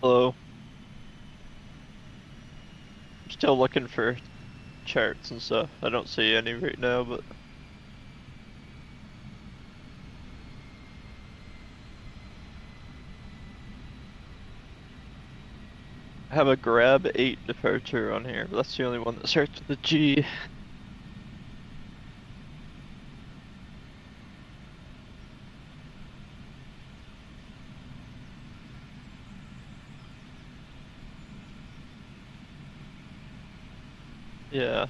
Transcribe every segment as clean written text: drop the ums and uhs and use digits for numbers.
Hello. I'm still looking for charts and stuff. I don't see any right now, but I have a grab 8 departure on here, but that's the only one that starts with a G. Yeah.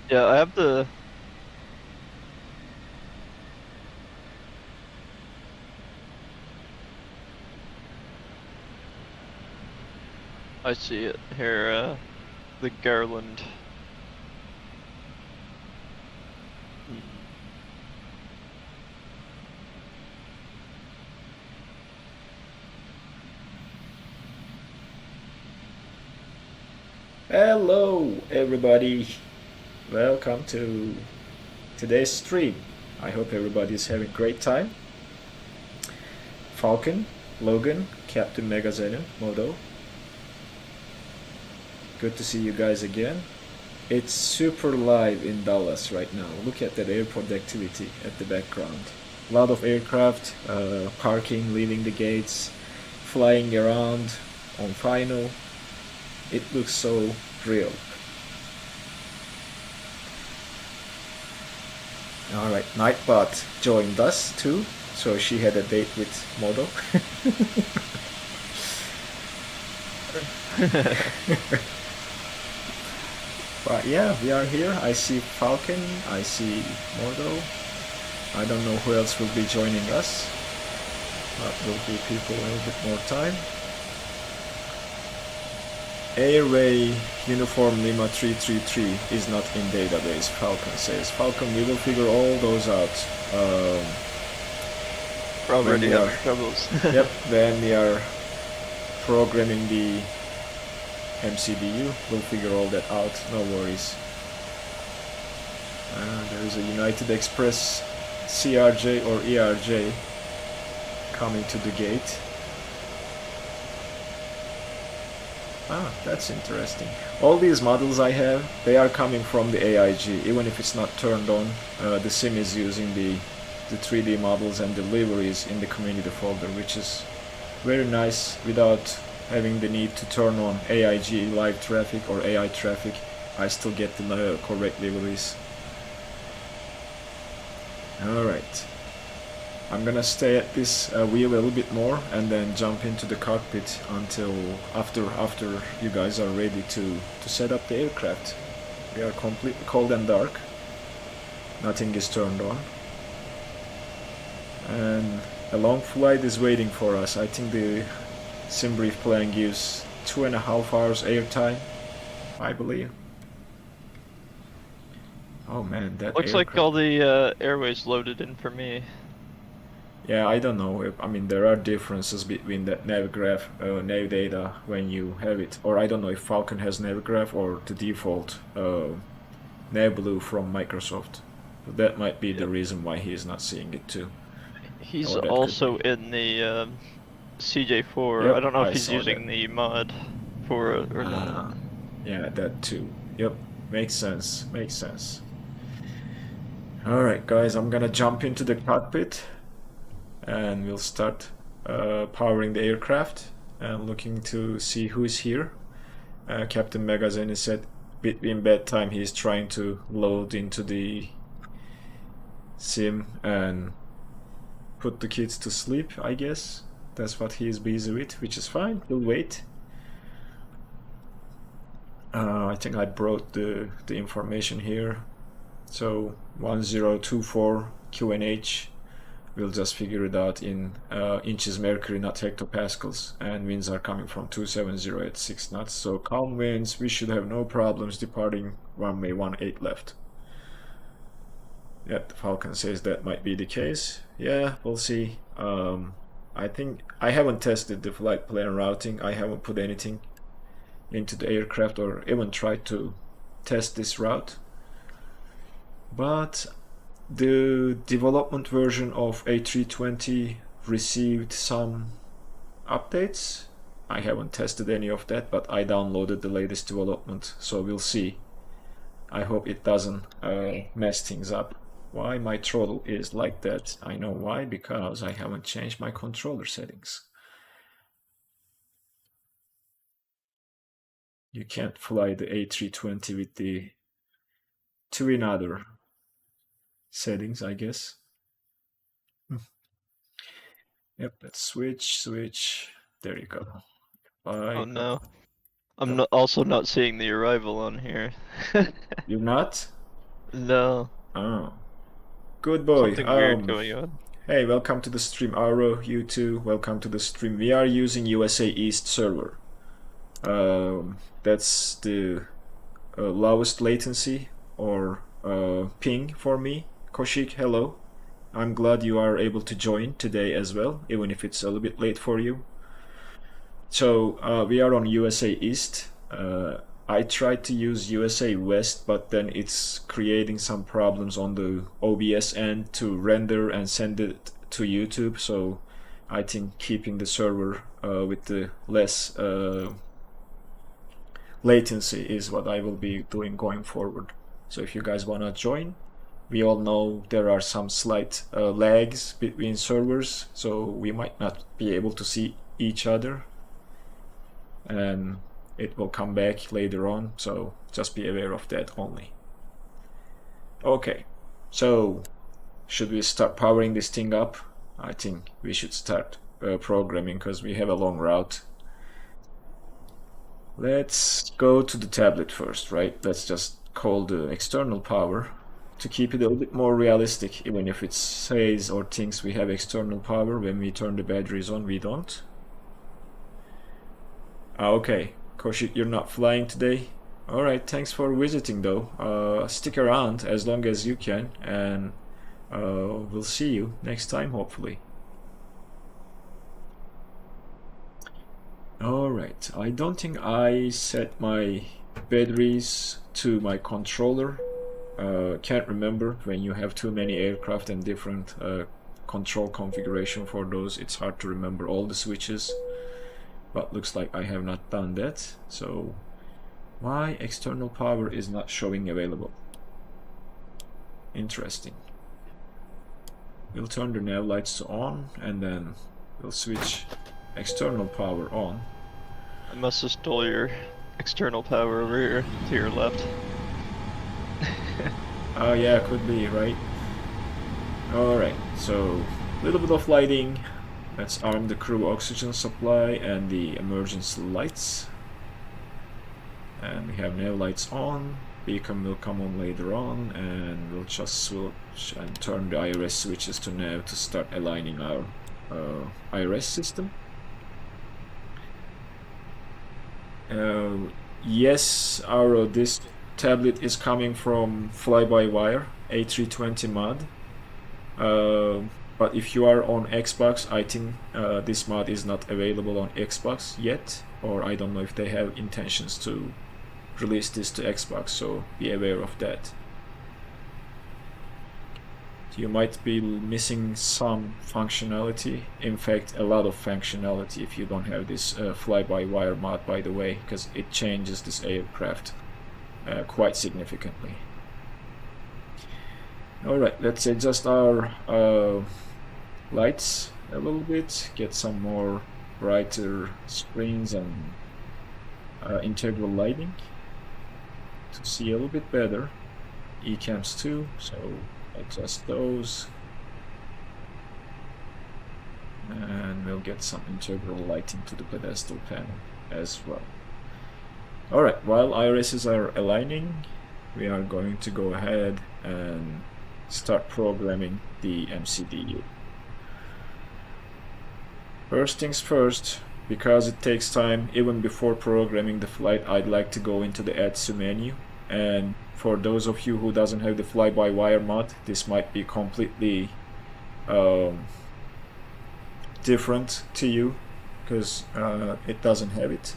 Yeah, I have the... I see it here, the garland. Hello everybody, welcome to today's stream. I hope everybody's having a great time. Falcon, Logan, Captain Megazeno, Modo. Good to see you guys again. It's super live in Dallas right now. Look at that airport activity at the background. A lot of aircraft parking, leaving the gates, flying around on final. It looks so real. Alright, Nightbot joined us too, so she had a date with Modo. But yeah, we are here. I see Falcon, I see Modo. I don't know who else will be joining us, but will be people a little bit more time. Airway Uniform Lima 333 is not in database, Falcon says. Falcon, we will figure all those out. We're already we having are- troubles. Yep, then we are programming the MCBU. We'll figure all that out, no worries. There is a United Express CRJ or ERJ coming to the gate. That's interesting. All these models I have, they are coming from the AIG. Even if it's not turned on, the SIM is using the 3D models and the libraries in the community folder, which is very nice without having the need to turn on AIG live traffic or AI traffic. I still get the correct libraries. Alright, I'm gonna stay at this wheel a little bit more and then jump into the cockpit until after you guys are ready to set up the aircraft. We are completely cold and dark, nothing is turned on, and a long flight is waiting for us. I think the sim brief plan gives 2.5 hours airtime, I believe. Oh man, that Looks aircraft. like all the airways loaded in for me. Yeah, I don't know. I mean, there are differences between that navgraph, nav data when you have it, or I don't know if Falcon has navgraph or the default NavBlue from Microsoft. That might be the reason why he is not seeing it too. He's Or that could also be. in the CJ4. Yep, I don't know I if he's saw using that. the mod for it or not. Yeah, that too. Yep, makes sense. Makes sense. All right, guys, I'm gonna jump into the cockpit, and we'll start powering the aircraft and looking to see who is here. Captain Megazeni said between bedtime he is trying to load into the sim and put the kids to sleep, I guess. That's what he is busy with, which is fine. We'll wait. I think I brought the information here. So 1024 QNH, we'll just figure it out in inches mercury, not hectopascals, and winds are coming from 270 at 6 knots. So calm winds, we should have no problems departing runway 18 left. Yep, the Falcon says that might be the case. Yeah, we'll see. I think I haven't tested the flight plan routing. I haven't put anything into the aircraft or even tried to test this route. But the development version of A320 received some updates. I haven't tested any of that, but I downloaded the latest development, so we'll see. I hope it doesn't mess things up. Why my throttle is like that? I know why, because I haven't changed my controller settings. You can't fly the A320 with the twin other settings, I guess. Yep, let's switch. There you go. Bye. Oh no. I'm also not seeing the arrival on here. You're not? No. Oh. Good boy. Something weird going on. Hey, welcome to the stream, Aro. You too. Welcome to the stream. We are using USA East server. That's the lowest latency or ping for me. Koshik, hello. I'm glad you are able to join today as well, even if it's a little bit late for you. So we are on USA East. I tried to use USA West, but then it's creating some problems on the OBS end to render and send it to YouTube. So I think keeping the server with the less latency is what I will be doing going forward. So if you guys want to join, we all know there are some slight lags between servers, so we might not be able to see each other, and it will come back later on, so just be aware of that only. Okay, so should we start powering this thing up? I think we should start programming because we have a long route. Let's go to the tablet first, right? Let's just call the external power to keep it a little bit more realistic. Even if it says or thinks we have external power, when we turn the batteries on, we don't. Okay, Koshik, you're not flying today? Alright, thanks for visiting though. Stick around as long as you can, and we'll see you next time, hopefully. Alright, I don't think I set my batteries to my controller. Can't remember. When you have too many aircraft and different control configuration for those, it's hard to remember all the switches. But looks like I have not done that. So why external power is not showing available? Interesting. We'll turn the nav lights to on, and then we'll switch external power on. I must have stole your external power over here to your left. Oh yeah, could be, right? Alright, so a little bit of lighting. Let's arm the crew oxygen supply and the emergency lights. And we have nav lights on. Beacon will come on later on, and we'll just switch and turn the IRS switches to nav to start aligning our IRS system. Yes, this tablet is coming from fly-by-wire A320 mod. But if you are on Xbox, I think this mod is not available on Xbox yet, or I don't know if they have intentions to release this to Xbox, so be aware of that. You might be missing some functionality, in fact a lot of functionality, if you don't have this fly-by-wire mod, by the way, because it changes this aircraft quite significantly. Alright, let's adjust our lights a little bit, get some more brighter screens and integral lighting to see a little bit better. E-cams too, so adjust those, and we'll get some integral lighting to the pedestal panel as well. Alright, while irises are aligning, we are going to go ahead and start programming the MCDU. First things first, because it takes time even before programming the flight, I'd like to go into the Add to menu. And for those of you who doesn't have the fly-by-wire mod, this might be completely different to you, because it doesn't have it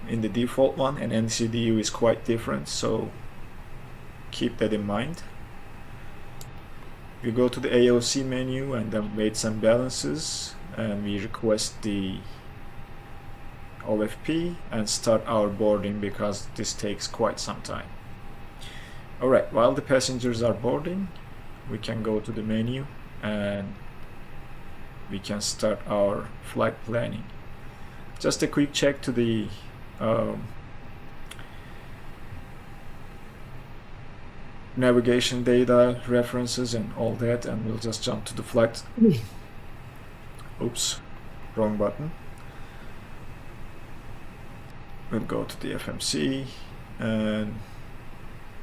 in the default one, and MCDU is quite different, so keep that in mind. We go to the AOC menu and then weights and balances, and we request the OFP and start our boarding, because this takes quite some time. Alright, while the passengers are boarding, we can go to the menu and we can start our flight planning. Just a quick check to the navigation data, references and all that, and we'll just jump to the flight. Oops, wrong button. We'll go to the FMC and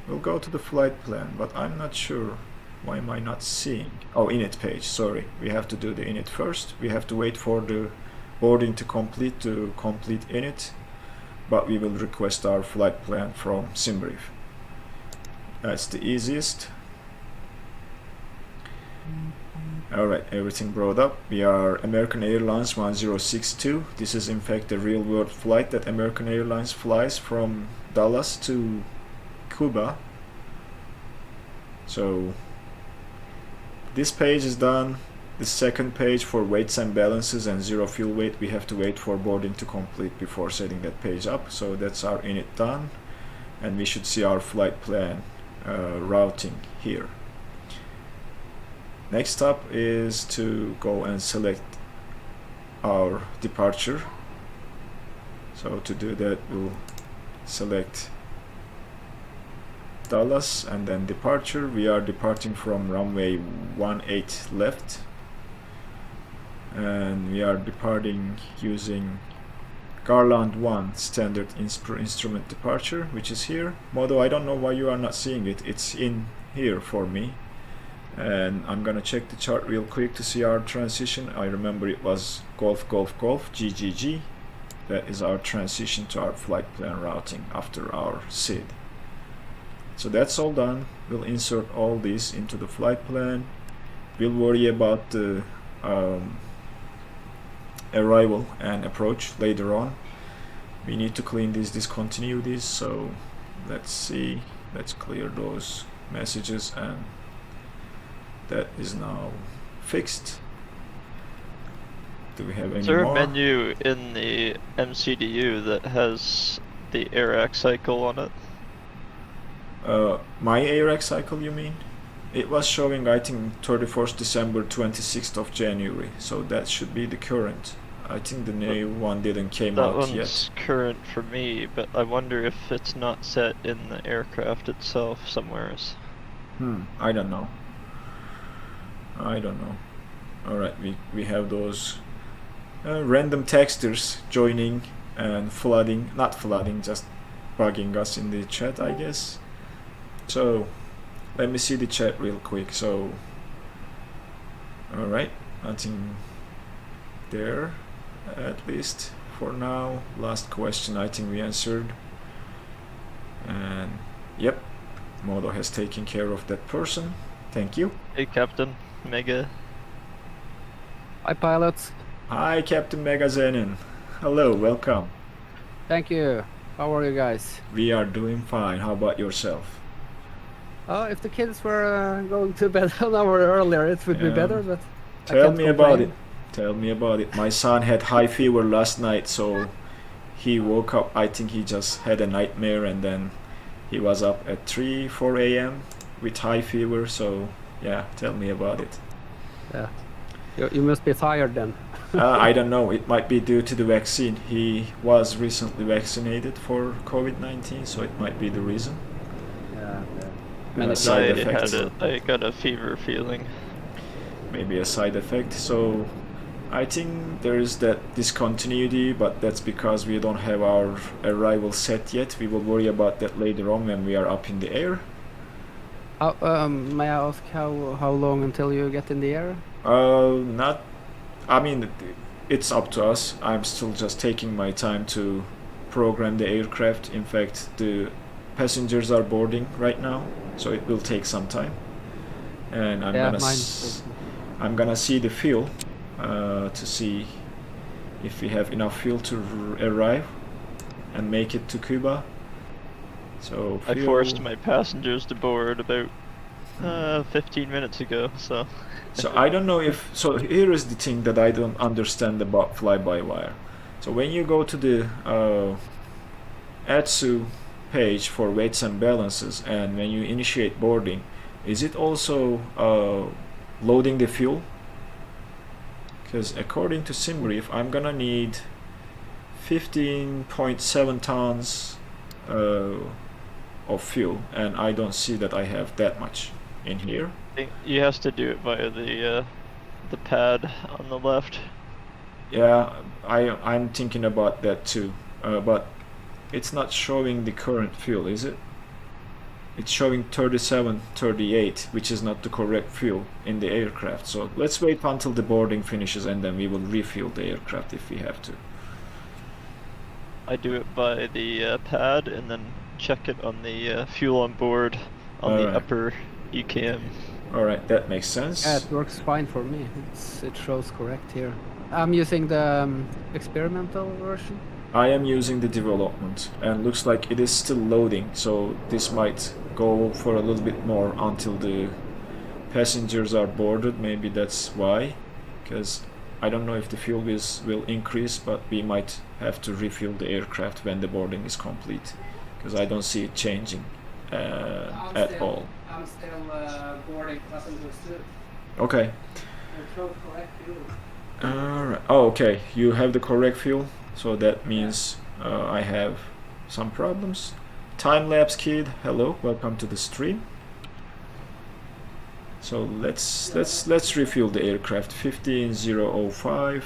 we'll go to the flight plan, but I'm not sure. Why am I not seeing? Oh, init page, sorry. We have to do the init first. We have to wait for the boarding to complete init, but we will request our flight plan from SimBrief. That's the easiest. Alright, everything brought up. We are American Airlines 1062. This is in fact a real world flight that American Airlines flies from Dallas to Cuba. So this page is done. The second page for weights and balances and zero fuel weight, we have to wait for boarding to complete before setting that page up. So that's our init done, and we should see our flight plan routing here. Next up is to go and select our departure. So to do that, we'll select Dallas and then departure. We are departing from runway 18 left, and we are departing using Garland 1 standard instrument departure, which is here. Modo, I don't know why you are not seeing it. It's in here for me. And I'm gonna check the chart real quick to see our transition. I remember it was Golf, Golf, Golf, GGG. That is our transition to our flight plan routing after our SID. So that's all done. We'll insert all this into the flight plan. We'll worry about the arrival and approach later on. We need to clean these discontinuities, so let's see. Let's clear those messages, and that is now fixed. Do we have any Is there more? a menu in the MCDU that has the AirX cycle on it? My AirX cycle, you mean? It was showing, I think, 31st December, 26th of January, so that should be the current. I think the new one didn't came That out one's yet. current for me, but I wonder if it's not set in the aircraft itself somewhere. I don't know. Alright, we have those random texters joining and flooding, not flooding, just bugging us in the chat, I guess. So let me see the chat real quick. So alright, nothing there, at least for now. Last question I think we answered, and yep, Modo has taken care of that person. Thank you. Hey Captain Mega. Hi pilots. Hi Captain Megazenin. Hello, welcome. Thank you. How are you guys? We are doing fine. How about yourself? If the kids were going to bed an hour earlier, it would be Yeah. better, but I Tell can't me about it. complain. Tell me about it. My son had high fever last night, so he woke up. I think he just had a nightmare, and then he was up at 4 a.m. with high fever. So yeah, tell me about it. Yeah. You must be tired then. I don't know. It might be due to the vaccine. He was recently vaccinated for COVID-19, so it might be the reason. Yeah. Many side I effects. had I got a fever feeling. Maybe a side effect. So I think there is that discontinuity, but that's because we don't have our arrival set yet. We will worry about that later on when we are up in the air. May I ask how long until you get in the air? Not. I mean, it's up to us. I'm still just taking my time to program the aircraft. In fact, the passengers are boarding right now, so it will take some time. And I'm gonna see the fuel to see if we have enough fuel to arrive and make it to Cuba. So I forced my passengers to board about 15 minutes ago, so... So I don't know if... So here is the thing that I don't understand about fly-by-wire. So when you go to the ATSU page for weights and balances, and when you initiate boarding, is it also loading the fuel? Because according to SimBrief, I'm gonna need 15.7 tons of fuel, and I don't see that I have that much in here. I think you have to do it via the pad on the left. Yeah, I'm thinking about that too, but it's not showing the current fuel, is it? It's showing 3738, which is not the correct fuel in the aircraft. So let's wait until the boarding finishes, and then we will refuel the aircraft if we have to. I do it by the pad and then check it on the fuel on board on the upper EKM. Alright, that makes sense. Yeah, it works fine for me. It shows correct here. I'm using the experimental version. I am using the development, and looks like it is still loading, so this might go for a little bit more until the passengers are boarded. Maybe that's why, because I don't know if the fuel will increase, but we might have to refuel the aircraft when the boarding is complete, because I don't see it changing at all. I'm still boarding passengers too. Okay. It shows correct fuel. Alright. Oh, okay. You have the correct fuel, so that means I have some problems. Time-lapse kid, hello, welcome to the stream. So let's refuel the aircraft. 15005.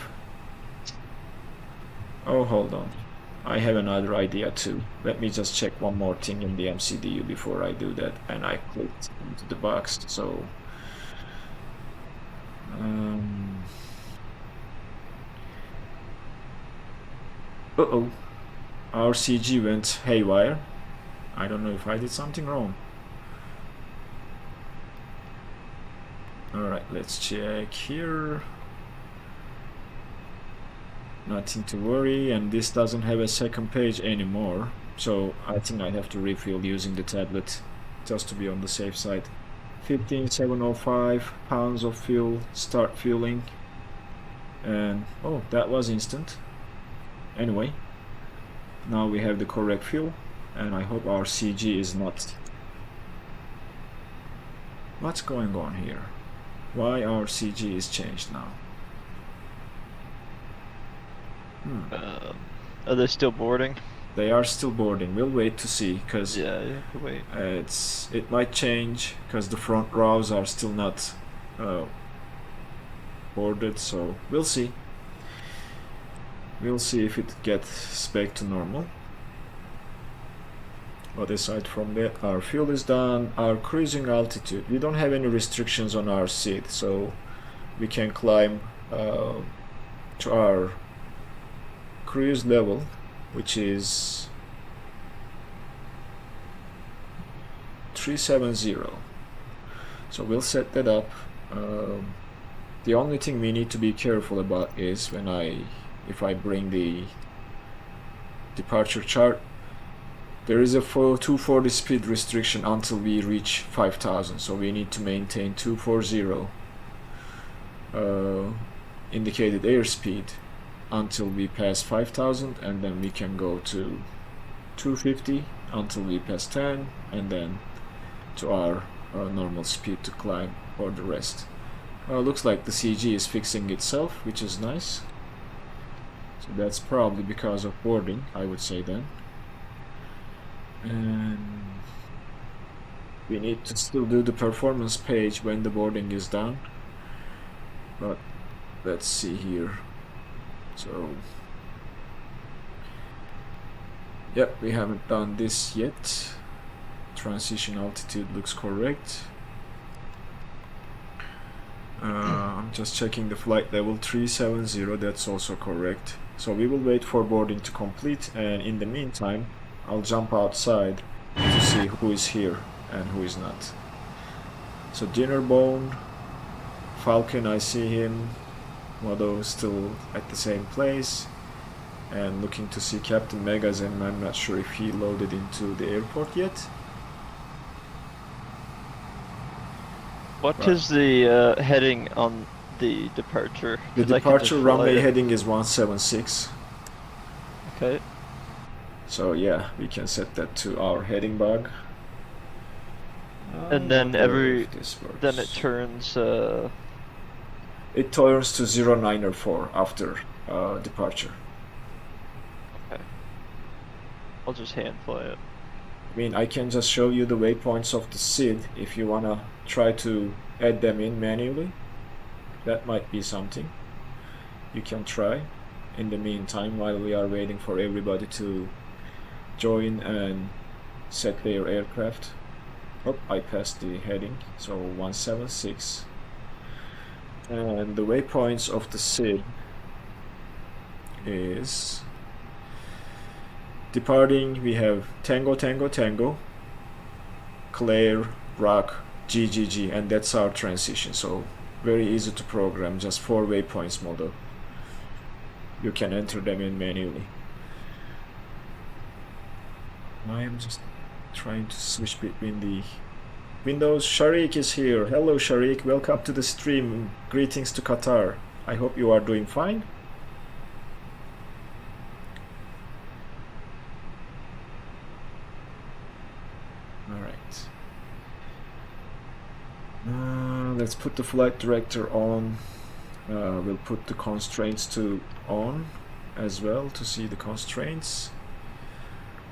Oh, hold on. I have another idea too. Let me just check one more thing in the MCDU before I do that. And I clicked into the box, so Uh-oh. Our CG went haywire. I don't know if I did something wrong. Alright, let's check here. Nothing to worry, and this doesn't have a second page anymore. So I think I have to refuel using the tablet just to be on the safe side. 15,705 pounds of fuel, start fueling. And oh, that was instant. Anyway, now we have the correct fuel, and I hope our CG is not... What's going on here? Why our CG is changed now? Are they still boarding? They are still boarding. We'll wait to see, because yeah, you have to wait. It might change because the front rows are still not boarded, so we'll see. We'll see if it gets back to normal. But aside from that, our fuel is done. Our cruising altitude, we don't have any restrictions on our seat, so we can climb to our cruise level, which is 370. So we'll set that up. The only thing we need to be careful about is if I bring the departure chart, there is a 240 speed restriction until we reach 5,000, so we need to maintain 240 indicated airspeed until we pass 5,000, and then we can go to 250 until we pass 10, and then to our normal speed to climb for the rest. Looks like the CG is fixing itself, which is nice. So that's probably because of boarding, I would say then. And we need to still do the performance page when the boarding is done. But let's see here. So, yep, we haven't done this yet. Transition altitude looks correct. I'm just checking the flight level 370, that's also correct. So we will wait for boarding to complete, and in the meantime I'll jump outside to see who is here and who is not. So Dinnerbone, Falcon, I see him. Modo still at the same place, and looking to see Captain Megazin. I'm not sure if he loaded into the airport yet. What is the heading on the departure? The departure runway heading is 176. Okay. So yeah, we can set that to our heading bug. And then then it turns it turns to 0904 after departure. Okay. I'll just hand fly it. I mean, I can just show you the waypoints of the SID if you wanna try to add them in manually. That might be something you can try in the meantime while we are waiting for everybody to join and set their aircraft. Oh, I passed the heading, so 176. And the waypoints of the SID is departing. We have Tango Tango Tango, Claire, Rock, GGG, and that's our transition. So very easy to program, just 4 waypoints model. You can enter them in manually. I am just trying to switch between the windows. Sharik is here. Hello Sharik, welcome to the stream. Greetings to Qatar. I hope you are doing fine. Alright. Let's put the flight director on. We'll put the constraints to on as well to see the constraints.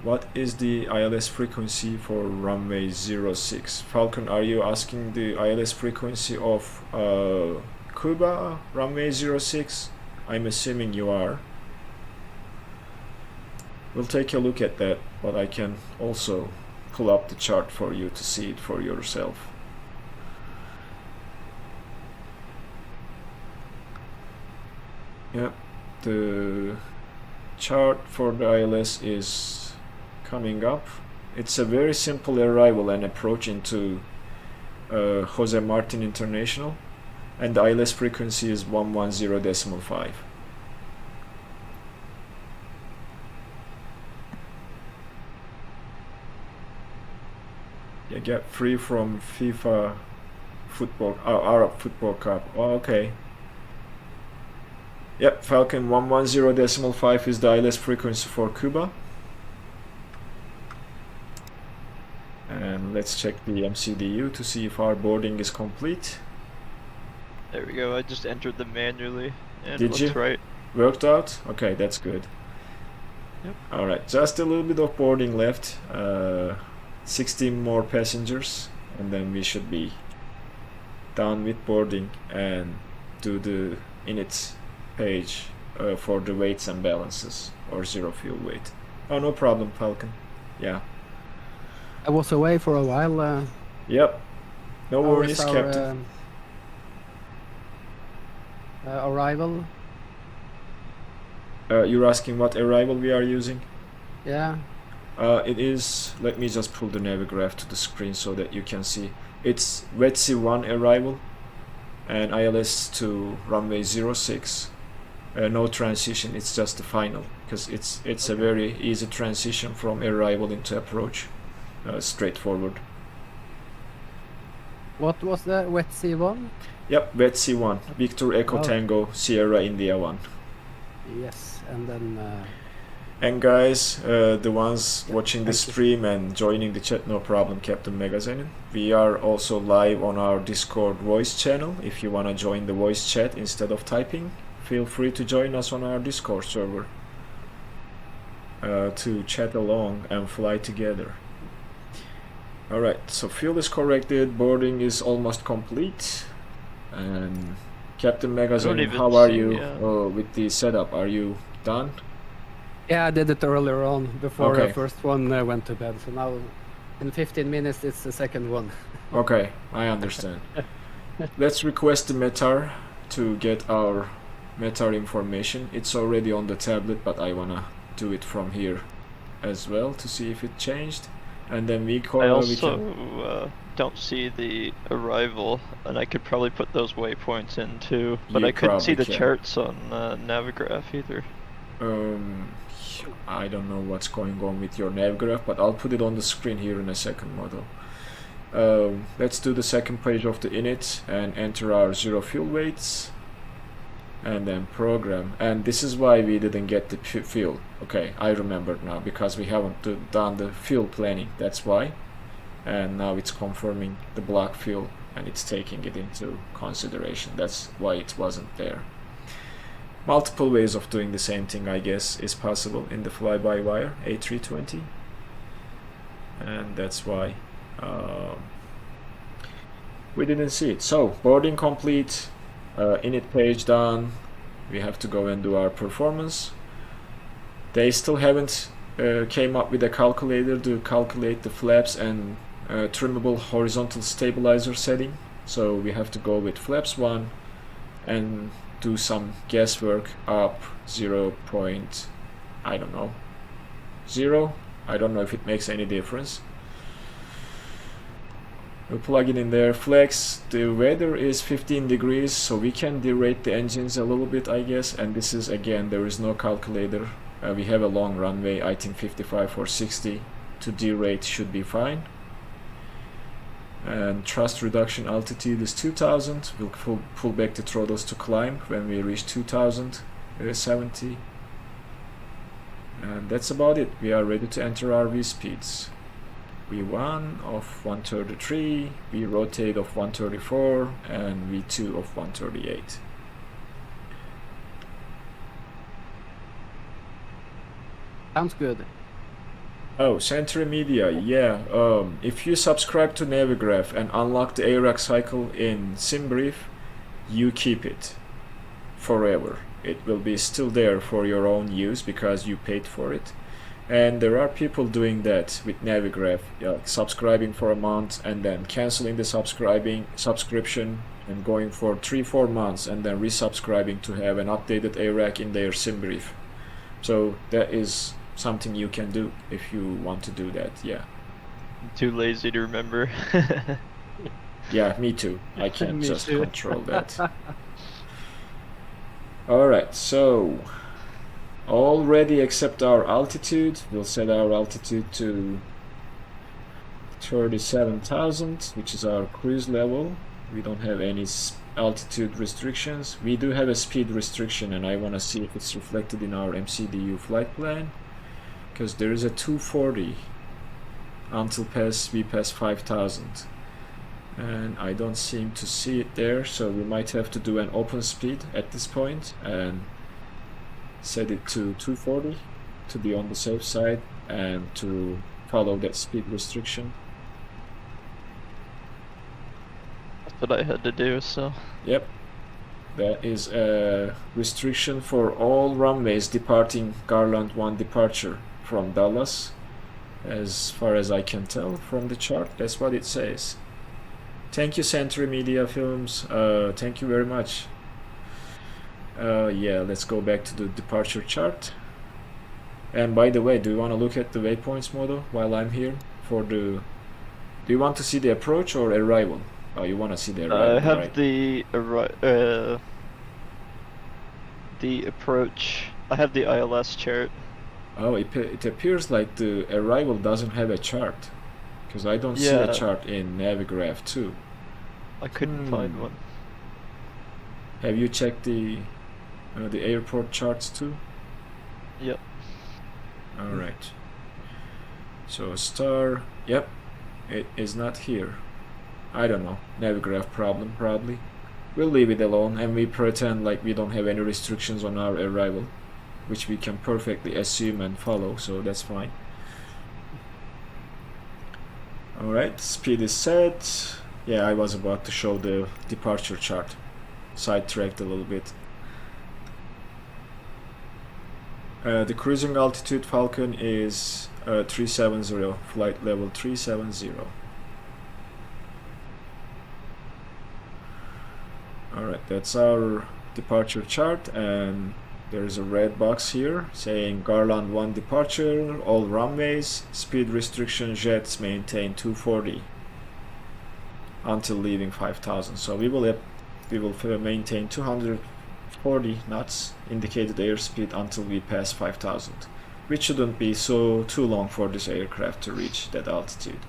What is the ILS frequency for runway 06? Falcon, are you asking the ILS frequency of Cuba runway 06? I'm assuming you are. We'll take a look at that, but I can also pull up the chart for you to see it for yourself. Yep, the chart for the ILS is coming up. It's a very simple arrival and approach into Jose Martin International, and the ILS frequency is 110.5. You get free from FIFA football, Arab Football Cup. Oh, okay. Yep, Falcon 110.5 is the ILS frequency for Cuba. And let's check the MCDU to see if our boarding is complete. There we go, I just entered them manually, and Did it looks you? right. Worked out? Okay, that's good. Yep. Alright, just a little bit of boarding left. 16 more passengers, and then we should be done with boarding and do the init page for the weights and balances, or zero fuel weight. Oh, no problem, Falcon. Yeah. I was away for a while. Yep. No How worries, is our, Captain. Arrival? You're asking what arrival we are using? Yeah. It is, let me just pull the Navigraph to the screen so that you can see. It's WETC 1 arrival and ILS to runway 06. No transition, it's just the final, because it's Okay. a very easy transition from arrival into approach. Straightforward. What was the wet C1? Yep, WETC 1, Victor Echo Oh. Tango Sierra India 1. Yes, and then And guys, the ones watching the Thank you. stream and joining the chat, no problem, Captain Megazenin. We are also live on our Discord voice channel. If you want to join the voice chat instead of typing, feel free to join us on our Discord server to chat along and fly together. Alright, so fuel is corrected, boarding is almost complete. And Captain Megazenin, even how are see, you yeah. with the setup? Are you done? yeah, I did it earlier on before Okay. the first one went to bed. So now, in 15 minutes, it's the second one. Okay, I understand. Let's request the METAR to get our METAR information. It's already on the tablet, but I wanna do it from here as well to see if it changed. And then we call. I we also can, don't see the arrival, and I could probably put those waypoints in too, but You I couldn't see the probably can. charts on Navigraph either. I don't know what's going on with your Navigraph, but I'll put it on the screen here in a second, model. Let's do the second page of the init and enter our zero fuel weights. And then program, and this is why we didn't get the fuel. Okay, I remember now, because we haven't done the fuel planning, that's why. And now it's confirming the block fuel and it's taking it into consideration. That's why it wasn't there. Multiple ways of doing the same thing, I guess, is possible in the fly-by-wire A320, and that's why we didn't see it. So boarding complete. Init page done. We have to go and do our performance. They still haven't came up with a calculator to calculate the flaps and trimmable horizontal stabilizer setting, so we have to go with flaps 1 and do some guesswork up 0. I don't know, 0. I don't know if it makes any difference. We'll plug it in there. Flex, the weather is 15 degrees, so we can derate the engines a little bit, I guess. And this is, again, there is no calculator. We have a long runway, I think 55 or 60 to derate should be fine. And thrust reduction altitude is 2000. We'll pull back the throttles to climb when we reach 2070. And that's about it. We are ready to enter our V speeds. V1 of 133, V rotate of 134, and V2 of 138. Sounds good. Oh, Century Media, yeah. If you subscribe to Navigraph and unlock the ARAC cycle in SimBrief, you keep it forever. It will be still there for your own use because you paid for it. And there are people doing that with Navigraph, subscribing for a month and then canceling the subscription and going for 3-4 months and then resubscribing to have an updated ARAC in their SimBrief. So that is something you can do if you want to do that. Yeah. I'm too lazy to remember. Yeah, me too. I can't Me just too. control that. Alright, so all ready except our altitude. We'll set our altitude to 37,000, which is our cruise level. We don't have any altitude restrictions. We do have a speed restriction, and I want to see if it's reflected in our MCDU flight plan, because there is a 240 until we pass 5,000. And I don't seem to see it there, so we might have to do an open speed at this point and set it to 240 to be on the safe side and to follow that speed restriction. That's what I had to do, so. Yep, that is a restriction for all runways departing Garland 1 departure from Dallas, as far as I can tell from the chart. That's what it says. Thank you, Century Media Films. Thank you very much. Yeah, let's go back to the departure chart. And by the way, do you want to look at the waypoints model while I'm here? Do you want to see the approach or arrival? Oh, you want to see the arrival, I have right? the approach. I have the ILS chart. Oh, it appears like the arrival doesn't have a chart, because I don't see a chart in Navigraph 2. I couldn't find one. Have you checked the airport charts too? Yep. All right. So star, yep, it is not here. I don't know, Navigraph problem probably. We'll leave it alone and we pretend like we don't have any restrictions on our arrival, which we can perfectly assume and follow, so that's fine. Alright, speed is set. Yeah, I was about to show the departure chart. Sidetracked a little bit. The cruising altitude Falcon is 370, flight level 370. Alright, that's our departure chart, and there's a red box here saying Garland 1 departure, all runways, speed restriction jets maintain 240 until leaving 5,000. So we will maintain 240 knots indicated airspeed until we pass 5,000, which shouldn't be too long for this aircraft to reach that altitude.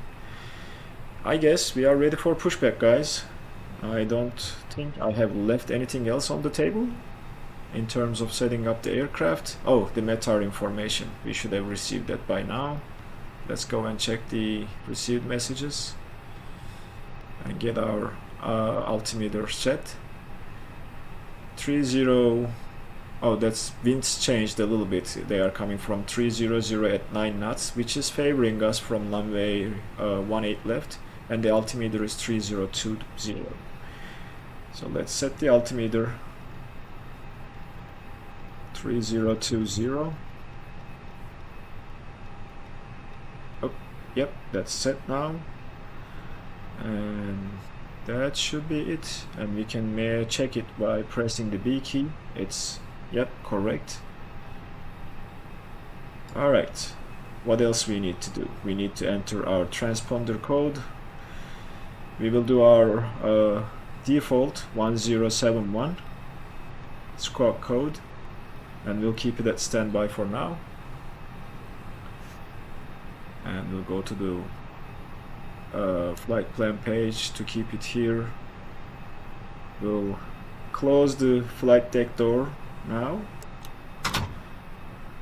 I guess we are ready for pushback, guys. I don't think I have left anything else on the table in terms of setting up the aircraft. Oh, the METAR information. We should have received that by now. Let's go and check the received messages and get our altimeter set. 30. Oh, that's winds changed a little bit. They are coming from 300 at 9 knots, which is favoring us from runway 18 left, and the altimeter is 3020. So let's set the altimeter 3020. Oh, yep, that's set now. And that should be it. And we can check it by pressing the B key. It's, yep, correct. Alright, what else we need to do? We need to enter our transponder code. We will do our default 1071 squawk code, and we'll keep it at standby for now. And we'll go to the flight plan page to keep it here. We'll close the flight deck door now,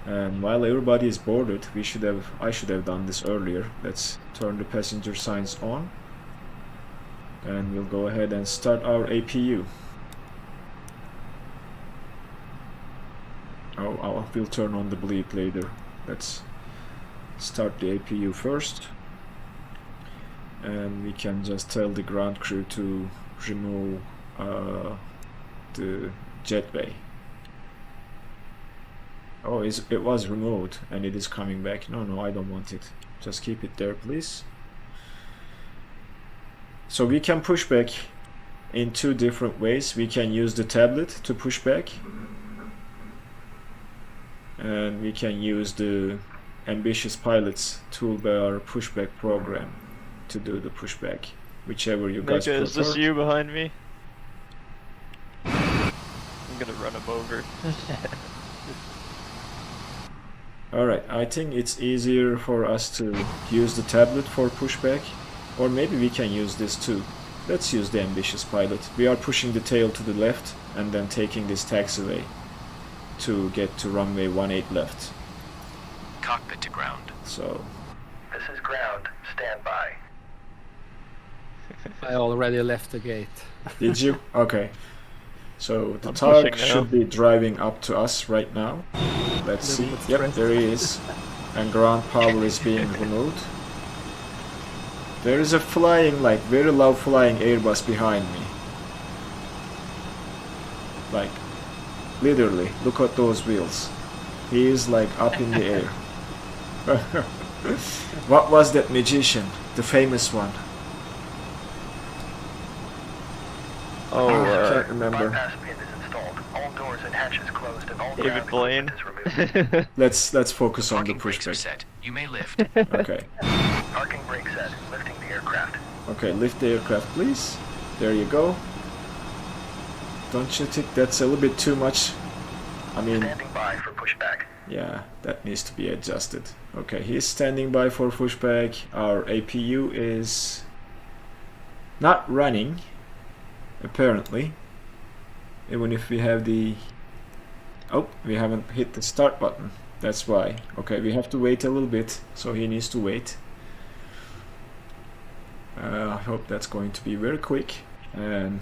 and while everybody is boarded, I should have done this earlier. Let's turn the passenger signs on, and we'll go ahead and start our APU. Oh, we'll turn on the bleep later. Let's start the APU first, and we can just tell the ground crew to remove the jet bay. Oh, it was removed and it is coming back. No, I don't want it. Just keep it there, please. So we can push back in two different ways. We can use the tablet to push back, and we can use the Ambitious Pilots toolbar pushback program to do the pushback, whichever you guys prefer. Is this you behind me? I'm gonna run him over. Alright, I think it's easier for us to use the tablet for pushback, or maybe we can use this too. Let's use the Ambitious Pilot. We are pushing the tail to the left and then taking this taxiway to get to runway 18 left. Cockpit to ground. So... This is ground. Stand by. I already left the gate. Did you? Okay. So the I'm target pushing now. should be driving up to us right now. Let's see. Yep, there he is. And ground power is being removed. There is a flying, like very low flying Airbus behind me. Like, literally, look at those wheels. He is like up in the air. What was that magician? The famous one. Oh, I can't remember. Bypass pin is installed. All doors and hatches closed and all David ground Blaine. equipment is removed. Let's focus on the Parking brakes are pushback. set. You may lift. Okay. Parking brake set. Lifting the aircraft. Okay, lift the aircraft, please. There you go. Don't you think that's a little bit too much? I mean, Standing by for pushback. yeah, that needs to be adjusted. Okay, he's standing by for pushback. Our APU is not running, apparently. Even if we have the... Oh, we haven't hit the start button. That's why. Okay, we have to wait a little bit, so he needs to wait. I hope that's going to be very quick. And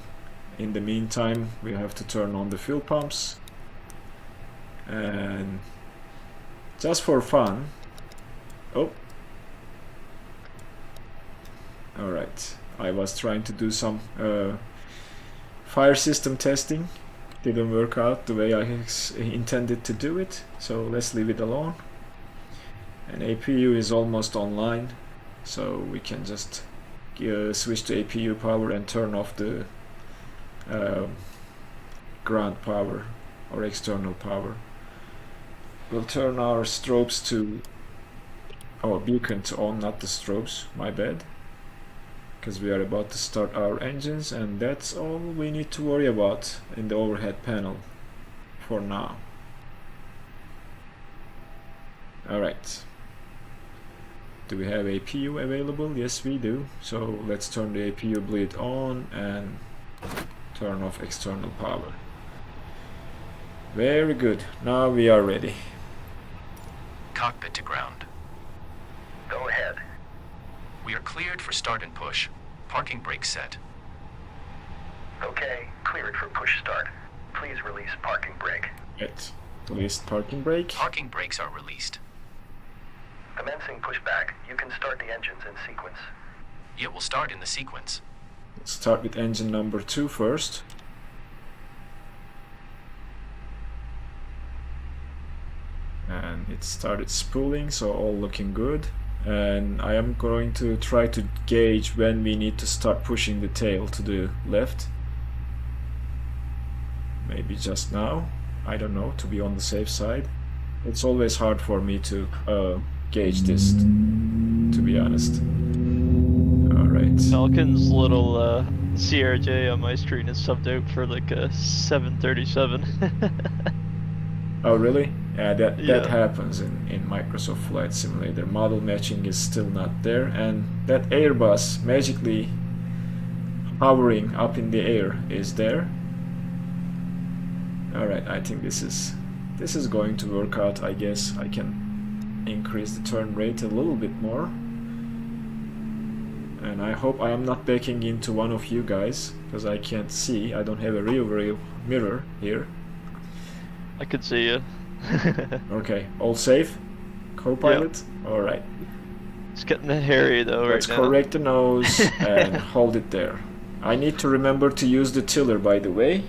in the meantime, we have to turn on the fuel pumps. And just for fun... Oh! Alright, I was trying to do some fire system testing. Didn't work out the way I intended to do it, so let's leave it alone. And APU is almost online, so we can just switch to APU power and turn off the ground power or external power. We'll turn our strobes to our beacon to on, not the strobes, my bad, because we are about to start our engines, and that's all we need to worry about in the overhead panel for now. Alright, do we have APU available? Yes, we do. So let's turn the APU bleed on and turn off external power. Very good, now we are ready. Cockpit to ground. Go ahead. We are cleared for start and push. Parking brake set. Okay, cleared for push start. Please release parking brake. Right, release parking brake. Parking brakes are released. Commencing pushback. You can start the engines in sequence. It will start in the sequence. Let's start with engine number 2 first. And it started spooling, so all looking good. And I am going to try to gauge when we need to start pushing the tail to the left. Maybe just now, I don't know, to be on the safe side. It's always hard for me to gauge this, to be honest. Alright. Falcon's little CRJ on my screen is subbed out for like a 737. Oh really? Yeah, that Yeah. happens in Microsoft Flight Simulator. Model matching is still not there, and that Airbus magically hovering up in the air is there. Alright, I think this is going to work out. I guess I can increase the turn rate a little bit more. And I hope I am not backing into one of you guys, because I can't see. I don't have a rear mirror here. I could see you. Okay, all safe? Co-pilot? Alright. It's getting hairy though Let's right now. correct the nose and hold it there. I need to remember to use the tiller, by the way,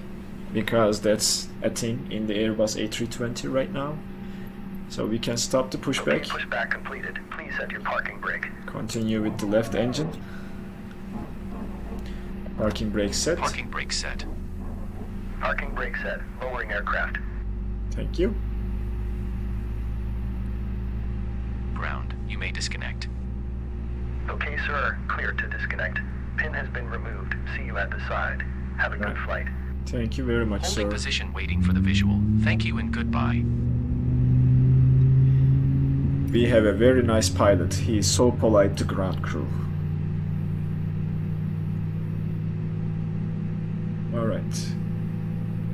because that's a thing in the Airbus A320 right now. So we can stop the Okay, pushback. pushback completed. Please set your parking brake. Continue with the left engine. Parking brake set. Parking brake set. Parking brake set. Lowering aircraft. Thank you. You may disconnect. Okay, sir. Clear to disconnect. Pin has been removed. See you at the side. Have a good flight. Thank you very much, Holding sir. position waiting for the visual. Thank you and goodbye. We have a very nice pilot. He is so polite to ground crew. Alright.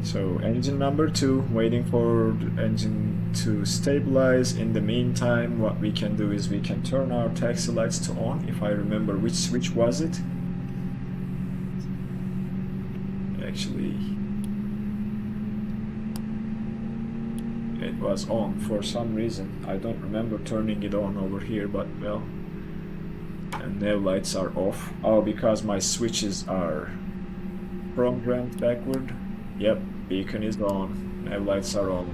So engine number 2, waiting for the engine to stabilize. In the meantime, what we can do is we can turn our taxi lights to on. If I remember which switch was it. Actually, it was on for some reason. I don't remember turning it on over here, but well. And nav lights are off. Oh, because my switches are programmed backward. Yep, beacon is on, nav lights are on.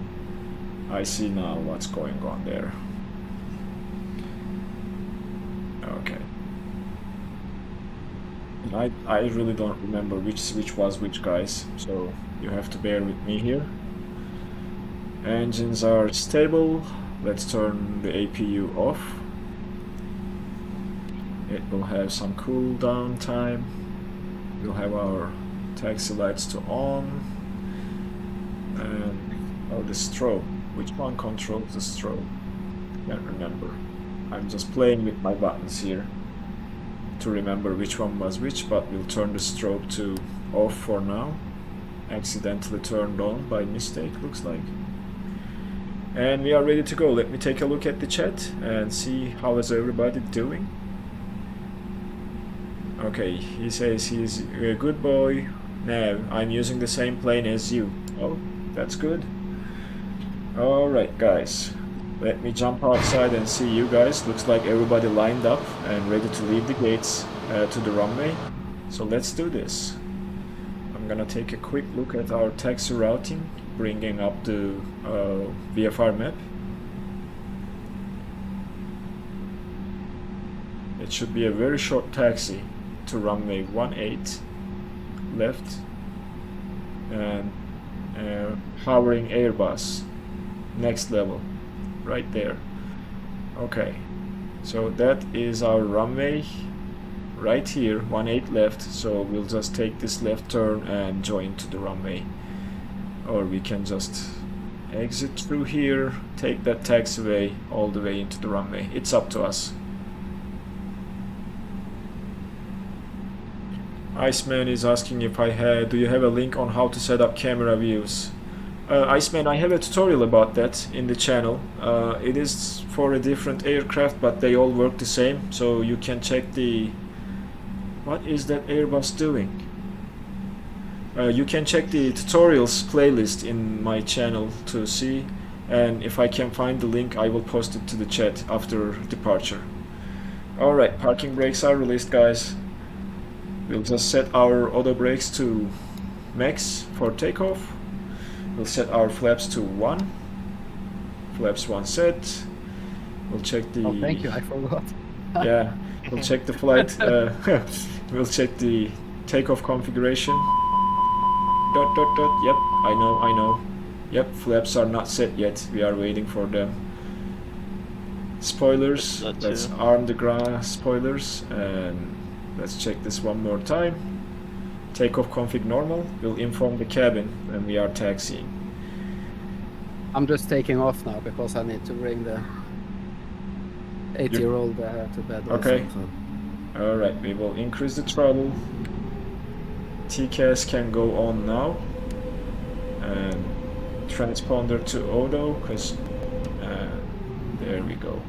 I see now what's going on there. Okay. I really don't remember which switch was which, guys, so you have to bear with me here. Engines are stable. Let's turn the APU off. It will have some cool down time. We'll have our taxi lights to on. And oh, the strobe. Which one controls the strobe? Can't remember. I'm just playing with my buttons here to remember which one was which, but we'll turn the strobe to off for now. Accidentally turned on by mistake, looks like. And we are ready to go. Let me take a look at the chat and see how is everybody doing. Okay, he says he's a good boy. Nav, I'm using the same plane as you. Oh, that's good. Alright guys, let me jump outside and see you guys. Looks like everybody lined up and ready to leave the gates to the runway. So let's do this. I'm gonna take a quick look at our taxi routing, bringing up the VFR map. It should be a very short taxi to runway 18 left and hovering Airbus next level right there. Okay, so that is our runway right here, 18 left. So we'll just take this left turn and join to the runway, or we can just exit through here, take that taxiway all the way into the runway. It's up to us. Iceman is asking if do you have a link on how to set up camera views? Iceman, I have a tutorial about that in the channel. It is for a different aircraft, but they all work the same, so you can check the... What is that Airbus doing? You can check the tutorials playlist in my channel to see, and if I can find the link I will post it to the chat after departure. Alright, parking brakes are released, guys. We'll just set our auto brakes to max for takeoff. We'll set our flaps to 1. Flaps 1 set. We'll check the... Oh, thank you, I forgot. Yeah, we'll check the flight. We'll check the takeoff configuration. Dot, dot, dot. Yep, I know. Yep, flaps are not set yet. We are waiting for them. Spoilers. Let's arm the ground spoilers. And let's check this one more time. Takeoff config normal. We'll inform the cabin when we are taxiing. I'm just taking off now because I need to bring the 8-year-old to bed. Okay. Alright, we will increase the throttle. TCAS can go on now. And transponder to auto, because there we go.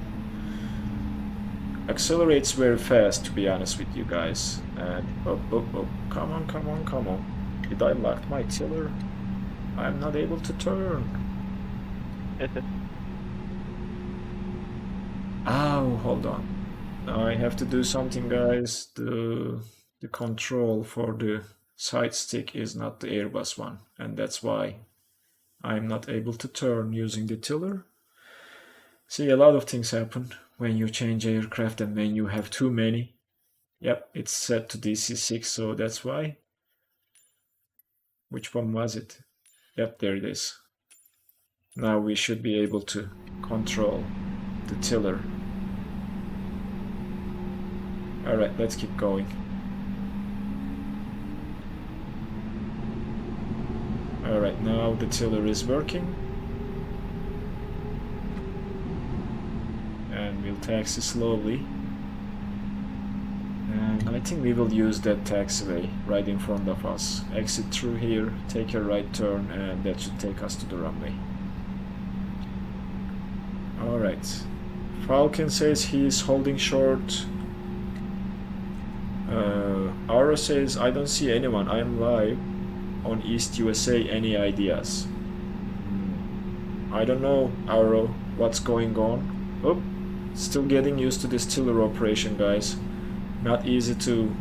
Accelerates very fast, to be honest with you guys. And oh, come on. Did I lock my tiller? I'm not able to turn. Oh, hold on. Now I have to do something, guys. The control for the side stick is not the Airbus one, and that's why I'm not able to turn using the tiller. See, a lot of things happen when you change aircraft and when you have too many. Yep, it's set to DC6, so that's why. Which one was it? Yep, there it is. Now we should be able to control the tiller Alright, let's keep going. Alright, now the tiller is working. And we'll taxi slowly. And I think we will use that taxiway right in front of us. Exit through here, take a right turn, and that should take us to the runway. Alright. Falcon says he is holding short. Aura says, I don't see anyone, I am live on East USA, any ideas? I don't know, Auro, what's going on. Oh, still getting used to this tiller operation, guys. Not easy to...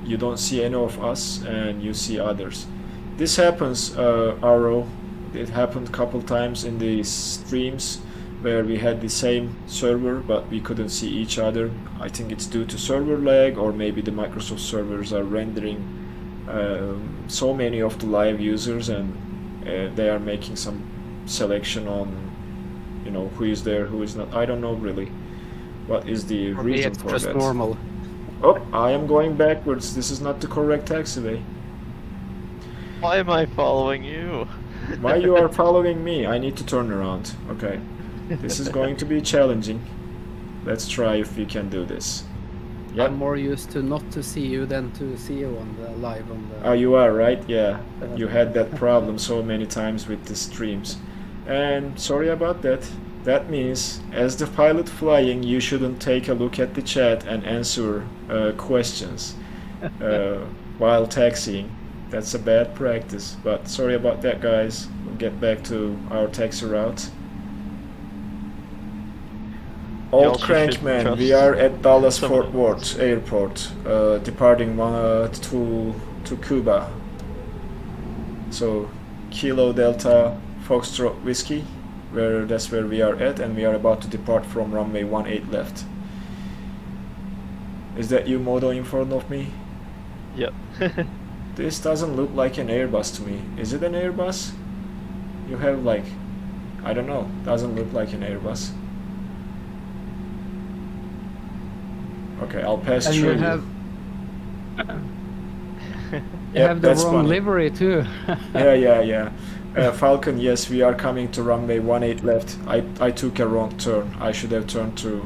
You don't see any of us and you see others. This happens, Auro. It happened a couple times in the streams where we had the same server but we couldn't see each other. I think it's due to server lag, or maybe the Microsoft servers are rendering so many of the live users, and they are making some selection on, you know, who is there, who is not. I don't know really what is the reason for that. It's just normal. Oh, I am going backwards. This is not the correct taxiway. Why am I following you? Why you are following me? I need to turn around. Okay. This is going to be challenging. Let's try if we can do this. Yep. I'm more used to not to see you than to see you on the live on the... Oh, you are, right? Yeah. You had that problem so many times with the streams. And sorry about that. That means, as the pilot flying, you shouldn't take a look at the chat and answer questions while taxiing. That's a bad practice. But sorry about that, guys. We'll get back to our taxi route. Old Crankman, we are at Dallas Fort Worth Airport, departing to Cuba. So, Kilo Delta Foxtrot Whiskey, that's where we are at, and we are about to depart from runway 18 left. Is that you, Modo, in front of me? Yep. This doesn't look like an Airbus to me. Is it an Airbus? You have like, I don't know, doesn't look like an Airbus. Okay, I'll pass and through you. Have, you yep, have the wrong funny. livery too. Yeah. Falcon, yes, we are coming to runway 18 left. I took a wrong turn. I should have turned to...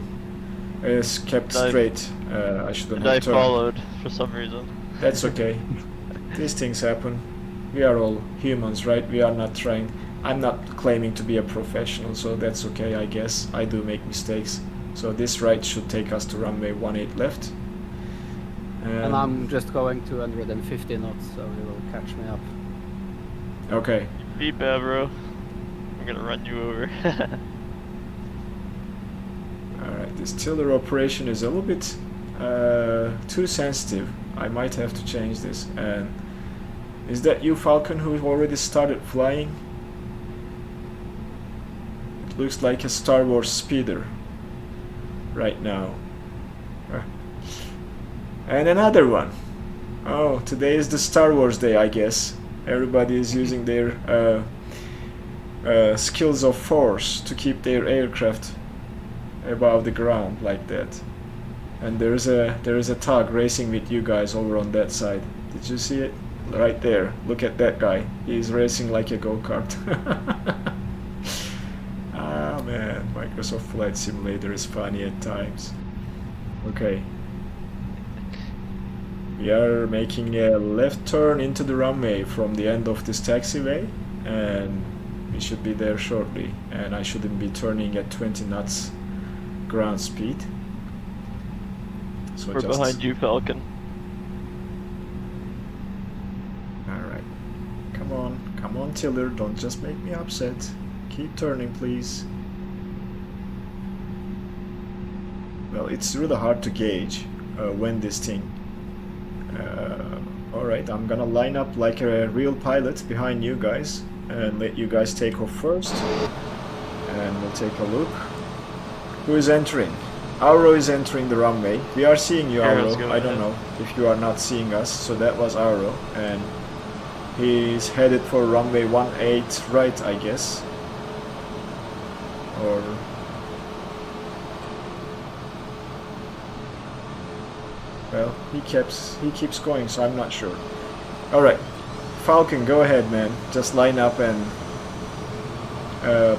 It's kept straight. I shouldn't have turned. I followed for some reason. That's okay. These things happen. We are all humans, right? We are not trying... I'm not claiming to be a professional, so that's okay, I guess. I do make mistakes. So this right should take us to runway 18 left. And I'm just going 250 knots, so you will catch me up. Okay. Be bad, bro. I'm gonna run you over. Alright, this tiller operation is a little bit too sensitive. I might have to change this. And is that you, Falcon, who already started flying? It looks like a Star Wars speeder right now. And another one. Oh, today is the Star Wars day, I guess. Everybody is using their skills of force to keep their aircraft above the ground like that. And there is a tug racing with you guys over on that side. Did you see it? Right there. Look at that guy. He's racing like a go-kart. Ah man, Microsoft Flight Simulator is funny at times. Okay. We are making a left turn into the runway from the end of this taxiway, and we should be there shortly. And I shouldn't be turning at 20 knots ground speed. So we're behind you, Falcon. Alright. Come on, Tiller, don't just make me upset. Keep turning, please. Well, it's really hard to gauge when this thing... Alright, I'm gonna line up like a real pilot behind you guys and let you guys take off first. And we'll take a look. Who is entering? Auro is entering the runway. We are seeing you, Auro. I don't know if you are not seeing us. So that was Auro, and he's headed for runway 18 right, I guess. Or Well, he keeps going, so I'm not sure. All right, Falcon, go ahead, man. Just line up and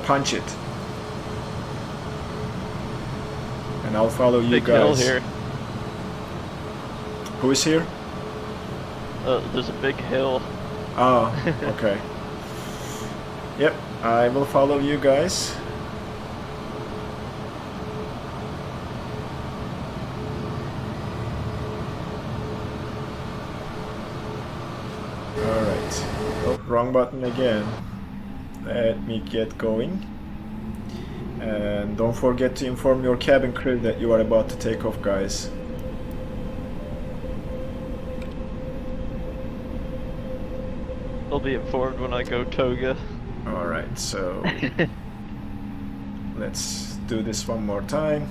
punch it, and I'll follow you Big guys. hill here. Who is here? There's a big hill. Oh, okay. Yep, I will follow you guys. Alright. Oh, wrong button again. Let me get going. And don't forget to inform your cabin crew that you are about to take off, guys. I'll be informed when I go toga. Alright, so let's do this one more time.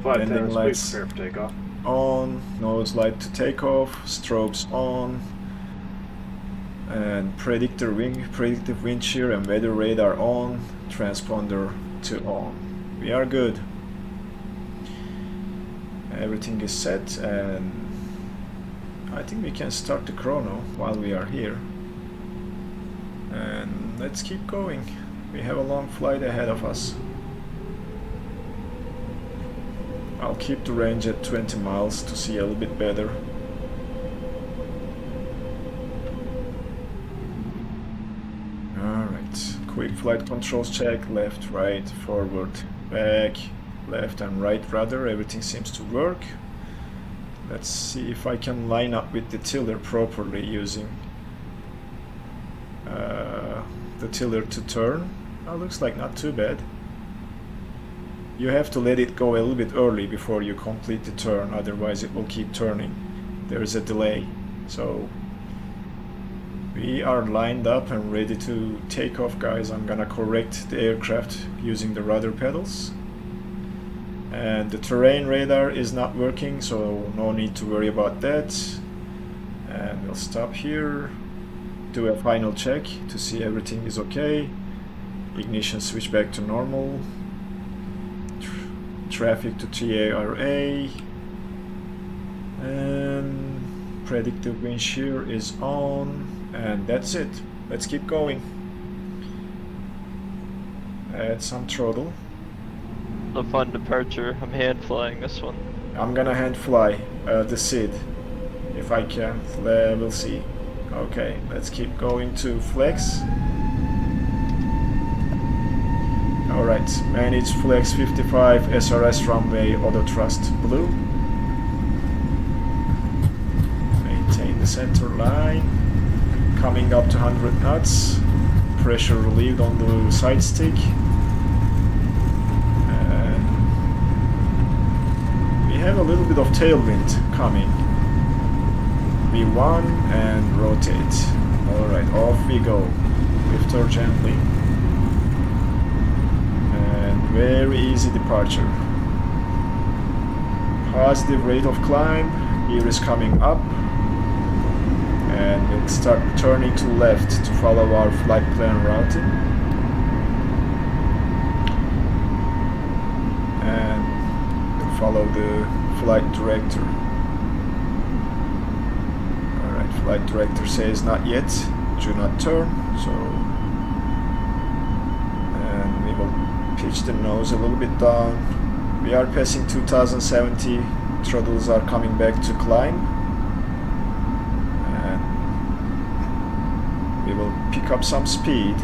Flight Landing attendants, lights please prepare for takeoff. on, nose light to takeoff, strobes on, and predictive wind shear and weather radar on, transponder to on. We are good. Everything is set, and I think we can start the chrono while we are here. And let's keep going. We have a long flight ahead of us. I'll keep the range at 20 miles to see a little bit better. Alright, quick flight controls check, left, right, forward, back, left and right rudder, everything seems to work. Let's see if I can line up with the tiller properly using the tiller to turn. Oh, looks like not too bad. You have to let it go a little bit early before you complete the turn, otherwise it will keep turning. There is a delay. So we are lined up and ready to take off, guys. I'm gonna correct the aircraft using the rudder pedals. And the terrain radar is not working, so no need to worry about that. And we'll stop here, do a final check to see everything is okay. Ignition switch back to normal. Traffic to TARA. And predictive wind shear is on. And that's it. Let's keep going. Add some throttle. A fun departure. I'm hand flying this one. I'm gonna hand fly the SID if I can. We'll see. Okay, let's keep going to flex. Alright, manage flex 55 SRS runway auto thrust blue. Maintain the center line. Coming up to 100 knots. Pressure relieved on the side stick. We have a little bit of tailwind coming. V1 and rotate. Alright, off we go. Lift her gently. And very easy departure. Positive rate of climb. Gear is coming up. And we'll start turning to left to follow our flight plan routing. And we'll follow the flight director. Alright, flight director says not yet, do not turn, so and we will pitch the nose a little bit down. We are passing 2070, throttles are coming back to climb, and we will pick up some speed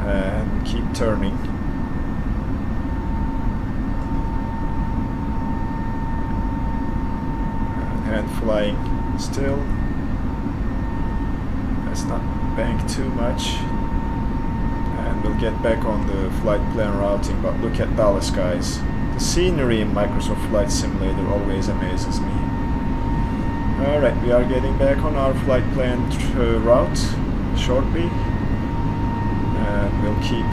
and keep turning. And flying still. Let's not bank too much. And we'll get back on the flight plan routing, but look at Dallas, guys. The scenery in Microsoft Flight Simulator always amazes me. Alright, we are getting back on our flight plan route shortly. And we'll keep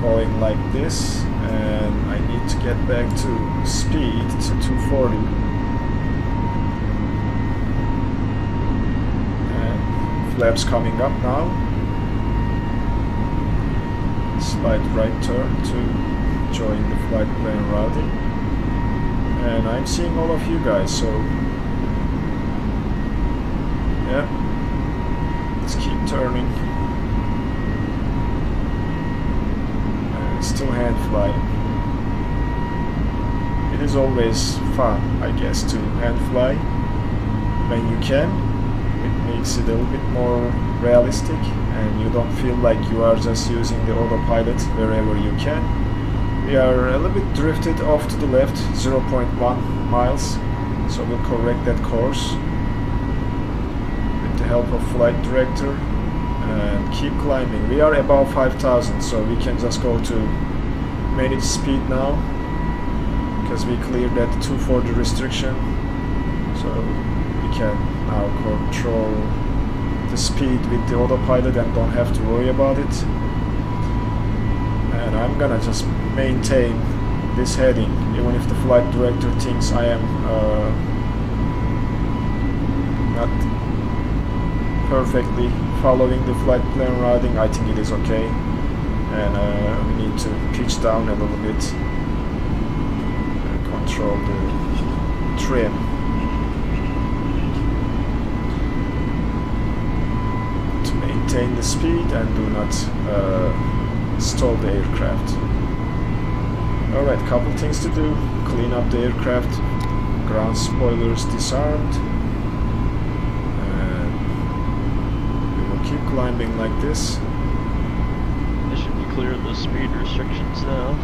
going like this. And I need to get back to speed to 240. Flaps coming up now. Slight right turn to join the flight plan routing. And I'm seeing all of you guys, so yeah, let's keep turning. And still hand fly. It is always fun, I guess, to hand fly when you can. It makes it a little bit more realistic, and you don't feel like you are just using the autopilot wherever you can. We are a little bit drifted off to the left, 0.1 miles, so we'll correct that course with the help of flight director and keep climbing. We are above 5,000, so we can just go to manage speed now, because we cleared that 240 restriction, so we can now control the speed with the autopilot and don't have to worry about it. And I'm gonna just maintain this heading, even if the flight director thinks I am not perfectly following the flight plan routing. I think it is okay, and we need to pitch down a little bit and control the trim. To maintain the speed and do not stall the aircraft. Alright, couple things to do. Clean up the aircraft. Ground spoilers disarmed. And we will keep climbing like this. They should be clear of the speed restrictions now.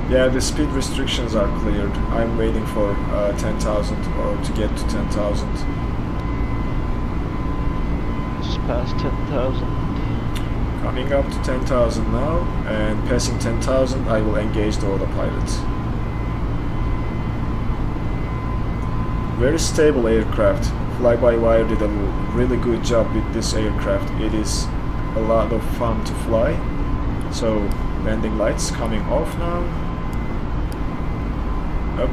Yeah, the speed restrictions are cleared. I'm waiting for 10,000 or to get to 10,000. Just past 10,000. Coming up to 10,000 now, and passing 10,000 I will engage the autopilot. Very stable aircraft. Fly-by-wire did a really good job with this aircraft. It is a lot of fun to fly. So landing lights coming off now. Up.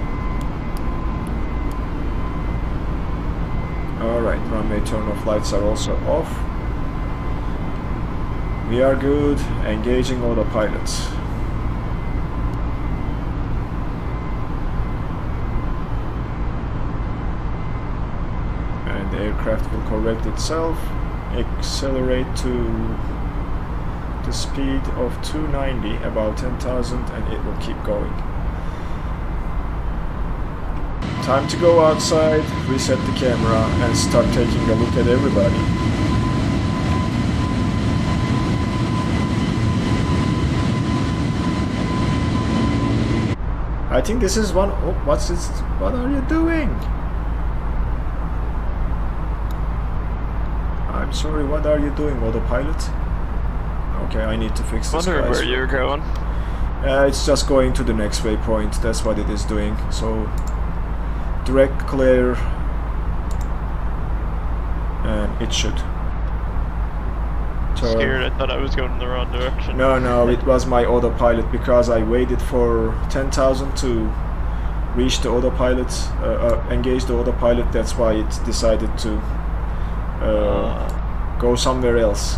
Alright, runway turn-off lights are also off. We are good, engaging autopilot. And the aircraft will correct itself, accelerate to the speed of 290, about 10,000, and it will keep going. Time to go outside, reset the camera, and start taking a look at everybody. I think this is one. Oh, what's this? What are you doing? I'm sorry, what are you doing, autopilot? Okay, I need to fix this. Wondering where you're going. It's just going to the next waypoint. That's what it is doing. So, direct clear, and it should. Scared, I thought I was going in the wrong direction. No, it was my autopilot, because I waited for 10,000 to reach the autopilot, engage the autopilot. That's why it decided to go somewhere else.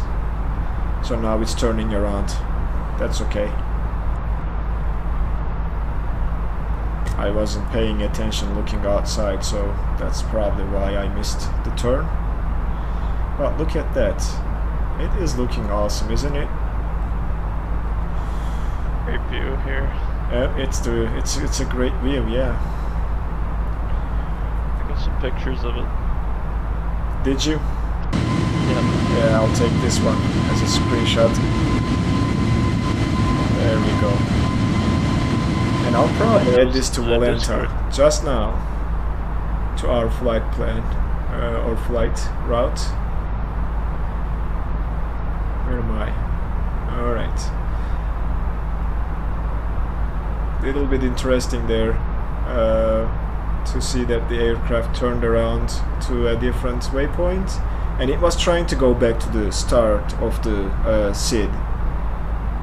So now it's turning around. That's okay. I wasn't paying attention looking outside, so that's probably why I missed the turn. But look at that. It is looking awesome, isn't it? Great view here. It's a great view, yeah. I got some pictures of it. Did you? Yeah. Yeah, I'll take this one as a screenshot. There we go. And I'll probably add this to Volenta just now to our flight plan or flight route. Where am I? Alright. Little bit interesting there to see that the aircraft turned around to a different waypoint, and it was trying to go back to the start of the SID,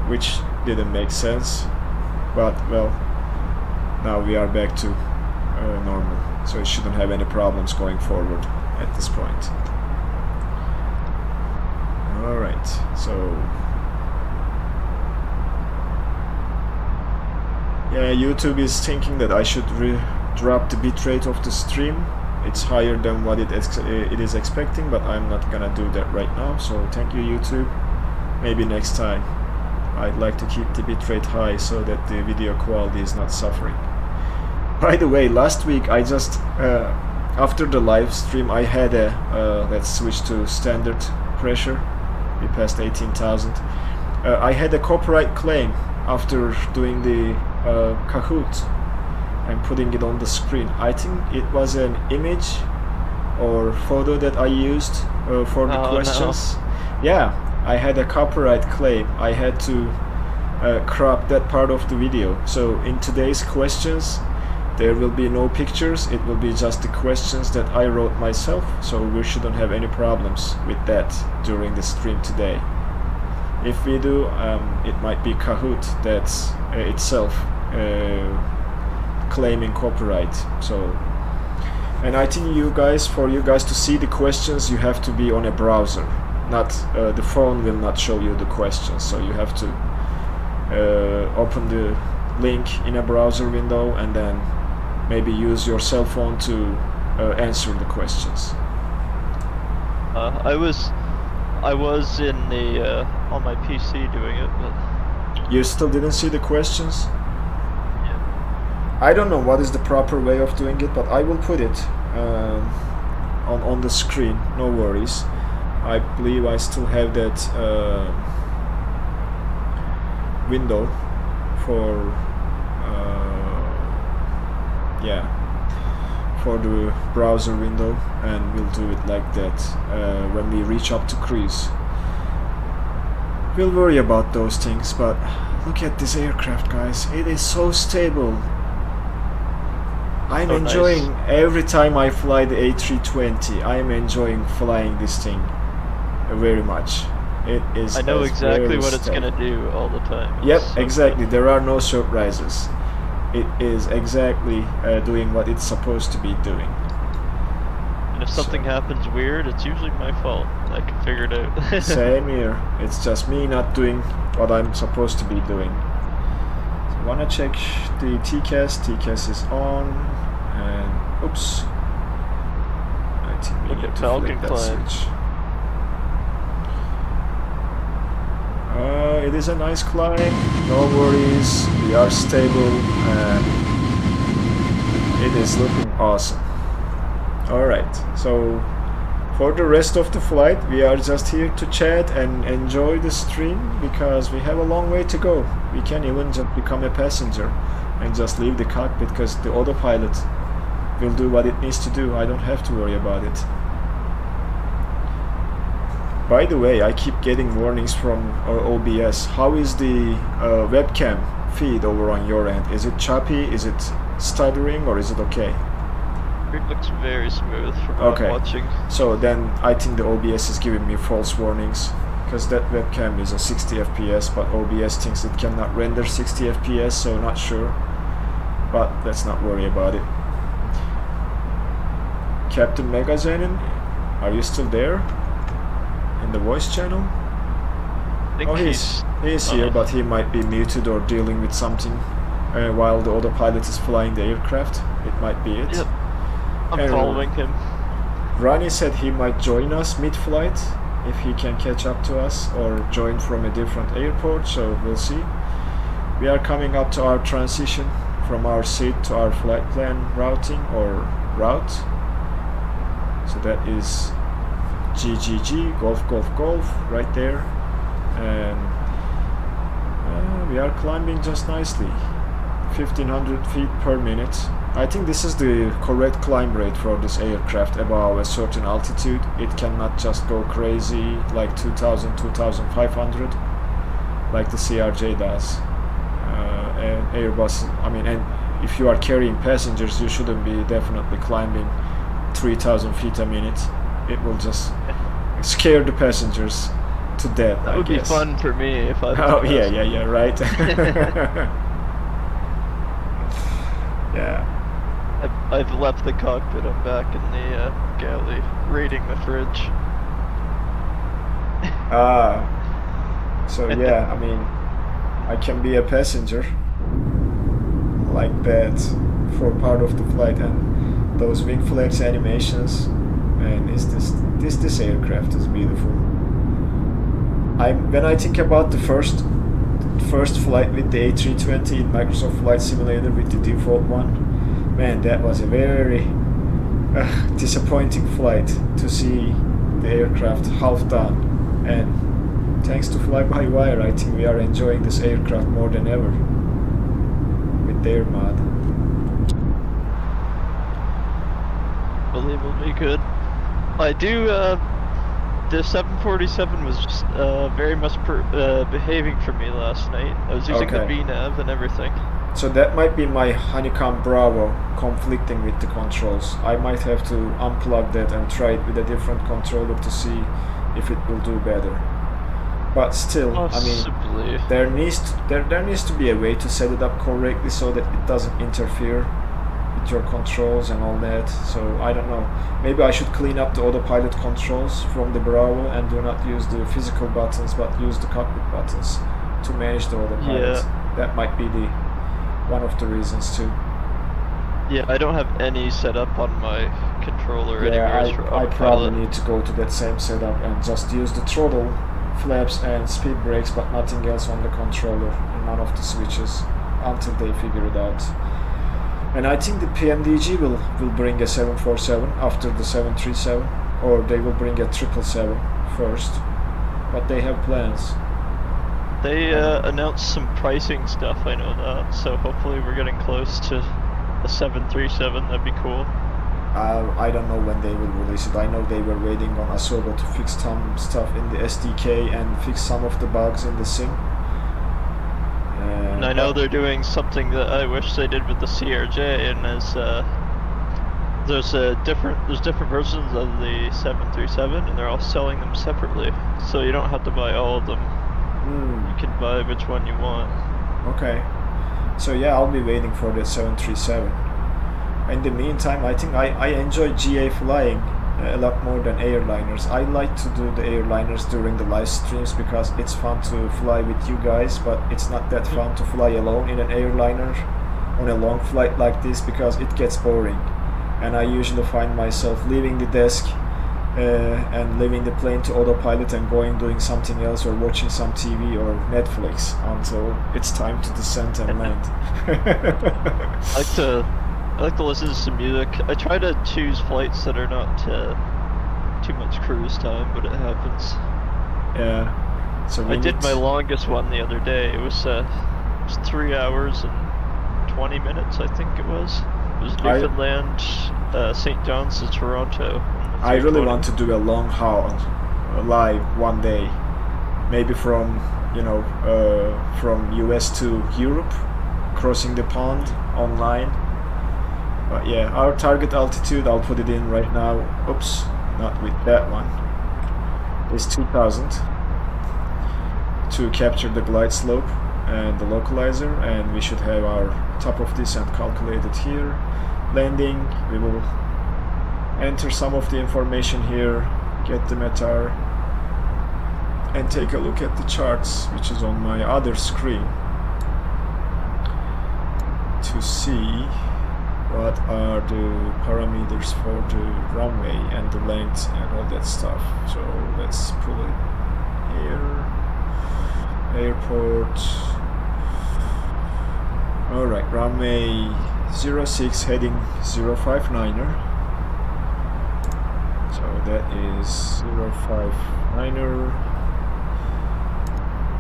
which didn't make sense, but well, now we are back to normal, so it shouldn't have any problems going forward at this point. Alright, so Yeah, YouTube is thinking that I should drop the bitrate of the stream. It's higher than what it is expecting, but I'm not gonna do that right now. So thank you, YouTube. Maybe next time. I'd like to keep the bitrate high so that the video quality is not suffering. By the way, last week I just after the live stream I had a let's switch to standard pressure. We passed 18,000. I had a copyright claim after doing the Kahoot and putting it on the screen. I think it was an image or photo that I used for the questions. No. Yeah, I had a copyright claim. I had to crop that part of the video. So in today's questions, there will be no pictures. It will be just the questions that I wrote myself. So we shouldn't have any problems with that during the stream today. If we do, it might be Kahoot that's itself claiming copyright. So, and I think for you guys to see the questions, you have to be on a browser. Not the phone will not show you the questions. So you have to open the link in a browser window and then maybe use your cell phone to answer the questions. I was in the on my PC doing it, but you still didn't see the questions? Yeah. I don't know what is the proper way of doing it, but I will put it on the screen. No worries. I believe I still have that window for for the browser window, and we'll do it like that when we reach up to cruise. We'll worry about those things, but look at this aircraft, guys. It is so stable. I'm enjoying every time I fly the A320. I'm enjoying flying this thing very much. It is. I know exactly what it's gonna do all the time. Yep, exactly. There are no surprises. It is exactly doing what it's supposed to be doing. And if something happens weird, it's usually my fault. I can figure it out. Same here. It's just me not doing what I'm supposed to be doing. So I wanna check the TCAS. TCAS is on, and oops. I think we need to flick that switch. It is a nice climb, no worries, we are stable, and it is looking awesome. Alright, so for the rest of the flight, we are just here to chat and enjoy the stream because we have a long way to go. We can even just become a passenger and just leave the cockpit because the autopilot will do what it needs to do. I don't have to worry about it. By the way, I keep getting warnings from OBS. How is the webcam feed over on your end? Is it choppy? Is it stuttering? Or is it okay? It looks very smooth from what I'm watching. So then I think the OBS is giving me false warnings because that webcam is a 60 FPS, but OBS thinks it cannot render 60 FPS, so not sure. But let's not worry about it. Captain Megazenin, are you still there? In the voice channel? Oh, he's here, but he might be muted or dealing with something while the autopilot is flying the aircraft. It might be it. Yep. I'm following him. Ronnie said he might join us mid-flight if he can catch up to us or join from a different airport, so we'll see. We are coming up to our transition from our seat to our flight plan routing or route. So that is GGG, Golf Golf Golf, right there, and we are climbing just nicely, 1500 feet per minute. I think this is the correct climb rate for this aircraft above a certain altitude. It cannot just go crazy like 2000, 2500 like the CRJ does. And Airbus, I mean, and if you are carrying passengers, you shouldn't be definitely climbing 3000 feet a minute. It will just scare the passengers to death. That would be fun for me if I. Oh yeah, right. Yeah. I've left the cockpit. I'm back in the galley, raiding the fridge. So yeah, I mean, I can be a passenger. like that for part of the flight, and those wing flaps animations, and this aircraft is beautiful. When I think about the first flight with the A320 in Microsoft Flight Simulator with the default one, man, that was a very disappointing flight to see the aircraft half done. And thanks to fly-by-wire, I think we are enjoying this aircraft more than ever with their mod. Unbelievably good. I do, the 747 was just very much behaving for me last night. I was using the VNav and everything. So that might be my Honeycomb Bravo conflicting with the controls. I might have to unplug that and try it with a different controller to see if it will do better. But still, possibly. I mean, there needs to be a way to set it up correctly so that it doesn't interfere with your controls and all that. So I don't know. Maybe I should clean up the autopilot controls from the Bravo and do not use the physical buttons, but use the cockpit buttons to manage the autopilot. Yeah. That might be one of the reasons too. Yeah, I don't have any setup on my controller Yeah, anyways for I autopilot. probably need to go to that same setup and just use the throttle, flaps and speed brakes, but nothing else on the controller and none of the switches until they figure it out. And I think the PMDG will bring a 747 after the 737, or they will bring a 777 first, but they have plans. They announced some pricing stuff, I know that, so hopefully we're getting close to a 737, that'd be cool. I don't know when they will release it. I know they were waiting on Asobo to fix some stuff in the SDK and fix some of the bugs in the sim. And I know they're doing something that I wish they did with the CRJ, and there's different versions of the 737, and they're all selling them separately, so you don't have to buy all of them. You can buy which one you want. Okay. So yeah, I'll be waiting for the 737. In the meantime, I think I enjoy GA flying a lot more than airliners. I like to do the airliners during the live streams because it's fun to fly with you guys, but it's not that fun to fly alone in an airliner on a long flight like this because it gets boring. And I usually find myself leaving the desk and leaving the plane to autopilot and doing something else or watching some TV or Netflix until it's time to descend and land. I like to listen to some music. I try to choose flights that are not too much cruise time, but it happens. Yeah. So I did my longest one the other day. It was 3 hours and 20 minutes, I think it was. It was Newfoundland, St. John's to Toronto. I really want to do a long haul live one day, maybe from US to Europe, crossing the pond online. But yeah, our target altitude, I'll put it in right now. Oops, not with that one. Is 2000 to capture the glide slope and the localizer, and we should have our top of descent calculated here. Landing, we will enter some of the information here, get the METAR, and take a look at the charts, which is on my other screen, to see what are the parameters for the runway and the length and all that stuff. So let's pull it here. Airport. Alright, runway 06 heading 059er. So that is 059er.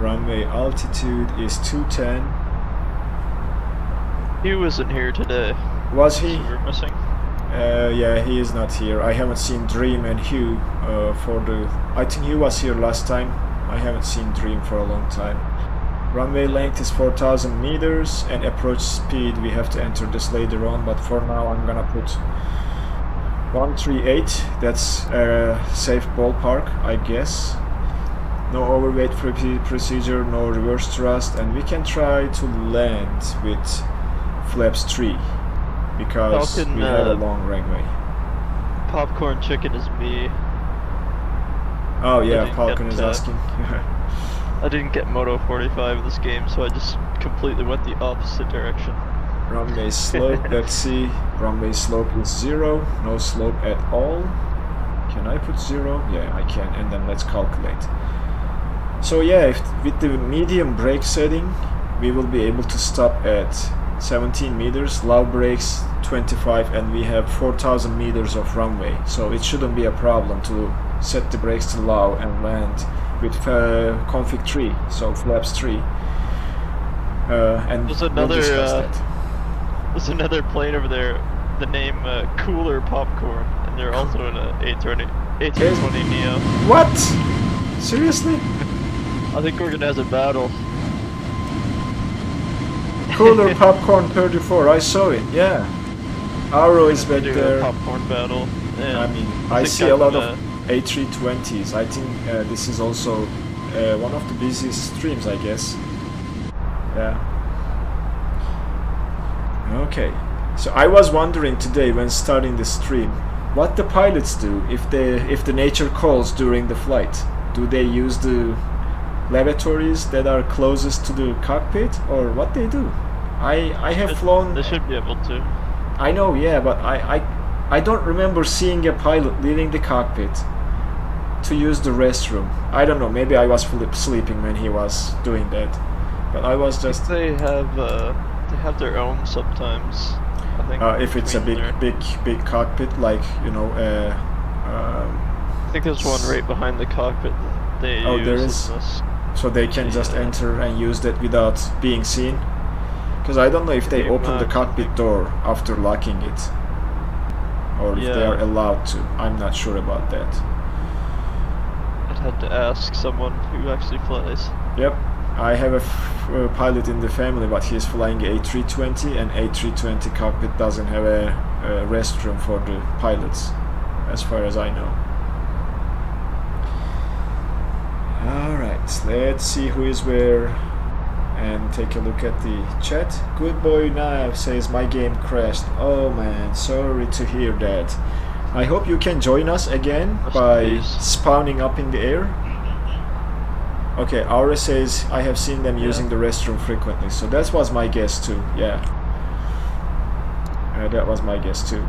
Runway altitude is 210. He wasn't here today. Was he? So we're missing. Yeah, he is not here. I haven't seen Dream and Hugh for the... I think Hugh was here last time. I haven't seen Dream for a long time. Runway length is 4,000 meters and approach speed, we have to enter this later on, but for now I'm gonna put 138. That's a safe ballpark, I guess. No overweight procedure, no reverse thrust, and we can try to land with flaps 3 because Falcon, we have a long runway. Popcorn Chicken is me. Oh yeah, Falcon is asking. I didn't get Moto 45 this game, so I just completely went the opposite direction. Runway slope, let's see. Runway slope is 0, no slope at all. Can I put 0? Yeah, I can, and then let's calculate. So yeah, with the medium brake setting, we will be able to stop at 17 meters, low brakes 25, and we have 4,000 meters of runway. So it shouldn't be a problem to set the brakes to low and land with config 3, so flaps 3. And There's we'll another discuss that. there's another plane over there. The name Cooler Popcorn, and they're also in a A320 Neo. What? Seriously? I think we're gonna have a battle. Cooler Popcorn 34, I saw it, yeah. Arrow is back Do a there. popcorn battle. And I mean, I think see a I'm lot gonna- of A320s. I think this is also one of the busiest streams, I guess. Yeah. Okay. So I was wondering today when starting the stream, what the pilots do if the nature calls during the flight. Do they use the lavatories that are closest to the cockpit, or what they do? I have flown. They should be able to. I know, yeah, but I don't remember seeing a pilot leaving the cockpit to use the restroom. I don't know, maybe I was sleeping when he was doing that, but I was just. They have their own sometimes. I think. If it's a between their- big cockpit, like I think there's one right behind the cockpit that they Oh, use there in is? this. so they can just Yeah. enter and use that without being seen. Because I don't know if they Pretty open the much, I cockpit think. door after locking it, or if they Yeah. are allowed to. I'm not sure about that. I'd have to ask someone who actually flies. Yep, I have a pilot in the family, but he's flying A320, and A320 cockpit doesn't have a restroom for the pilots, as far as I know. Alright, let's see who is where and take a look at the chat. Good boy Nav says my game crashed. Oh man, sorry to hear that. I hope you can join us again by Please. spawning up in the air. Okay, Aura says I have seen them using the restroom frequently, so that was my guess too. Yeah, that was my guess too.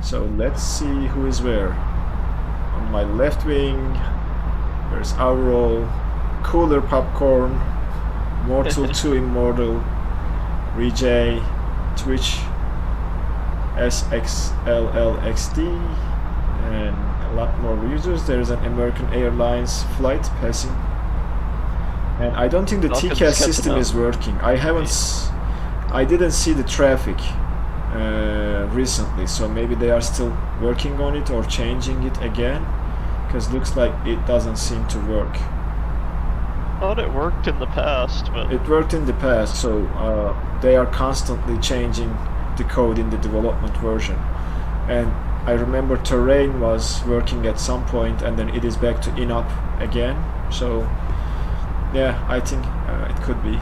So let's see who is where. On my left wing, there's Auro, Cooler Popcorn, Mortal 2 Immortal, Rejay, Twitch, SXLLXD, and a lot more users. There's an American Airlines flight passing, and I don't think the Welcome to TCAS Sketching system Up. is working. I didn't see the traffic recently, so maybe they are still working on it or changing it again, because looks like it doesn't seem to work. Thought it worked in the past, but It worked in the past, so they are constantly changing the code in the development version. And I remember Terrain was working at some point, and then it is back to INOP again. So yeah, I think it could be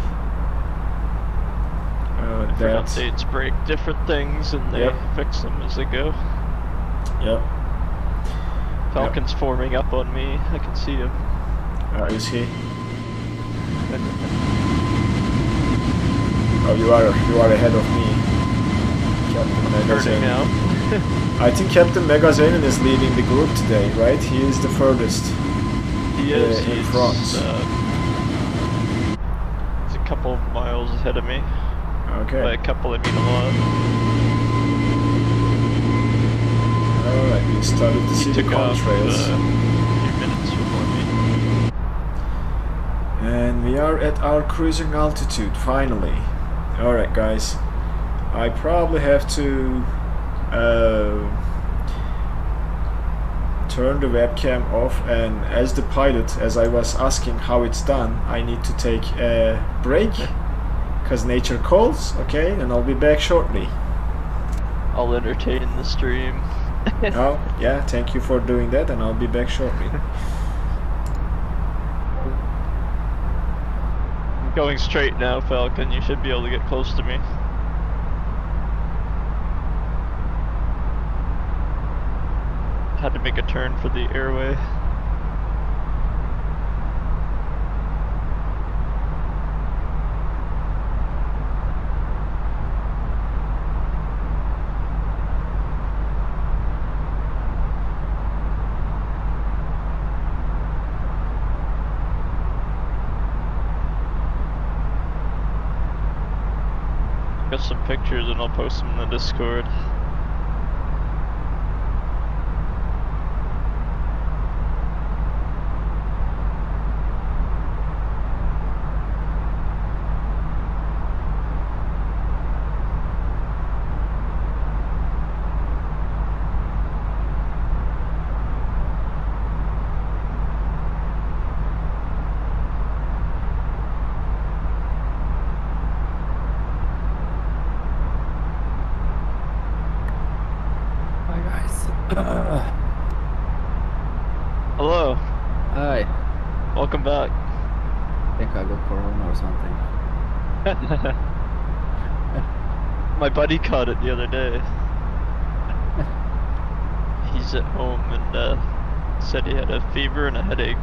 different that. updates break different things and they Yep. fix them as they go. Yep. Falcon's forming up on me. I can see him. Is he? Oh, you are ahead of me, Captain Turning Megazanin. now. I think Captain Megazanin is leading the group today, right? He is the furthest. He is. in He's, front. He's a couple of miles ahead of me. By Okay. a couple, I mean a lot. Alright, we started to see He the took off contrails. a few minutes before me. And we are at our cruising altitude, finally. Alright guys, I probably have to turn the webcam off, and as the pilot, as I was asking how it's done, I need to take a break, because nature calls, okay, and I'll be back shortly. I'll entertain the stream. Oh, yeah, thank you for doing that, and I'll be back shortly. I'm going straight now, Falcon. You should be able to get close to me. Had to make a turn for the airway. got some pictures and I'll post them in the Discord. Hello. Hi. Welcome back. I think I got corona or something. My buddy caught it the other day. He's at home and said he had a fever and a headache,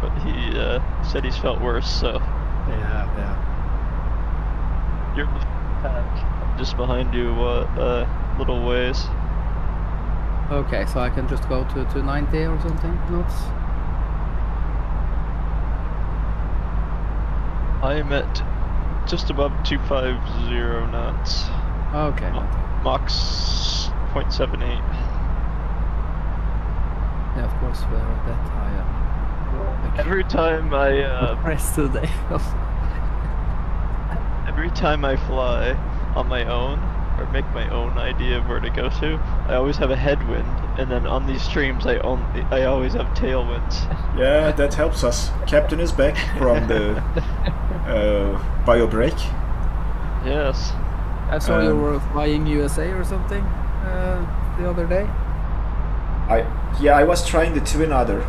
but he said he's felt worse, so. Yeah. You're in the pack. I'm just behind you, little ways. Okay, so I can just go to 290 or something, knots? I am at just above 250 knots. Okay. Mach 0.78. Yeah, of course, we're at that high. Every time I Rest today. every time I fly on my own or make my own idea of where to go to, I always have a headwind, and then on these streams I always have tailwinds. Yeah, that helps us. Captain is back from the bio break. Yes. I saw you were flying USA or something the other day. I was trying the twin other.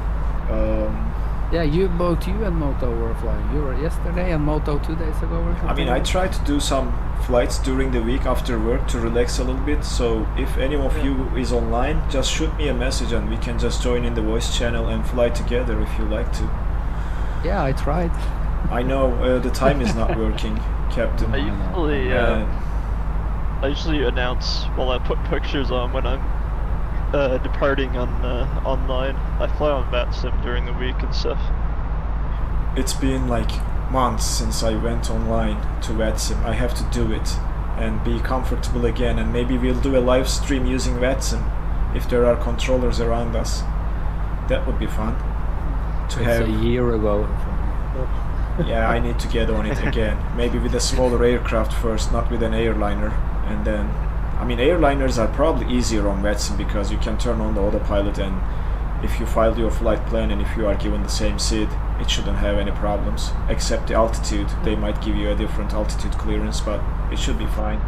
Yeah, both you and Moto were flying. You were yesterday and Moto 2 days ago or something. I mean, I try to do some flights during the week after work to relax a little bit. So if any of you is online, just shoot me a message and we can just join in the voice channel and fly together if you like to. Yeah, I tried. I know the time is not working, Captain. I usually announce, I put pictures on when I'm departing on online. I fly on VATSIM during the week and stuff. It's been like months since I went online to VATSIM. I have to do it and be comfortable again, and maybe we'll do a live stream using VATSIM if there are controllers around us. That would be fun to have. A year ago. Yeah, I need to get on it again. Maybe with a smaller aircraft first, not with an airliner, and then. I mean, airliners are probably easier on VATSIM because you can turn on the autopilot, and if you file your flight plan and if you are given the same seat, it shouldn't have any problems, except the altitude. They might give you a different altitude clearance, but it should be fine.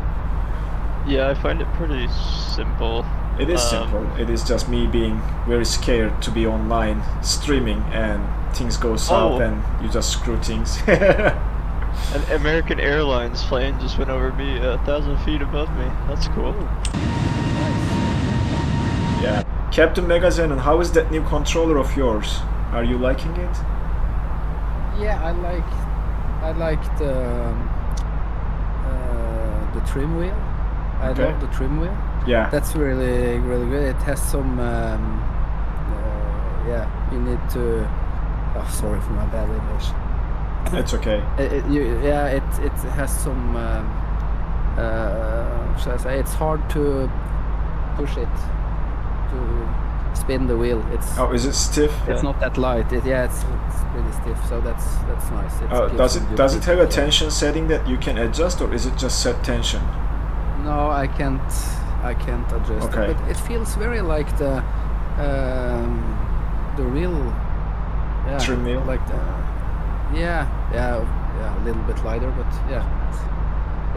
Yeah, I find it pretty simple. It is simple. It is just me being very scared to be online streaming and things go south and you just screw things. An American Airlines plane just went over me 1,000 feet above me. That's cool. Yeah. Captain Megazenon, how is that new controller of yours? Are you liking it? Yeah, I like the trim wheel. I love the trim wheel. Yeah. That's really good. It has some you need to. Oh, sorry for my bad English. It's okay. It has some. Should I say? It's hard to push it to spin the wheel. It's. Oh, is it stiff? It's not that light. It's really stiff. So that's nice. Does it have a tension setting that you can adjust, or is it just set tension? No, I can't adjust. Okay. It, but it feels very like the real. Yeah, trim wheel. Like the. Yeah, a little bit lighter, but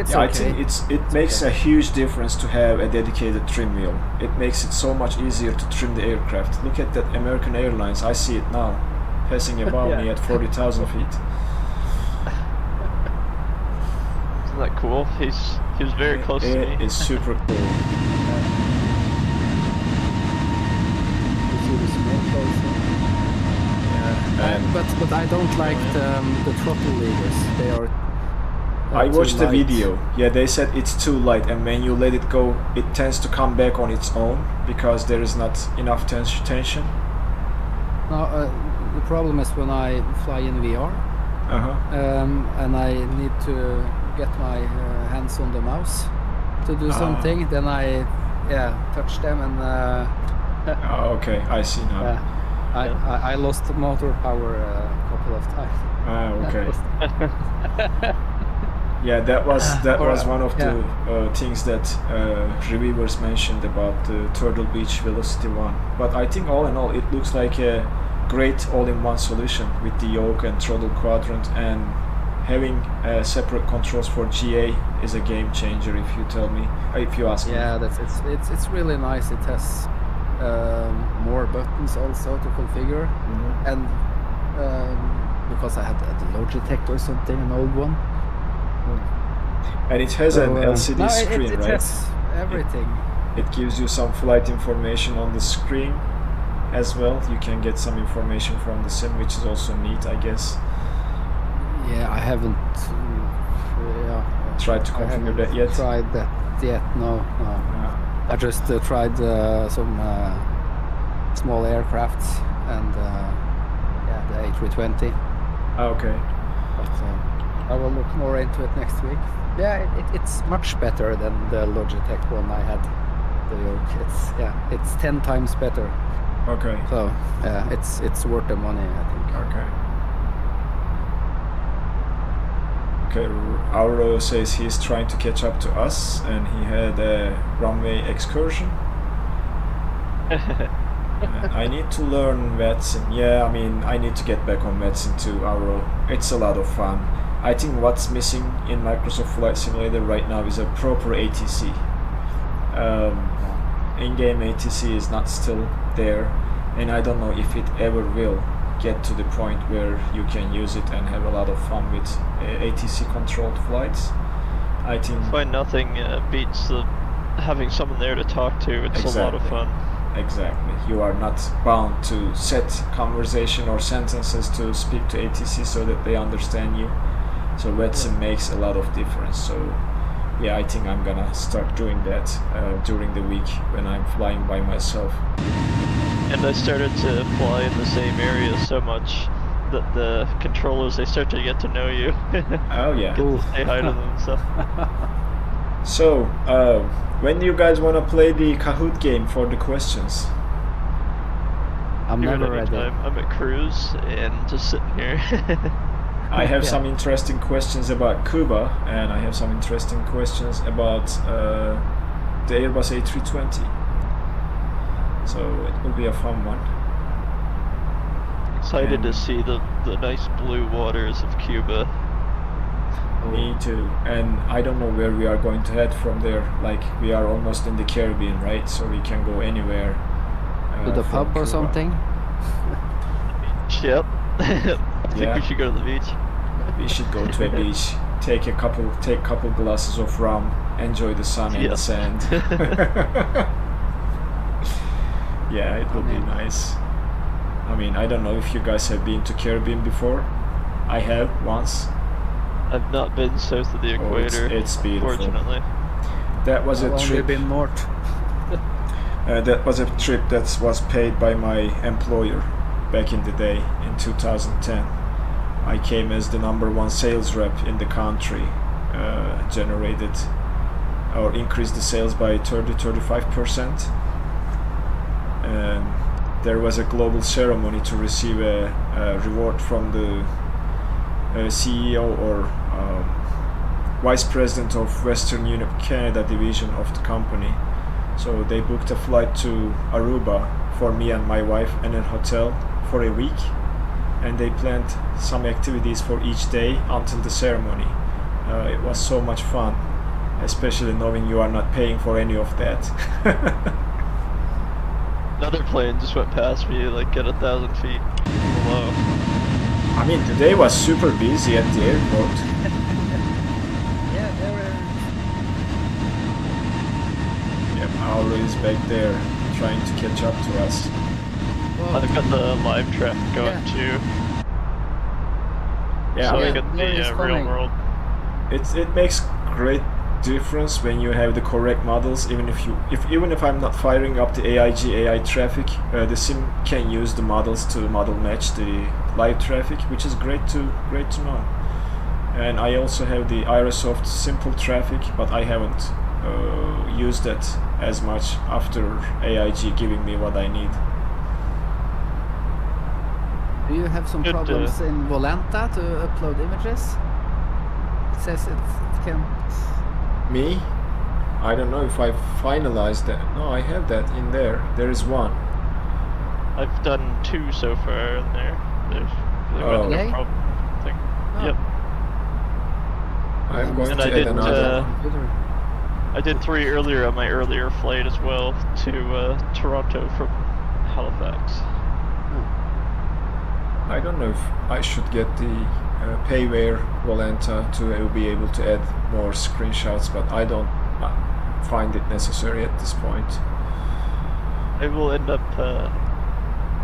it's okay. I think it makes a huge difference to have a dedicated trim wheel. It makes it so much easier to trim the aircraft. Look at that American Airlines. I see it now, passing above me at 40,000 feet. Isn't that cool? He was very close to me. It is super cool. But I don't like the throttle levers. They are. I watched the video. Yeah, they said it's too light, and when you let it go, it tends to come back on its own because there is not enough tension. No, the problem is when I fly in VR. and I need to get my hands on the mouse to do something. Then I touch them and okay, I see now. I lost motor power a couple of times. Okay. Yeah, that was one of the things that reviewers mentioned about the Turtle Beach Velocity 1. But I think all in all, it looks like a great all-in-one solution with the yoke and throttle quadrant, and having separate controls for GA is a game changer. If you tell me, if you ask me. Yeah, it's really nice. It has more buttons also to configure, and because I had a Logitech or something, an old one. And it has an LCD screen, it right? has everything. It gives you some flight information on the screen as well. You can get some information from the sim, which is also neat, I guess. Yeah, I haven't tried to configure that yet. Tried that yet? No. I just tried some small aircrafts and the A320. Okay. But I will look more into it next week. Yeah, it's much better than the Logitech one I had. The yoke. It's 10 times better. Okay. So it's worth the money, I think. Okay, Auro says he's trying to catch up to us, and he had a runway excursion. I need to learn VATSIM. Yeah, I mean, I need to get back on VATSIM too, Auro. It's a lot of fun. I think what's missing in Microsoft Flight Simulator right now is a proper ATC. In-game ATC is not still there, and I don't know if it ever will get to the point where you can use it and have a lot of fun with ATC controlled flights. I think nothing beats having someone there to talk to. It's a lot of fun. Exactly. You are not bound to set conversation or sentences to speak to ATC so that they understand you. So VATSIM makes a lot of difference. So yeah, I think I'm gonna start doing that during the week when I'm flying by myself. And I started to fly in the same area so much that the controllers, they start to get to know you. Oh yeah. Get to say hi to them and stuff. So, when do you guys want to play the Kahoot game for the questions? I'm never ready. I'm at cruise and just sitting here. I have some interesting questions about Cuba, and I have some interesting questions about the Airbus A320. So it will be a fun one. Excited to see the nice blue waters of Cuba. Me too. And I don't know where we are going to head from there. Like, we are almost in the Caribbean, right? So we can go anywhere. To the pub or something? Yep. I think we should go to the beach. We should go to a beach. Take couple glasses of rum, enjoy the sun and the sand. Yeah, it will be nice. I mean, I don't know if you guys have been to Caribbean before. I have once. I've not been south of the equator. It's beautiful. Fortunately. That was a trip. Only been north. That was a trip that was paid by my employer back in the day in 2010. I came as the #1 sales rep in the country, generated or increased the sales by 30-35%. And there was a global ceremony to receive a reward from the CEO or Vice President of Western Europe Canada division of the company. So they booked a flight to Aruba for me and my wife and a hotel for a week, and they planned some activities for each day until the ceremony. It was so much fun, especially knowing you are not paying for any of that. Another plane just went past me like at 1,000 feet below. I mean, today was super busy at the airport. Yeah, there were. Yep, Auro is back there trying to catch up to us. Whoa. I've got the live traffic going too. Yeah, So I I mean, got where is the real coming? world. it makes great difference when you have the correct models. Even if I'm not firing up the AIG AI traffic, the sim can use the models to model match the live traffic, which is great to know. And I also have the Aerosoft simple traffic, but I haven't used that as much after AIG giving me what I need. Do you have some problems in Volanta to upload images? It says it can't. Me? I don't know if I finalized that. No, I have that in there. There is one. I've done 2 so far in there. There's Oh. no problem. I think. Oh. Yep. I'm going And to I add did, another. I did 3 earlier on my earlier flight as well to Toronto from Halifax. I don't know if I should get the Payware Volanta to be able to add more screenshots, but I don't find it necessary at this point. I will end up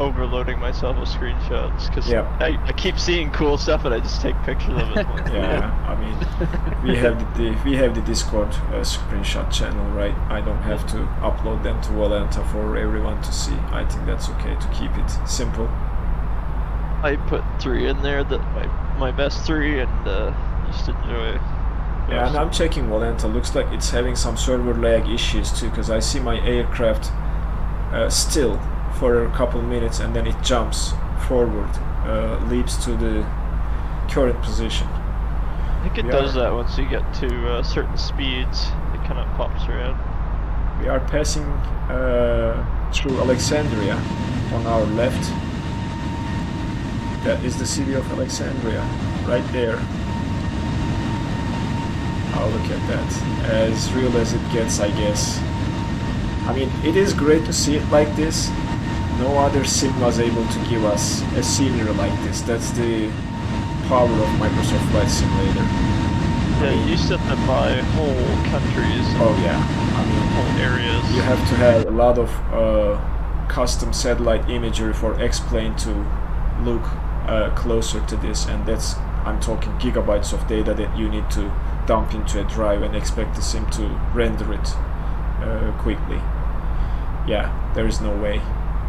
overloading myself with screenshots because I keep seeing cool stuff and I just take pictures of it. Yeah, I mean, we have the Discord screenshot channel, right? I don't have to upload them to Volanta for everyone to see. I think that's okay to keep it simple. I put 3 in there, that my best 3, and just enjoy. Yeah, and I'm checking Volanta. Looks like it's having some server lag issues too, because I see my aircraft still for a couple minutes and then it jumps forward, leaps to the current position. I think it does that once you get to certain speeds. It kind of pops around. We are passing through Alexandria on our left. That is the city of Alexandria, right there. Oh, look at that. As real as it gets, I guess. I mean, it is great to see it like this. No other sim was able to give us a scenery like this. That's the power of Microsoft Flight Simulator. Yeah, you set them by whole countries. Oh yeah, I mean, whole areas. You have to have a lot of custom satellite imagery for X-Plane to look closer to this, and that's, I'm talking gigabytes of data that you need to dump into a drive and expect the sim to render it quickly. Yeah, there is no way.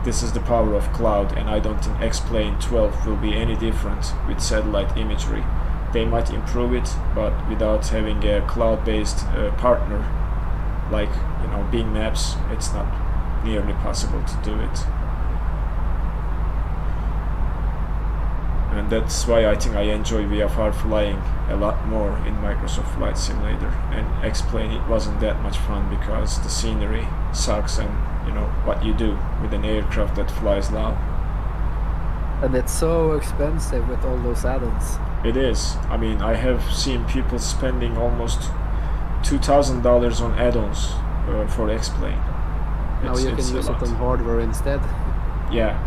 This is the power of cloud, and I don't think X-Plane 12 will be any different with satellite imagery. They might improve it, but without having a cloud-based partner like, you know, Bing Maps, it's not nearly possible to do it. And that's why I think I enjoy VFR flying a lot more in Microsoft Flight Simulator. And X-Plane, it wasn't that much fun because the scenery sucks, and you know what you do with an aircraft that flies low. And it's so expensive with all those add-ons. It is. I mean, I have seen people spending almost $2,000 on add-ons for X-Plane. Now you can use it on hardware instead. Yeah,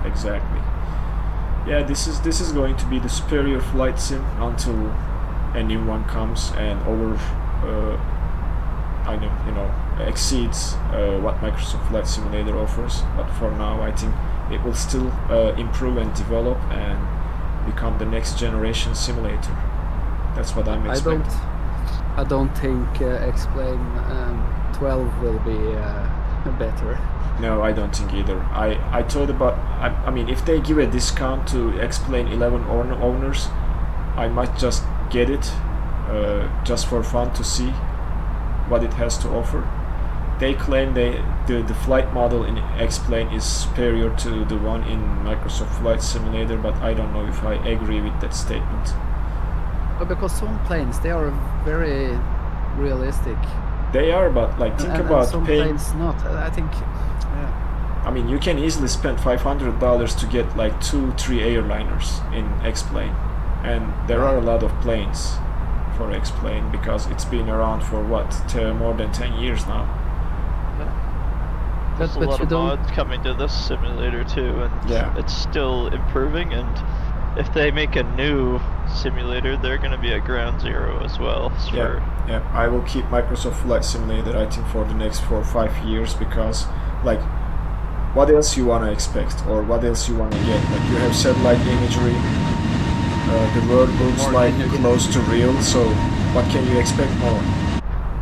exactly. Yeah, this is going to be the superior flight sim until a new one comes and exceeds what Microsoft Flight Simulator offers. But for now, I think it will still improve and develop and become the next generation simulator. That's what I'm expecting. I don't think X-Plane 12 will be better. No, I don't think either. I thought about, I mean, if they give a discount to X-Plane 11 owners, I might just get it just for fun to see what it has to offer. They claim the flight model in X-Plane is superior to the one in Microsoft Flight Simulator, but I don't know if I agree with that statement. Well, because some planes, they are very realistic. They are, but like think about some paying. Planes not. I think. Yeah. I mean, you can easily spend $500 to get like 2-3 airliners in X-Plane, and there are a lot of planes for X-Plane because it's been around for what, more than 10 years now. There's a lot of mods coming to this simulator too, and it's still improving. And if they make a new simulator, they're going to be at ground zero as well. Yeah, I will keep Microsoft Flight Simulator, I think, for the next 4 or 5 years, because like, what else you want to expect, or what else you want to get? Like, you have satellite imagery, the world looks like close to real, so what can you expect more,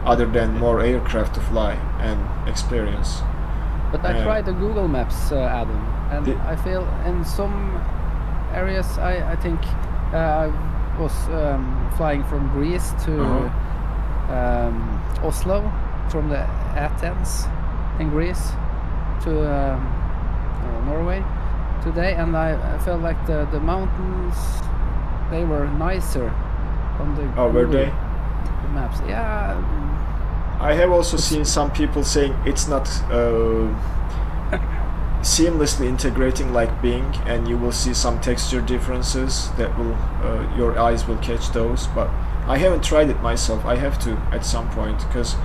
other than more aircraft to fly and experience? But I tried the Google Maps, Adam, and I feel in some areas I think I was flying from Greece to Oslo, from the Athens in Greece to Norway today, and I felt like the mountains, they were nicer on the were they? Maps. Yeah. I have also seen some people saying it's not seamlessly integrating like Bing, and you will see some texture differences that will your eyes will catch those, but I haven't tried it myself. I have to at some point, because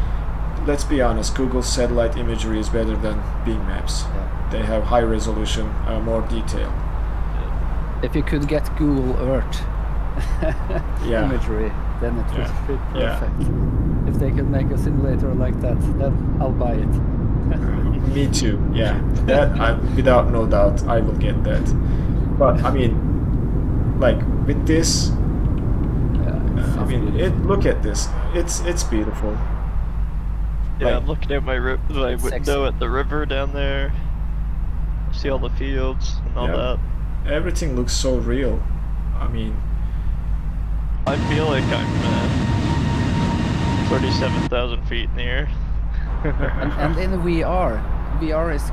let's be honest, Google's satellite imagery is better than Bing Maps. Yeah. They have high resolution, more detail. If you could get Google Earth imagery, then it would be perfect. If they could make a simulator like that, then I'll buy it. Me too. Yeah, that without no doubt I will get that. But I mean, like with this, I mean, look at this. It's beautiful. Yeah, Like, I'm looking at my window at the river down there. See all the fields and all that. Everything looks so real. I mean, I feel like I'm 37,000 feet in the air. and in VR is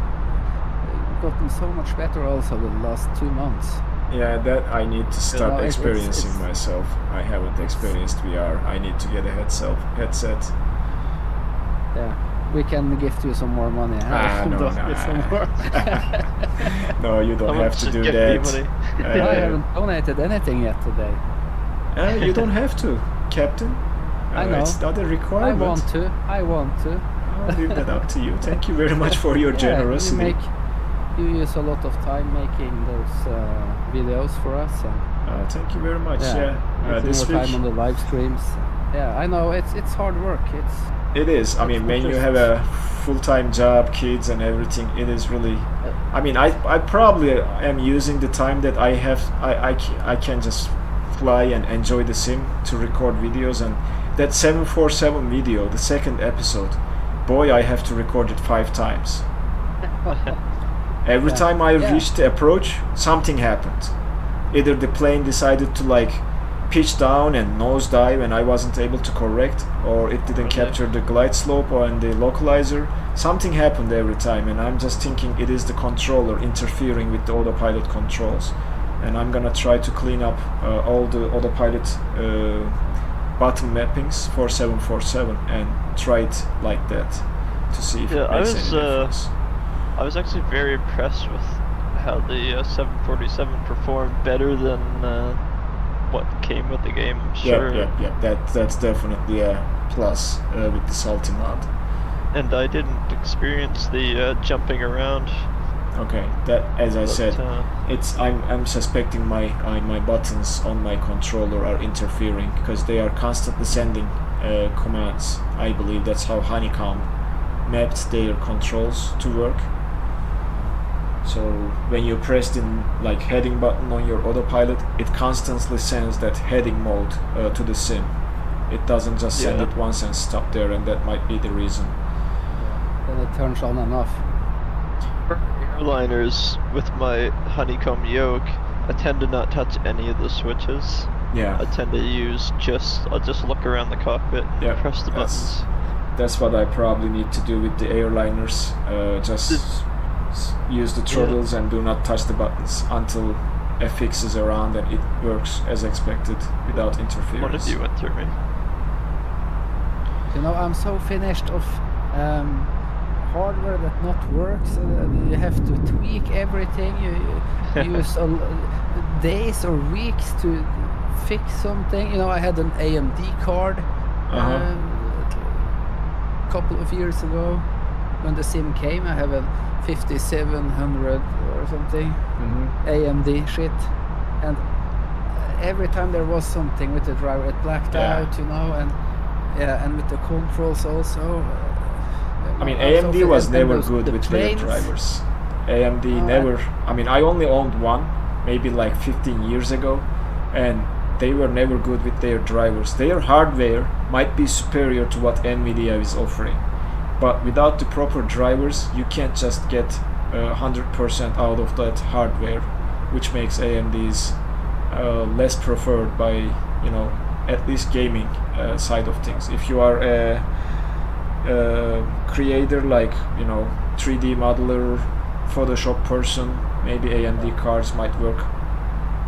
gotten so much better also the last 2 months. yeah, that I need to start it's- experiencing it's- myself. I haven't experienced VR. I need to get a headset. Yeah, we can gift you some more money. No. Some more. No, you don't have to do that. I haven't donated anything yet today. You don't have to, Captain. I know. It's not a requirement. I want to. I'll leave that up to you. Thank you very much for your generosity. You use a lot of time making those videos for us. And Thank you very much. This more week time on the live streams. Yeah, I know it's hard work. it is. I mean, when you have a full-time job, kids, and everything, it is really. I mean, I probably am using the time that I have. I can just fly and enjoy the sim to record videos, and that 747 video, the second episode, boy, I have to record it 5 times. Every time I reached the approach, something happened. Either the plane decided to like pitch down and nosedive and I wasn't able to correct, or it didn't capture the glide slope or and the localizer. Something happened every time, and I'm just thinking it is the controller interfering with the autopilot controls. And I'm gonna try to clean up all the autopilot button mappings for 747 and try it like that to see if it makes any difference. I was actually very impressed with how the 747 performed, better than what came with the game. I'm sure. Yeah. That's definitely a plus with the salty mod. And I didn't experience the jumping around. Okay, that, as I said, it's I'm suspecting my buttons on my controller are interfering because they are constantly sending commands. I believe that's how Honeycomb mapped their controls to work. So when you press the like heading button on your autopilot, it constantly sends that heading mode to the sim. It doesn't just send it once and stop there, and that might be the reason. Then it turns on and off. Airliners with my Honeycomb yoke, I tend to not touch any of the switches. Yeah. I tend to I'll just look around the cockpit and press the buttons. That's what I probably need to do with the airliners. Just use the throttles and do not touch the buttons until FX is around and it works as expected without interference. One of you went through me. You know, I'm so finished of hardware that not works. You have to tweak everything. You use days or weeks to fix something. You know, I had an AMD card a couple of years ago when the sim came. I have a 5700 or something AMD shit, and every time there was something with the driver, it blacked out, you know, and with the controls also. I mean, AMD was never good with their drivers. AMD never. I mean, I only owned one, maybe like 15 years ago, and they were never good with their drivers. Their hardware might be superior to what NVIDIA is offering, but without the proper drivers, you can't just get 100% out of that hardware, which makes AMD's less preferred by, you know, at least gaming side of things. If you are a creator like, you know, 3D modeler, Photoshop person, maybe AMD cards might work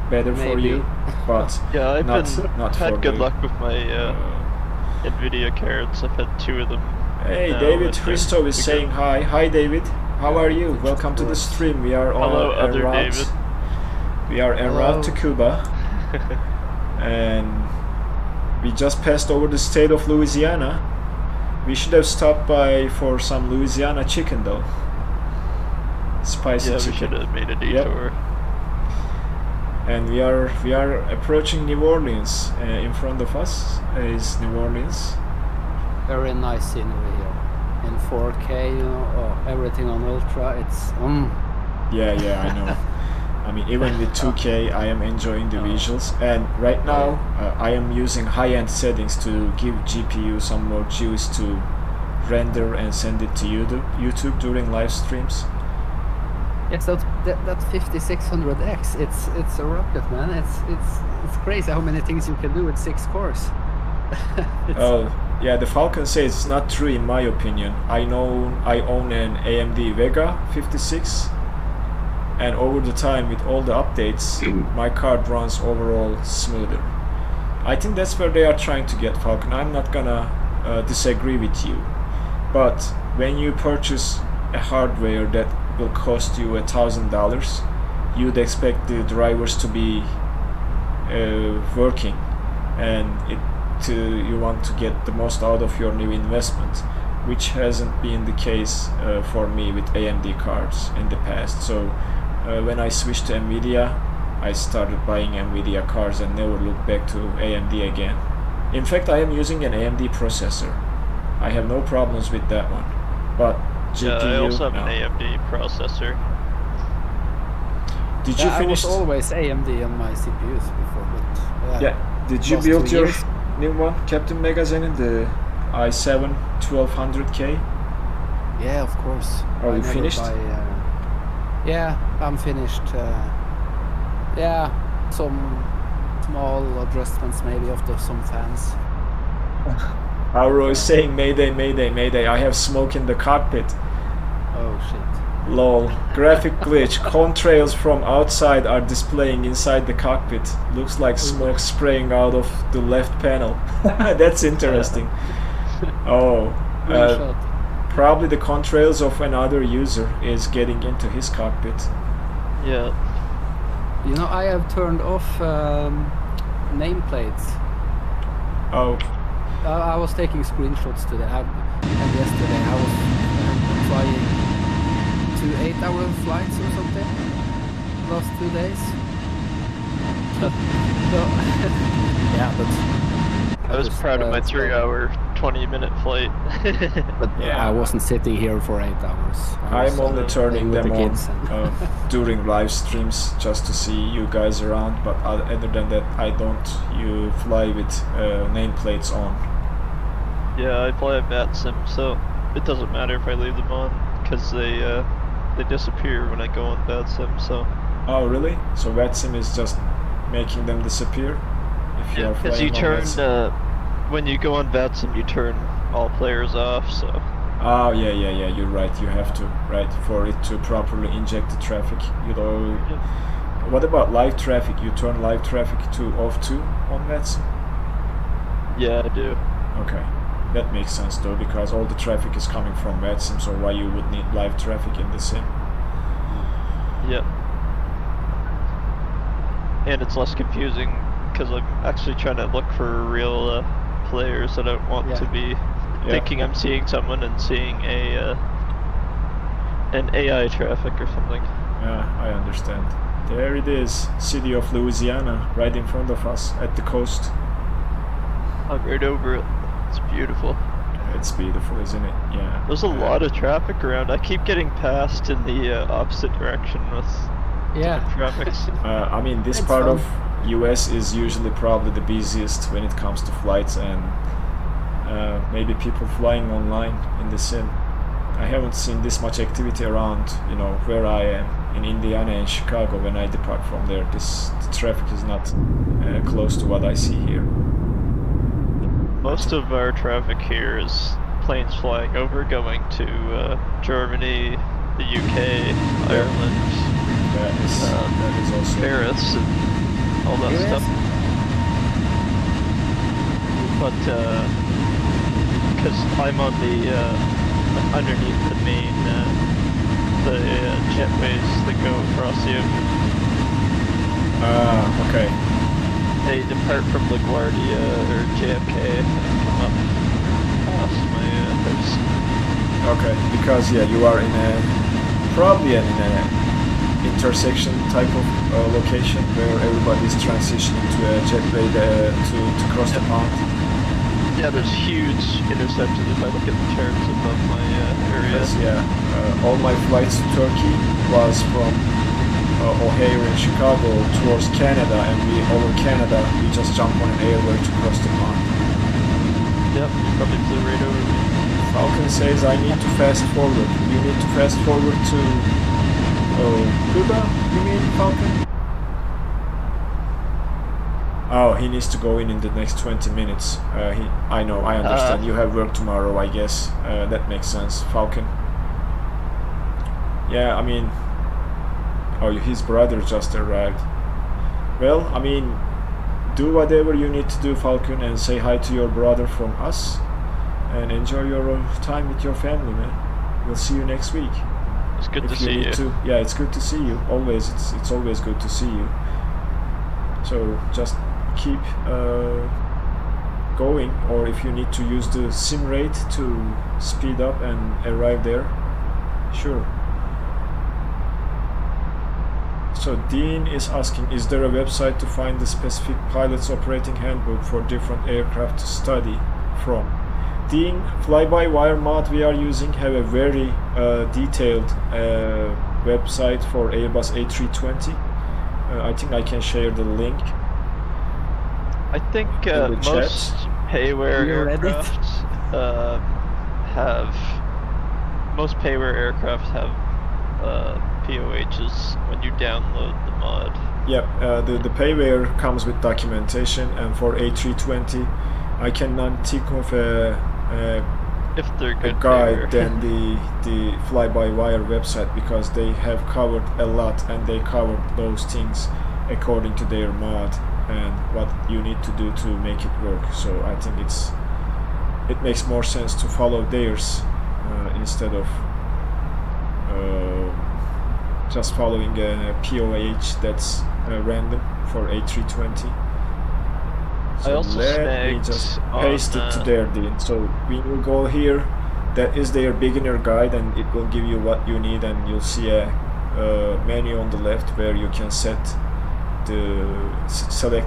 better for you, but yeah, I've not had for good the, luck with my NVIDIA cards. I've had 2 of them. Hey, now, David and Christo is they're saying hi. Hi, David. How are you? Welcome to the stream. We are Hello, on other en route. David. We are en route to Cuba, and we just passed over the state of Louisiana. We should have stopped by for some Louisiana chicken though. Spicy Yeah, chicken. we should have made a detour. And we are approaching New Orleans. In front of us is New Orleans. Very nice scenery here. In 4K, you know, oh, everything on ultra. It's Yeah, I know. I mean, even with 2K, I am enjoying the visuals. And right now, I am using high-end settings to give GPU some more juice to render and send it to YouTube during live streams. Yes, that 5600X. It's a rocket, man. It's crazy how many things you can do with 6 cores. Oh, yeah, the Falcon says it's not true in my opinion. I own an AMD Vega 56, and over the time with all the updates, my card runs overall smoother. I think that's where they are trying to get, Falcon. I'm not gonna disagree with you, but when you purchase a hardware that will cost you $1,000, you'd expect the drivers to be working, and you want to get the most out of your new investment, which hasn't been the case for me with AMD cards in the past. So when I switched to NVIDIA, I started buying NVIDIA cards and never looked back to AMD again. In fact, I am using an AMD processor. I have no problems with that one, but GPU, Yeah, I also have no. an AMD processor. Did you finish? I was always AMD on my CPUs before, but Yeah. Did you last build 2 your years. new one, Captain Magazenin, the i7 1200K? Yeah, of course. Are I you never finished? Yeah, I'm finished. Yeah, some small adjustments maybe of some fans. Auro is saying Mayday, Mayday, Mayday. I have smoke in the cockpit. Oh shit. Lol. Graphic glitch. Contrails from outside are displaying inside the cockpit. Looks like smoke spraying out of the left panel. That's interesting. Oh. Good shot. Probably the contrails of another user is getting into his cockpit. Yeah. You know, I have turned off nameplates. Oh. I was taking screenshots today, and yesterday I was flying 2 8-hour flights or something last 2 days. So, yeah, but I was proud of my it's 3-hour, 20-minute flight. But Yeah. I wasn't sitting here for 8 hours. I I'm was, only turning playing with them the on kids and- during live streams just to see you guys around, but other than that, I don't fly with nameplates on. Yeah, I play a VATSIM, so it doesn't matter if I leave them on, because they disappear when I go on VATSIM, so... Oh, really? So VATSIM is just making them disappear? If you Yeah, are because you flying on turn, VATSIM? when you go on VATSIM, you turn all players off, so... Oh, yeah, you're right, you have to, right, for it to properly inject the traffic, you know. Yeah. What about live traffic? You turn live traffic off too on VATSIM? Yeah, I do. Okay, that makes sense though, because all the traffic is coming from VATSIM, so why you would need live traffic in the sim? Yep. And it's less confusing, because I'm actually trying to look for real players. I don't want to be thinking I'm seeing someone and seeing an AI traffic or something. Yeah, I understand. There it is, city of Louisiana, right in front of us at the coast. I'm right over it. It's beautiful. It's beautiful, isn't it? Yeah. There's a lot of traffic around. I keep getting passed in the opposite direction with Yeah. traffic. I mean, this It's part fun. of US is usually probably the busiest when it comes to flights, and maybe people flying online in the sim. I haven't seen this much activity around, you know, where I am in Indiana and Chicago. When I depart from there, the traffic is not close to what I see here. Most of our traffic here is planes flying over, going to Germany, the UK, Ireland, That is also Paris, and all that Yes. stuff. But because I'm on the underneath the main jetways that go across the ocean, okay. they depart from LaGuardia or JFK and come up past my house. Okay, because yeah, you are in a probably in an intersection type of location where everybody is transitioning to a jetway to cross the pond. Yeah, there's huge intersections if I look at the charts above my area. Yes, yeah. All my flights to Turkey was from O'Hare in Chicago towards Canada, and over Canada we just jump on an airway to cross the pond. Yep, you probably flew right over me. Falcon says I need to fast forward. You need to fast forward to Cuba, you mean, Falcon? Oh, he needs to go in the next 20 minutes. I know, I understand. You have work tomorrow, I guess. That makes sense, Falcon. Yeah, I mean... Oh, his brother just arrived. Well, I mean, do whatever you need to do, Falcon, and say hi to your brother from us. And enjoy your time with your family, man. We'll see you next week. It's good to see you. Yeah, it's good to see you. Always, it's always good to see you. So just keep going, or if you need to use the sim rate to speed up and arrive there, sure. So Dean is asking, is there a website to find the specific pilot's operating handbook for different aircraft to study from? Dean, fly-by-wire mod we are using have a very detailed website for Airbus A320. I think I can share the link. I think most payware aircraft have POHs when you download the mod. Yeah, the payware comes with documentation, and for A320 I cannot think of a guide than the fly-by-wire website, because they have covered a lot, and they covered those things according to their mod and what you need to do to make it work. So I think it makes more sense to follow theirs instead of just following a POH that's random for A320. So I also let me just paste it to there, Dean. So when you go here, that is their beginner guide, and it will give you what you need, and you'll see a menu on the left where you can select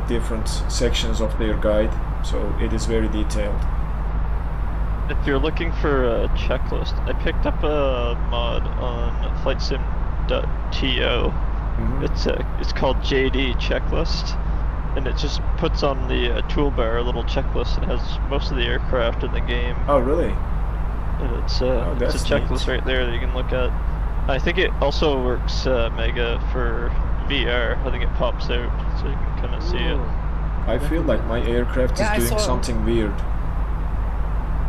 different sections of their guide. So it is very detailed. If you're looking for a checklist, I picked up a mod on FlightSim.to. It's called JD Checklist, and it just puts on the toolbar a little checklist. It has most of the aircraft in the game. Oh, really? And it's a checklist right there that you can look at. I think it also works mega for VR. I think it pops out so you can kind of see it. I feel like my aircraft is doing something weird.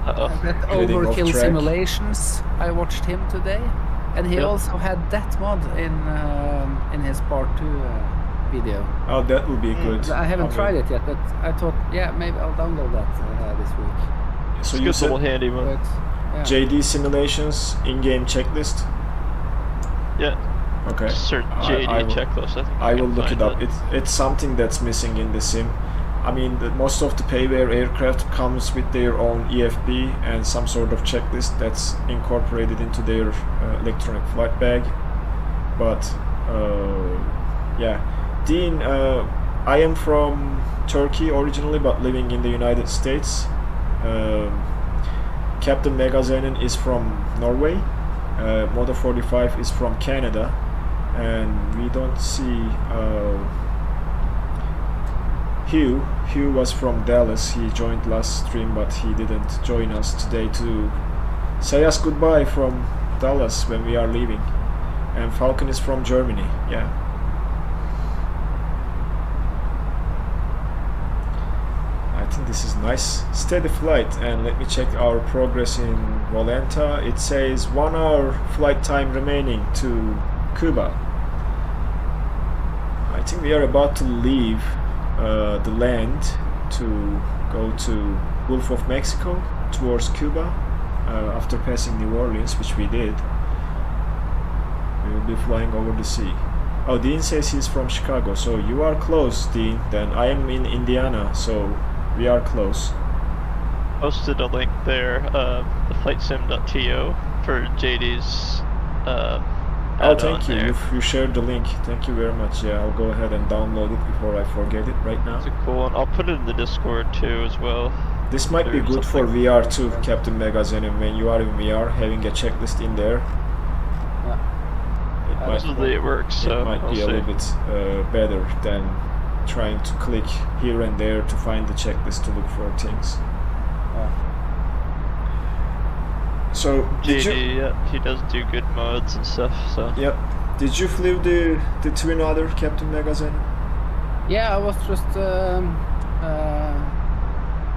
That Overkill Simulations, I watched him today, and he also had that mod in his part 2 video. Oh, that will be good. I haven't tried it yet, but I thought, yeah, maybe I'll download that this week. So it's you a good little handy one. But, yeah. JD Simulations in-game checklist? Yeah. Okay. Search JD checklist. I will look it up. It's something that's missing in the sim. I mean, most of the payware aircraft comes with their own EFB and some sort of checklist that's incorporated into their electronic flight bag. But yeah, Dean, I am from Turkey originally, but living in the United States. Captain Megazenin is from Norway. Moto 45 is from Canada, and we don't see Hugh. Hugh was from Dallas. He joined last stream, but he didn't join us today to say us goodbye from Dallas when we are leaving. And Falcon is from Germany. Yeah. I think this is nice. Steady flight. And let me check our progress in Volenta. It says 1 hour flight time remaining to Cuba. I think we are about to leave the land to go to Gulf of Mexico towards Cuba after passing New Orleans, which we did. We will be flying over the sea. Oh, Dean says he's from Chicago, so you are close, Dean. Then I am in Indiana, so we are close. Posted a link there, the flightsim.to for JD's oh, thank you. You shared the link. Thank you very much. Yeah, I'll go ahead and download it before I forget it right now. It's a cool one. I'll put it in the Discord too as well. This might be good for VR too, Captain Megazen, and when you are in VR, having a checklist in there. Absolutely, it works. So it might be a little bit better than trying to click here and there to find the checklist to look for things. So JD, yeah, he does do good mods and stuff. So yep. Did you flew the Twin Otter, Captain Megazen? Yeah, I was just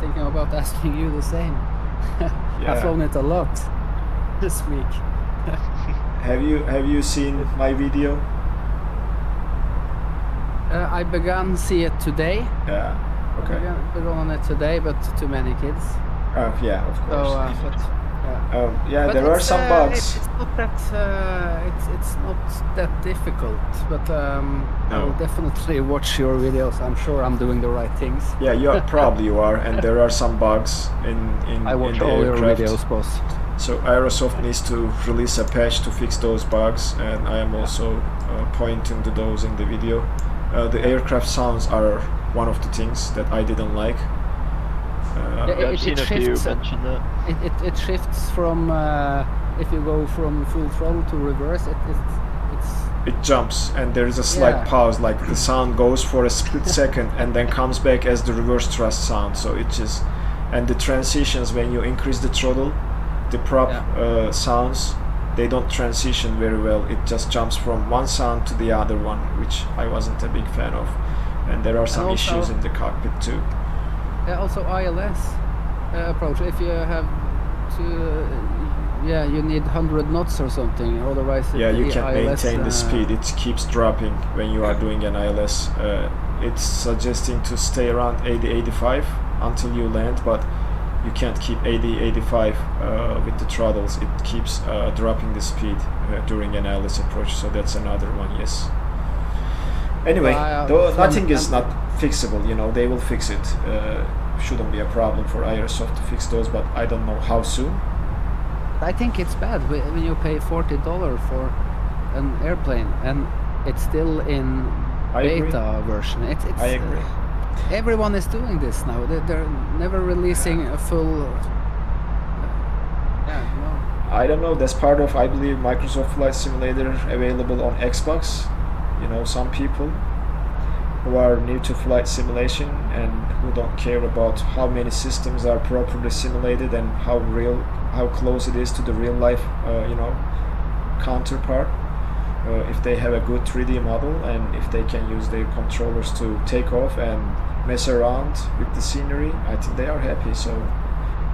thinking about asking you the same. Yeah. I've flown it a lot this week. Have you seen my video? I began see it today. Yeah. Okay. I began on it today, but too many kids. Yeah, of course. So, yeah, but there are some bugs. It's not that it's not that difficult, but I will definitely watch your videos. I'm sure I'm doing the right things. Yeah, you are, and there are some bugs in I watch in the all your aircraft. videos, boss. So Aerosoft needs to release a patch to fix those bugs, and I am also pointing to those in the video. The aircraft sounds are one of the things that I didn't like. I've seen a few mention that. It shifts from if you go from full throttle to reverse. It jumps, and there is a slight pause, like the sound goes for a split second and then comes back as the reverse thrust sound. So it just, and the transitions when you increase the throttle, the prop sounds, they don't transition very well. It just jumps from one sound to the other one, which I wasn't a big fan of. And there are some issues in the cockpit too. Also ILS approach. If you have to, you need 100 knots or something. Otherwise, you the can't ILS, maintain the speed. It keeps dropping when you are doing an ILS. It's suggesting to stay around 80-85 until you land, but you can't keep 80-85 with the throttles. It keeps dropping the speed during an ILS approach. So that's another one. Yes. Anyway, though nothing is not fixable, you know, they will fix it. Shouldn't be a problem for Aerosoft to fix those, but I don't know how soon. I think it's bad when you pay $40 for an airplane and it's still in beta version. I agree. Everyone is doing this now. They're never releasing a full. I don't know. That's part of, I believe, Microsoft Flight Simulator available on Xbox. You know, some people who are new to flight simulation and who don't care about how many systems are properly simulated and how close it is to the real life, counterpart. If they have a good 3D model and if they can use their controllers to take off and mess around with the scenery, I think they are happy. So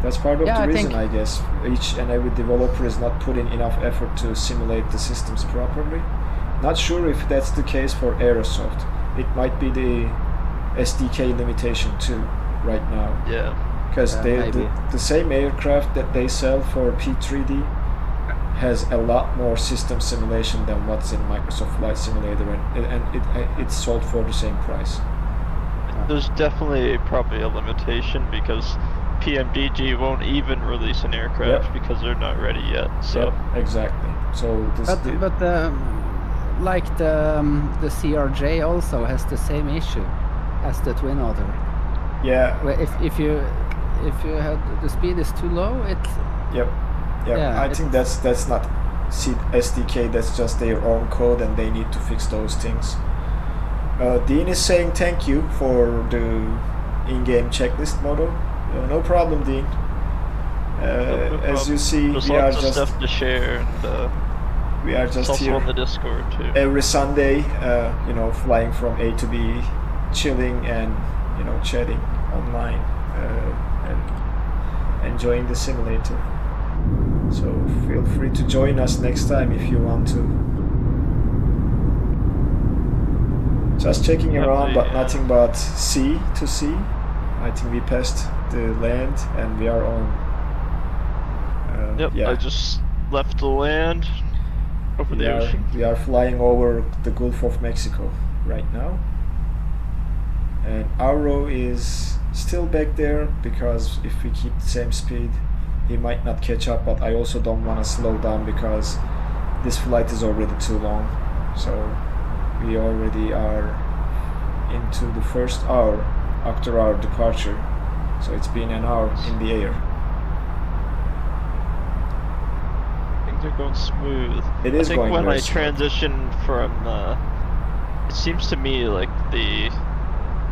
that's part of the reason, I guess. Each and every developer is not putting enough effort to simulate the systems properly. Not sure if that's the case for Aerosoft. It might be the SDK limitation too right now. Yeah. Because the same aircraft that they sell for P3D has a lot more system simulation than what's in Microsoft Flight Simulator, and it's sold for the same price. There's definitely probably a limitation because PMDG won't even release an aircraft because they're not ready yet. So exactly. So this like the CRJ also has the same issue as the Twin Otter. Yeah. Where if you had the speed is too low, I think that's not SDK. That's just their own code, and they need to fix those things. Dean is saying thank you for the in-game checklist model. No problem, Dean. No as you problem. see, There's we are lots of just stuff to share, and we are it's just also here on the Discord too. every Sunday. Flying from A to B, chilling and chatting online and enjoying the simulator. So feel free to join us next time if you want to. Just checking around, but nothing but sea to sea. I think we passed the land and we are on. Yep, yeah. I just left the land over the ocean. We are flying over the Gulf of Mexico right now. And Arrow is still back there because if we keep the same speed, he might not catch up, but I also don't want to slow down because this flight is already too long. So we already are into the first hour after our departure. So it's been an hour in the air. Things are going smooth. It is I think going when very I smooth. transition from, it seems to me like the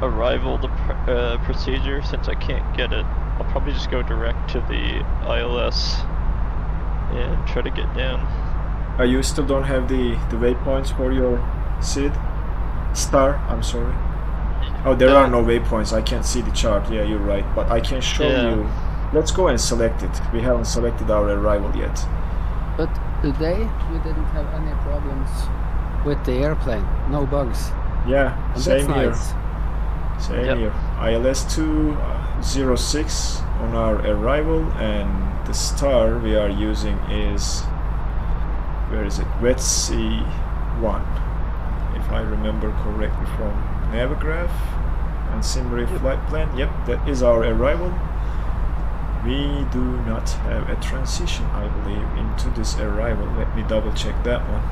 arrival procedure, since I can't get it, I'll probably just go direct to the ILS and try to get down. You still don't have the waypoints for your star? I'm sorry. Oh, there are no waypoints. I can't see the chart. Yeah, you're right. But I can show you. Let's go and select it. We haven't selected our arrival yet. But today we didn't have any problems with the airplane. No bugs. Yeah, And same that's here. nice. Same here. ILS 206 on our arrival, and the star we are using is, where is it? Vetsy 1, if I remember correctly from Navigraph and Simri flight plan. Yep, that is our arrival. We do not have a transition, I believe, into this arrival. Let me double check that one.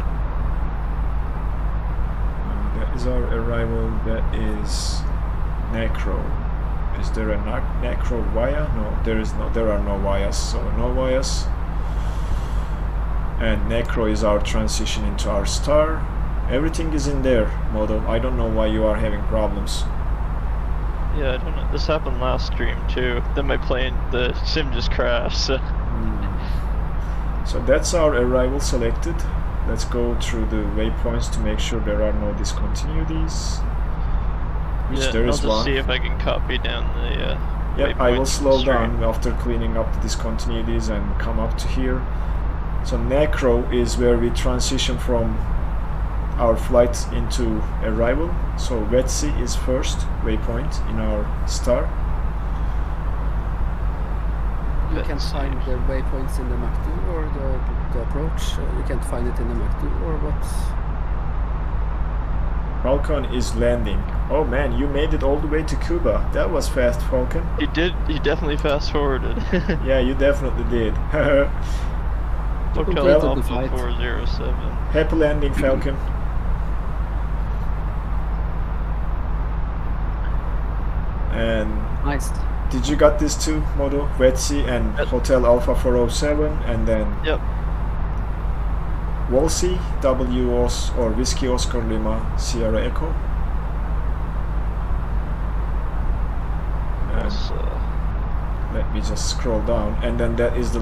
That is our arrival. That is NAKRO. Is there a NAKRO via? No, there is no. There are no vias. So no vias. And NAKRO is our transition into our star. Everything is in there, model. I don't know why you are having problems. Yeah, I don't know. This happened last stream too. Then my plane, the sim just crashed. So. So that's our arrival selected. Let's go through the waypoints to make sure there are no discontinuities. Which there is I'll just one. see if I can copy down the Yep, I will waypoints slow stream. down after cleaning up the discontinuities and come up to here. So NAKRO is where we transition from our flight into arrival. So Vetsy is first waypoint in our star. You can find the waypoints in the Mach 2 or the approach. You can't find it in the Mach 2 or what? Falcon is landing. Oh man, you made it all the way to Cuba. That was fast, Falcon. He did. He definitely fast forwarded. Yeah, you definitely did. Hotel completed the Alpha flight. 407. Happy landing, Falcon. And Nice. did you got this too, Modo? Vetsy and Yep. Hotel Alpha 407, and then Yep. Wolsey, WOS or Whiskey Oscar Lima, Sierra Echo. And Yes, let me just scroll down, and then that is the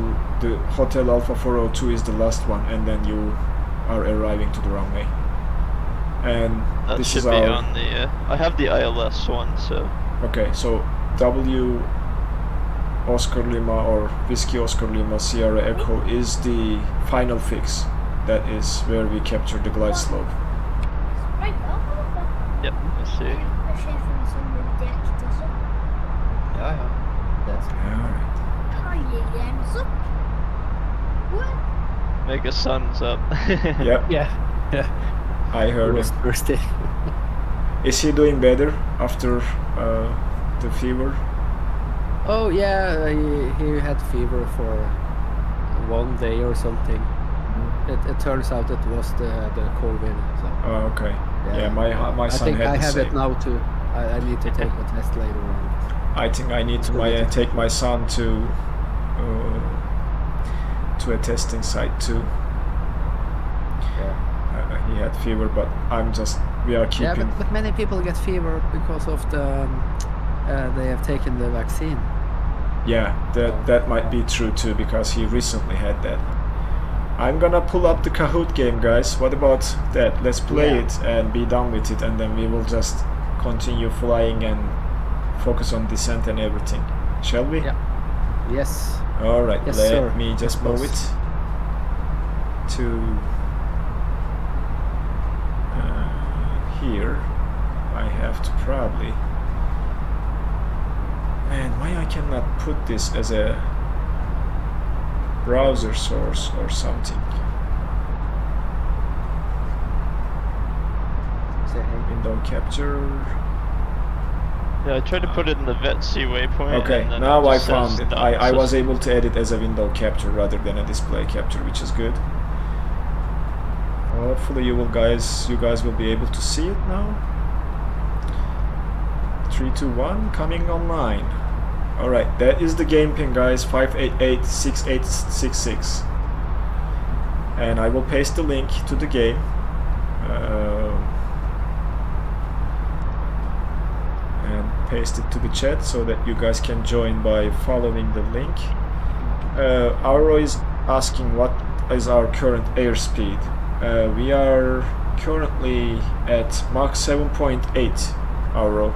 Hotel Alpha 402 is the last one, and then you are arriving to the runway. And that this should is be our on the. I have the ILS one, so. okay. So W Oscar Lima or Whiskey Oscar Lima Sierra Echo is the final fix. That is where we capture the glide slope. Yep. Let's see. Yeah, yeah. That's All right. Mega sun's up. Yep, yeah. Yeah. I It heard was him. thirsty. Is he doing better after the fever? Oh yeah, he had fever for 1 day or something. It turns out it was the COVID. So, Oh, okay. Yeah, my I son think had I the have same. it now too. I need to take a test later on. I think I need to take my son to a testing site too. Yeah. He had fever, but I'm just we are Yeah, keeping. but many people get fever because of the they have taken the vaccine. Yeah, that might be true too, because he recently had that. I'm gonna pull up the Kahoot game, guys. What about that? Let's play Yeah. it and be done with it, and then we will just continue flying and focus on descent and everything. Shall we? Yeah. Yes. All right. Yes, let sir. me just Yes, move boss. it to here. I have to probably. Man, why I cannot put this as a browser source or something? Say hey. Window capture. Yeah, I tried to put it in the VETC waypoint. Okay, and then now it I just found says it. not I was system. able to edit as a window capture rather than a display capture, which is good. Hopefully you guys will be able to see it now. 3, 2, 1, coming online. Alright, that is the game pin, guys, 588-6866. And I will paste the link to the game. And paste it to the chat so that you guys can join by following the link. Auro is asking what is our current airspeed. We are currently at Mach 7.8 Auro.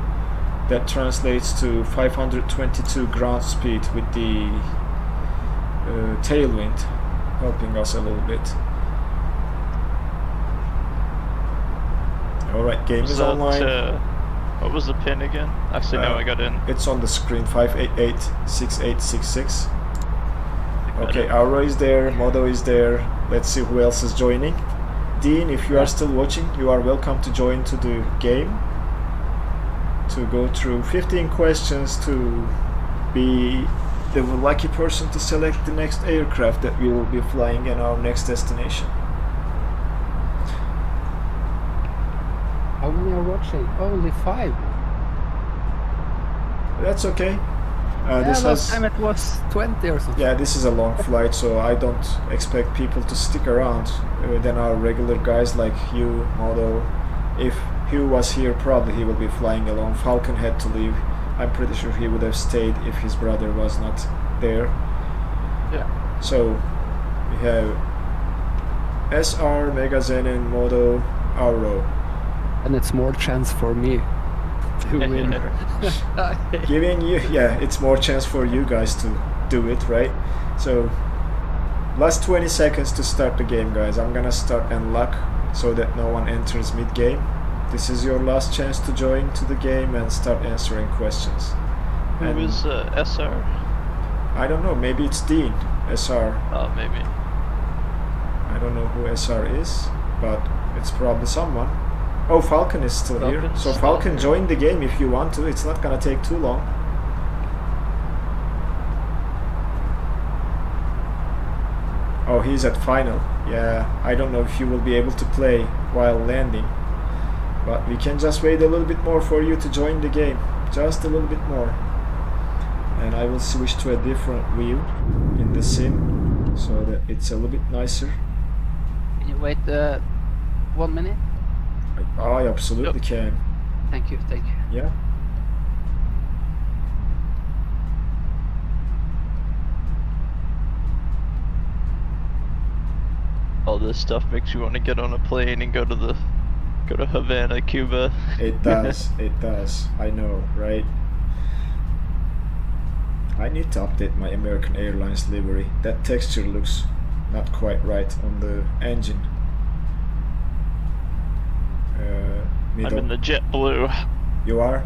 That translates to 522 ground speed with the tailwind helping us a little bit. Alright, game Was is that, online. what was the pin again? Actually, no, I got in. It's on the screen, 588-6866. Got Okay, it. Auro is there, Modo is there. Let's see who else is joining. Dean, if you are still watching, you are welcome to join to the game. To go through 15 questions to be the lucky person to select the next aircraft that we will be flying in our next destination. How many are watching? Only 5. That's okay. Yeah, This last has, time it was 20 or something. yeah, this is a long flight, so I don't expect people to stick around. Than our regular guys like Hugh, Modo. If Hugh was here, probably he will be flying alone. Falcon had to leave. I'm pretty sure he would have stayed if his brother was not there. Yeah. So we have SR, Megazen, and Modo, Auro. And it's more chance for me to win. Giving you, yeah, it's more chance for you guys to do it, right? So last 20 seconds to start the game, guys. I'm gonna start unlock so that no one enters mid-game. This is your last chance to join to the game and start answering questions. Who And is SR? I don't know, maybe it's Dean, SR. Oh, maybe. I don't know who SR is, but it's probably someone. Oh, Falcon is still here. Falcon's So still Falcon, here. join the game if you want to. It's not gonna take too long. Oh, he's at final. Yeah, I don't know if you will be able to play while landing. But we can just wait a little bit more for you to join the game. Just a little bit more. And I will switch to a different view in the sim so that it's a little bit nicer. Can you wait 1 minute? I absolutely can. Thank you, thank you. Yeah. All this stuff makes you want to get on a plane and go to Havana, Cuba. It does. It does. I know, right? I need to update my American Airlines livery. That texture looks not quite right on the engine. I'm in the jet blue. You are?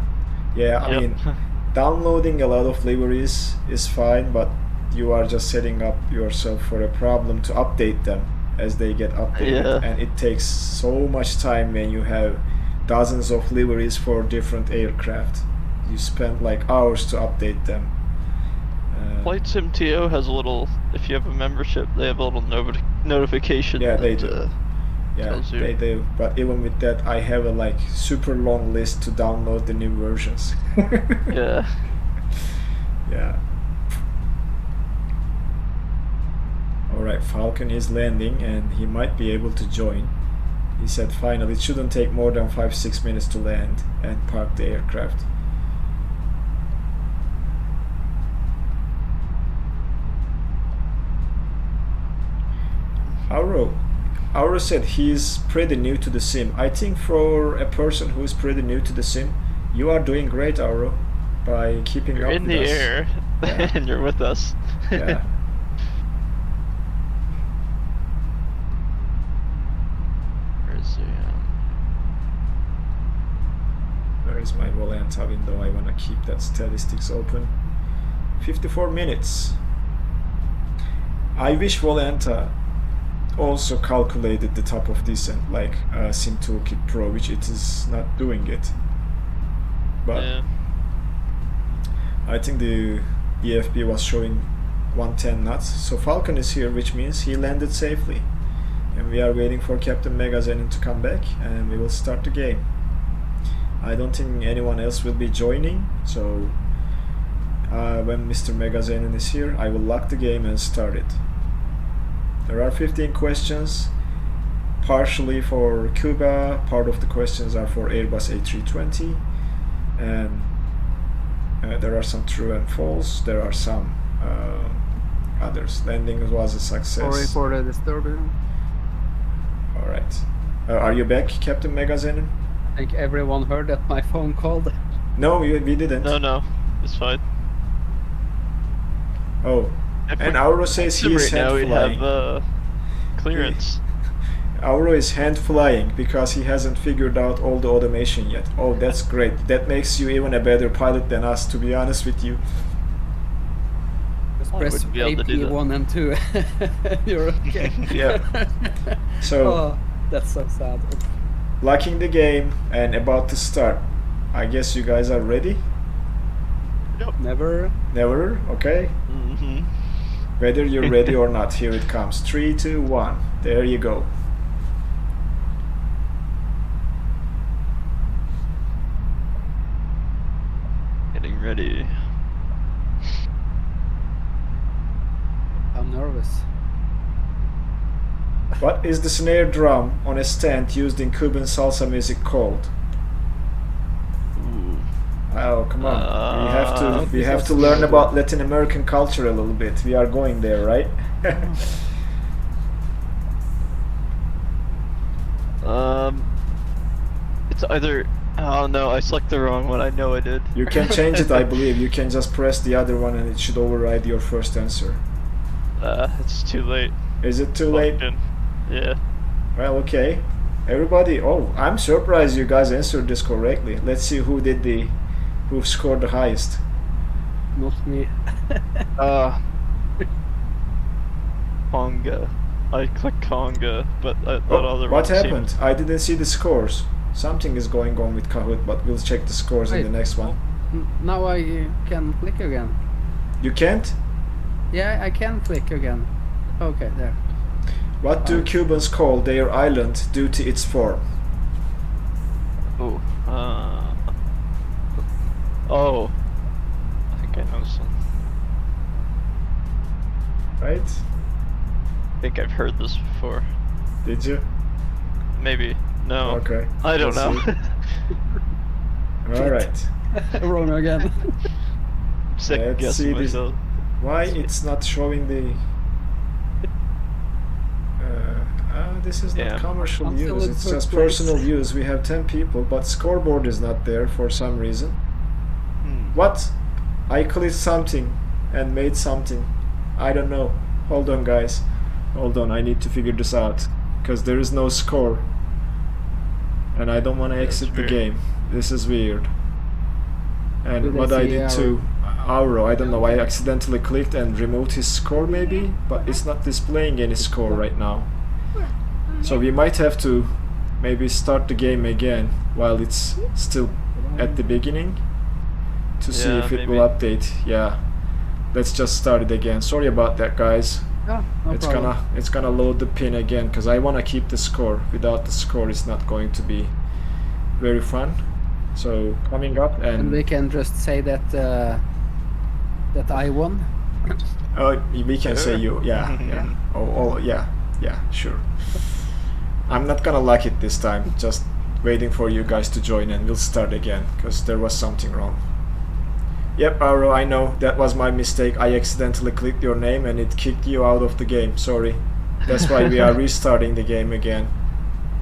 Yeah, I Yep. mean, downloading a lot of liveries is fine, but you are just setting up yourself for a problem to update them as they get updated. Yeah. And it takes so much time when you have dozens of liveries for different aircraft. You spend like hours to update them. Flight SimTO has a little, if you have a membership, they have a little notification. Yeah, they that, do. Yeah, tells you. they do. But even with that, I have a like super long list to download the new versions. Yeah. Yeah. Alright, Falcon is landing and he might be able to join He said finally. It shouldn't take more than 5-6 minutes to land and park the aircraft. Auro said he's pretty new to the sim. I think for a person who is pretty new to the sim, you are doing great, Auro, by keeping You're up in with the us. air, Yeah. and you're with us. Yeah. Where's the, Where is my Volanta window? I want to keep that statistics open. 54 minutes. I wish Volanta also calculated the top of descent like Sim Toolkit Pro, which it is not doing it. But yeah. I think the EFB was showing 110 knots. So Falcon is here, which means he landed safely. And we are waiting for Captain Megazenin to come back and we will start the game. I don't think anyone else will be joining, so when Mr. Megazenin is here, I will lock the game and start it. There are 15 questions, partially for Cuba, part of the questions are for Airbus A320, and there are some true and false, there are some others. Landing was a success. Sorry for the disturbance. Alright. Are you back, Captain Megazenin? I think everyone heard that my phone called. No, we didn't. No, it's fine. Oh, and Auro says he is right now hand we flying. have clearance. Auro is hand flying because he hasn't figured out all the automation yet. Oh, that's great. That makes you even a better pilot than us, to be honest with you. Just I press wouldn't be able to do that. AP1 and 2. You're okay. Yeah. So, Oh, that's so sad. locking the game and about to start. I guess you guys are ready? Never. Never? Okay. Mm-hmm. Whether you're ready or not, here it comes. 3, 2, 1. There you go. Getting ready. I'm nervous. What is the snare drum on a stand used in Cuban salsa music called? Ooh. Oh, come on. We have to that's learn good. about Latin American culture a little bit. We are going there, right? It's either. Oh no, I selected the wrong one. I know I did. You can change it, I believe. You can just press the other one and it should override your first answer. It's too late. Is it too late? Locked in. Yeah. Well, okay. Everybody, oh, I'm surprised you guys answered this correctly. Let's see who scored the highest. Not me. Conga. I clicked Conga, but that Oh, other what one seemed- happened? I didn't see the scores. Something is going on with Kahoot, but we'll check the scores in Wait. the next one. Now I can click again. You can't? Yeah, I can click again. Okay, there. What do Cubans call their island due to its form? Oh. Oh. I think I know some. Right? I think I've heard this before. Did you? Maybe. No. Okay. I don't Let's know. see. Alright. Wrong again. Second Let's guessing see this. myself. Why it's not showing the... this is not Yeah. commercial I'm still use, in it's third just place. personal use. We have 10 people, but scoreboard is not there for some reason. What? I clicked something and made something. I don't know. Hold on, guys. Hold on, I need to figure this out. Because there is no score. And I don't want to That's exit the weird. game. This is weird. And Did I what I see did Auro? to Auro, I don't know, I accidentally clicked and removed his score maybe, but it's not displaying any score right now. So we might have to maybe start the game again while it's still at the beginning to see Yeah, if it maybe. will update. Yeah, let's just start it again. Sorry about that, guys. Oh, no it's problem. gonna load the pin again because I want to keep the score. Without the score, it's not going to be very fun. So coming up And we and can just say that that I won. oh, we can say Sure. you. Yeah, yeah. Oh, yeah, sure. I'm not gonna lock it this time. Just waiting for you guys to join and we'll start again because there was something wrong. Yep, Arrow, I know that was my mistake. I accidentally clicked your name and it kicked you out of the game. Sorry. That's why we are restarting the game again.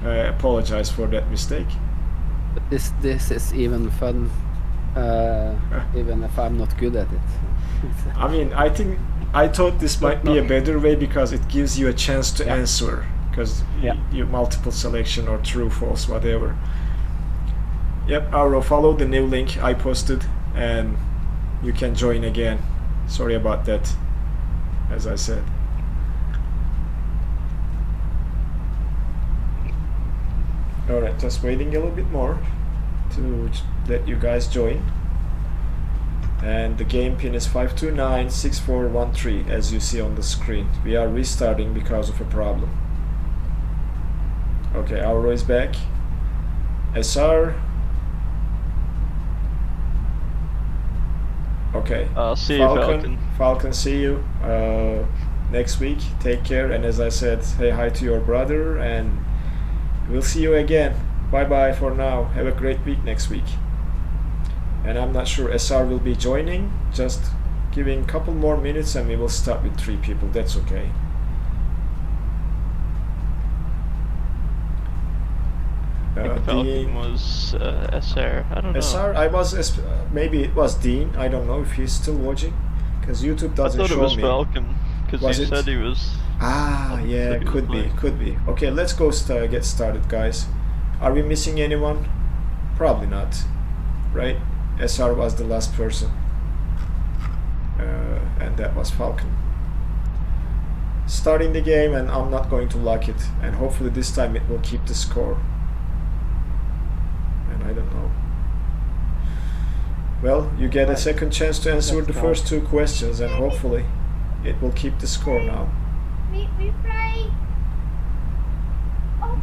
I apologize for that mistake. But this is even fun, even if I'm not good at it. I mean, I thought this might be a better way because it gives you a chance to answer. Because you multiple selection or true, false, whatever. Yep, Arrow, follow the new link I posted and you can join again. Sorry about that, as I said. Alright, just waiting a little bit more to let you guys join. And the game pin is 5296413 as you see on the screen. We are restarting because of a problem. Okay, Auro is back. SR. Okay. I'll see you, Falcon. Falcon, see you next week. Take care. And as I said, say hi to your brother and we'll see you again. Bye bye for now. Have a great week next week. And I'm not sure SR will be joining. Just giving a couple more minutes and we will start with 3 people. That's okay. Falcon was SR. I don't know. SR, I was maybe it was Dean. I don't know if he's still watching because YouTube doesn't show me. I thought it was Falcon because he said he was. Ah, yeah, could be. Okay, let's go get started, guys. Are we missing anyone? Probably not, right? SR was the last person, and that was Falcon. Starting the game, and I'm not going to lock it, and hopefully this time it will keep the score. And I don't know. Well, you get a second chance to answer the first 2 questions, and hopefully it will keep the score now. We play on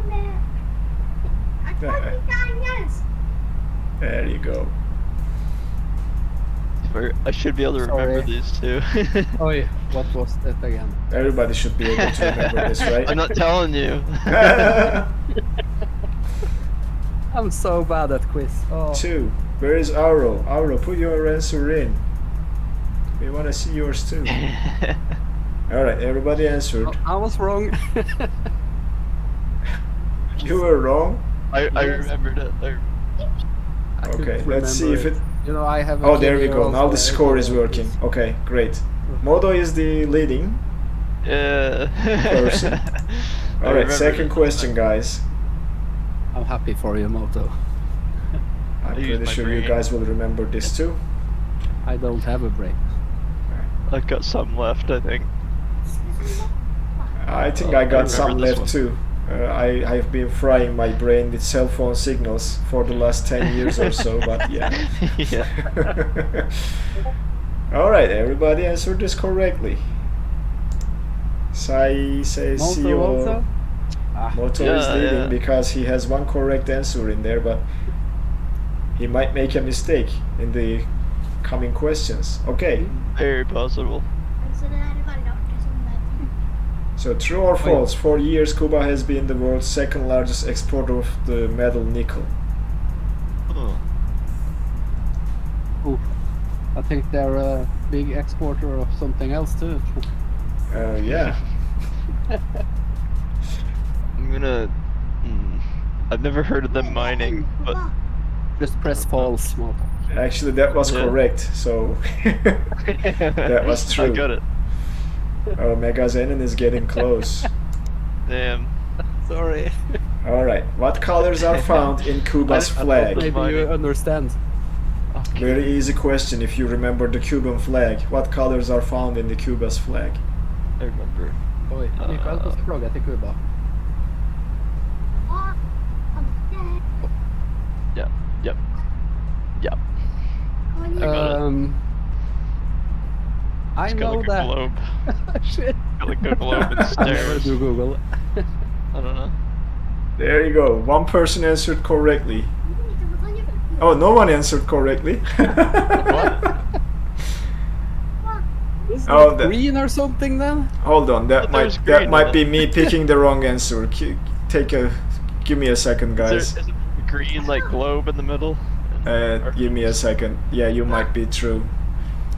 there. I can't yes. There you go. I should be able to remember these too. Oh yeah, what was that again? Everybody should be able to remember this, right? I'm not telling you. I'm so bad at quiz. Oh. 2. Where is Auro? Auro, put your answer in. We want to see yours too. Alright, everybody answered. I was wrong. You were wrong? I remembered it. Okay, let's see if it... You know, I have. Oh, there we go. Now the score is working. Okay, great. Modo is the leading person. Alright, second question, guys. I'm happy for you, Moto. I'm pretty sure you guys will remember this too. I don't have a brain. I've got some left, I think. I think I got some left too. I've been frying my brain with cell phone signals for the last 10 years or so, but yeah. Alright, everybody answered this correctly. Sai says Moto Moto is leading because he has 1 correct answer in there, but he might make a mistake in the coming questions. Okay. Very possible. So true or false, for years Cuba has been the world's 2nd largest exporter of the metal nickel. Oh, I think they're a big exporter of something else too. Yeah. I'm gonna... I've never heard of them mining, but... Just press false, Moto. Actually, that was correct, so... that was true. I got it. Oh, Megazenon is getting close. Damn. Sorry. Alright, what colors are found in Cuba's flag? Maybe you understand. Okay. Very easy question if you remember the Cuban flag. What colors are found in the Cuba's flag? I remember. Oj, Mikael måste fråga till Kuba. Yep. I know like that. A globe. Shit. Got like a globe and stairs. Do Google. I don't know. There you go. 1 person answered correctly. Oh, no one answered correctly. What? Is Oh, it the- green or something then? Hold on, that But might there's green in be it. me picking the wrong answer. Give me a second, guys. Is it a green like globe in the middle? Give me a second. Yeah, you might be true.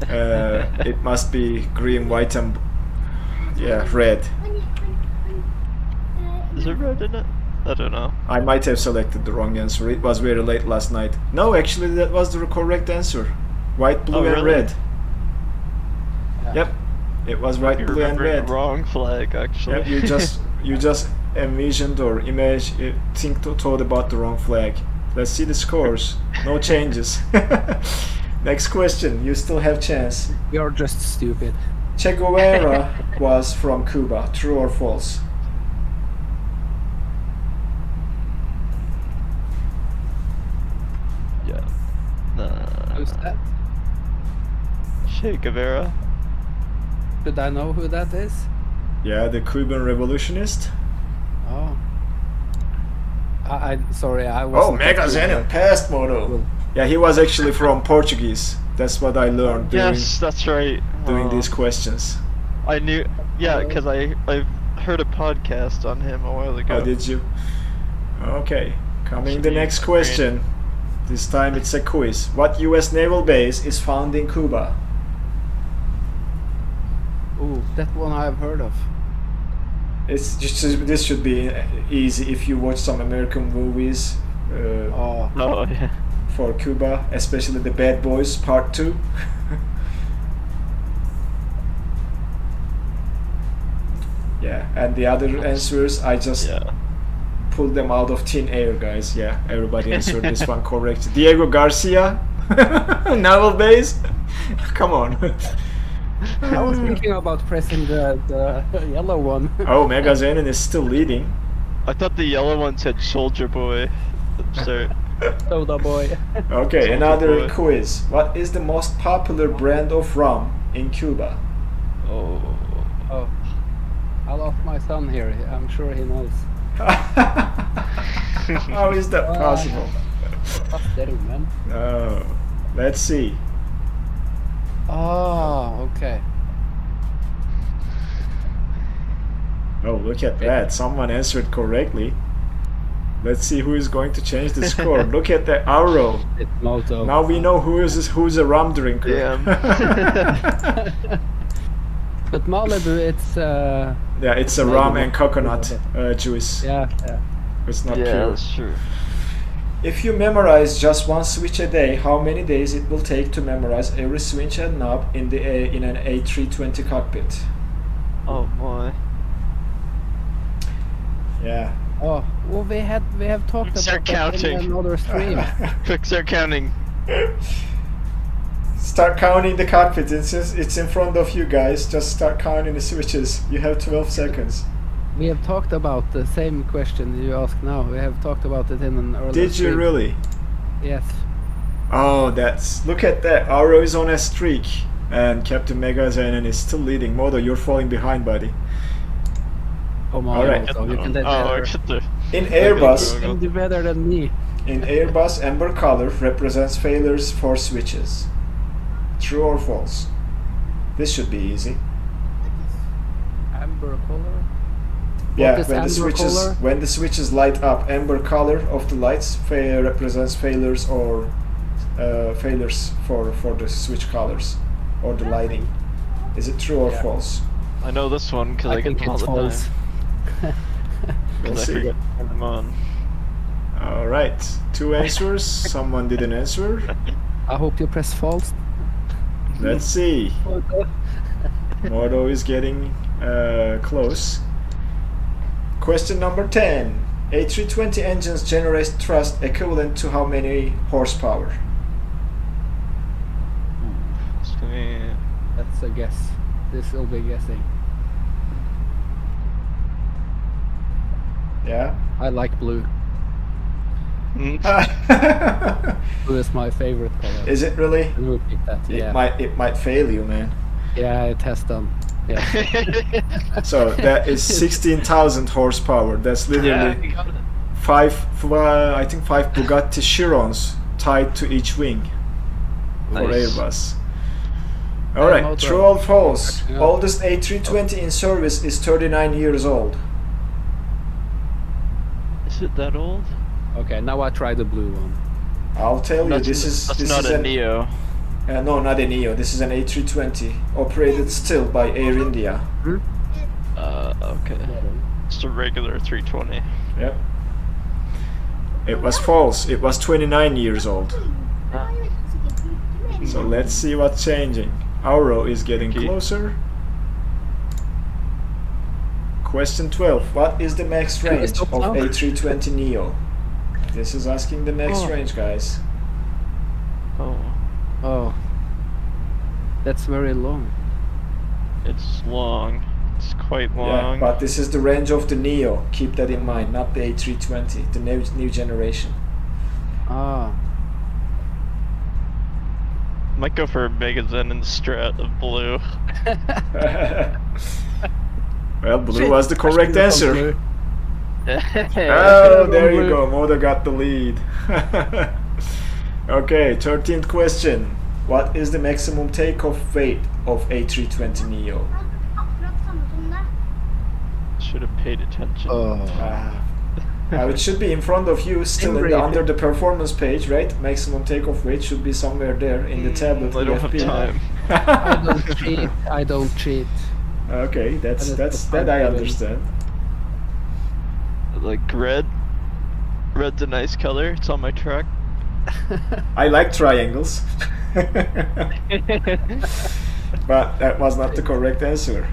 It must be green, white, and red. Is it red in it? I don't know. I might have selected the wrong answer. It was very late last night. No, actually, that was the correct answer. White, blue, Oh, and really? red. Yeah. Yep, it was white, You're blue, and remembering red. the wrong flag, actually. Yep, you just envisioned or thought about the wrong flag. Let's see the scores. No changes. Next question. You still have chance. You're just stupid. Che Guevara was from Cuba. True or false? Yeah. Who's that? Che Guevara. Should I know who that is? Yeah, the Cuban revolutionist. Oh. Sorry, I was. Oh, Mega Zen passed Moto. Yeah, he was actually from Portuguese. That's what I learned during, Yes, that's right. doing Oh, these questions. I knew. Yeah, because I heard a podcast on him a while ago. Oh, did you? Okay, coming the Actually, next question. This time it's a quiz. What US naval base is found in Cuba? Ooh, that one I've heard of. It's just, this should be easy if you watch some American movies Oh, Oh yeah. for Cuba, especially the Bad Boys Part 2. Yeah, and the other answers I just Yeah. pulled them out of thin air, guys. Yeah, everybody answered this one correct. Diego Garcia, naval base. Come on. I was thinking about pressing the yellow one. Oh, Mega Zenon is still leading. I thought the yellow one said Soldier Boy. Sorry. Soda boy. Okay, Soldier another Boy. quiz. What is the most popular brand of rum in Cuba? Oh. Oh, I lost my son here. I'm sure he knows. How is that possible? What's that, man? Oh, let's see. Oh, okay. Oh, look at that. Someone answered correctly. Let's see who is going to change the score. Look at the arrow. It's Moto. Now we know who's a rum drinker. Damn. But Malibu, it's Yeah, it's a rum and coconut juice. yeah. It's not Yeah, pure. that's true. If you memorize just one switch a day, how many days it will take to memorize every switch and knob in an A320 cockpit? Oh boy. Yeah. Oh, well, we have talked Start about that in counting. another stream. Quick, start counting. Start counting the cockpit. It's in front of you guys. Just start counting the switches. You have 12 seconds. We have talked about the same question you ask now. We have talked about it in an earlier Did you stream. really? Yes. Oh, look at that. Arrow is on a streak, and Captain Mega Zenon is still leading. Modo, you're falling behind, buddy. Oh my All right. God, so you can do Oh, I better. get the. In Airbus, You can do better than me. in Airbus, amber color represents failures for switches. True or false? This should be easy. Amber color. Yeah, is amber color? when the switches light up, amber color of the lights represents failures or failures for the switch colors or the lighting. Is it true or Yeah. false? I know this one because I get think them all it's the false. time. We'll Because I see. forget to turn them on. All right, 2 answers. Someone didn't answer. I hope you press false. Let's see. Moto is getting close. Question number 10. A320 engines generate thrust equivalent to how many horsepower? It's gonna be. That's a guess. This will be guessing. Yeah. I like blue. Mm. Blue is my favorite color. Is it really? I will pick that. It Yeah. it might fail you, man. Yeah, it has done. Yeah. So that is 16,000 horsepower. That's Yeah, literally you got it. I think five Bugatti Chirons tied to each wing for Nice. Airbus. Alright, Moto. true or false? Yeah. Oldest A320 in service is 39 years old. Is it that old? Okay, now I try the blue one. I'll tell you, That's this not is a an Neo. no, not a Neo. This is an A320 operated still by Air India. Okay. It's a regular 320. Yep. It was false. It was 29 years old. So let's see what's changing. Auro is getting Okay. closer. Question 12. What is the max Can we range stop of now? A320 Neo? This is asking the max Oh. range, guys. Oh, Oh, that's very long. it's long. It's quite Yeah, long. but this is the range of the Neo. Keep that in mind, not the A320, the new generation. Ah, Might go for a Mega Zen and Strat of blue. Well, blue shit, was the I correct should've answer. gone blue. Oh, there you Blue. go. Modo got the lead. Okay, 13th question. What is the maximum takeoff weight of A320 Neo? Should have paid attention. Oh, It should be in front of you, still in the, Embrace under it. the performance page, right? Maximum takeoff weight should be somewhere there in the tablet. I don't have FB. time. I don't cheat. I don't cheat. Okay, that's That is the that I fun of it. understand. Like red. Red's a nice color. It's on my truck. I like triangles. But that was not the correct answer.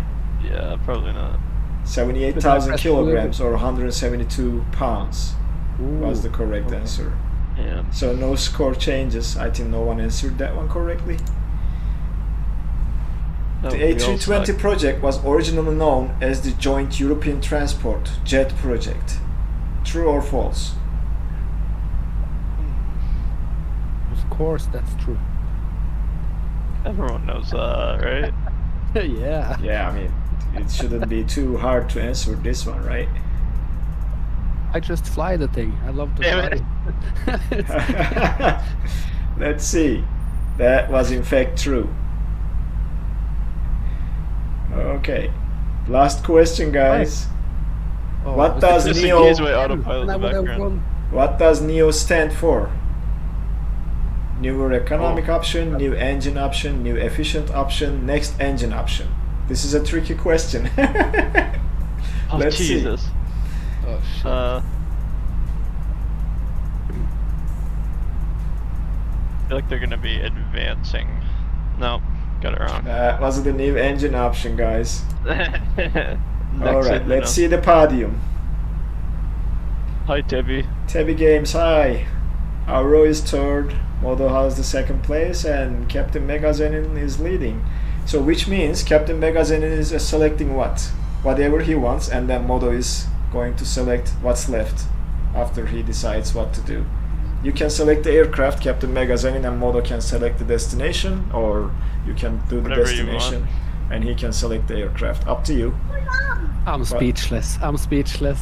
Yeah, probably not. 78,000 kilograms or 172 pounds was the correct okay. answer. Yeah. So no score changes. I think no one answered that one correctly. No, The we all A320 suck. project was originally known as the Joint European Transport Jet Project. True or false? Of course, that's true. Everyone knows that, right? Yeah. Yeah, I mean, it shouldn't be too hard to answer this one, right? I just fly the thing. I love to Damn fly. Let's see. That was in fact true. Okay. Last question, guys. Oh, What was does it- Neo- Disengage my autopilot in I the would have background. won. What does NEO stand for? New economic option, new engine option, new efficient option, next engine option. This is a tricky question. Oh, Let's see. Jesus. Oh shit. I feel like they're gonna be advancing. No, got it wrong. That was the new engine option, guys. Next Alright, engine let's up. see the podium. Hi, Debbie. Tebi Games, hi. Auro is third, Modo has the second place, and Captain Megazenin is leading. So which means Captain Megazenin is selecting what? Whatever he wants, and then Modo is going to select what's left after he decides what to do. You can select the aircraft, Captain Megazenin, and Modo can select the destination, or you can do the Whatever you destination and he can select the aircraft. Up to you. I'm speechless. I'm speechless.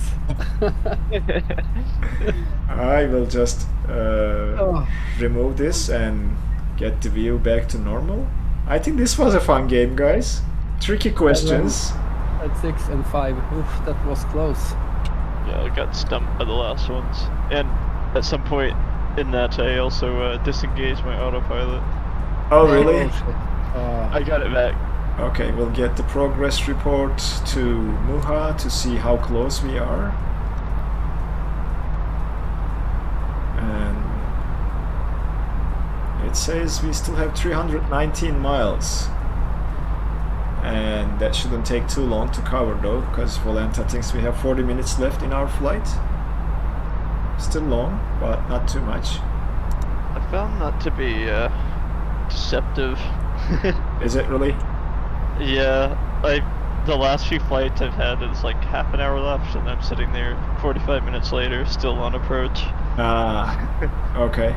I will just Oh. remove this and get the view back to normal. I think this was a fun game, guys. Tricky questions. At 6 and 5. Oof, that was close. Yeah, I got stumped by the last ones. And at some point in that, I also disengaged my autopilot. Oh, really? Oh, shit. I got it back. Okay, we'll get the progress report to MUHA to see how close we are. And it says we still have 319 miles. And that shouldn't take too long to cover though, because Volanta thinks we have 40 minutes left in our flight. Still long, but not too much. I found that to be deceptive. Is it really? Yeah, the last few flights I've had, it's like half an hour left, and I'm sitting there 45 minutes later, still on approach. Ah, okay.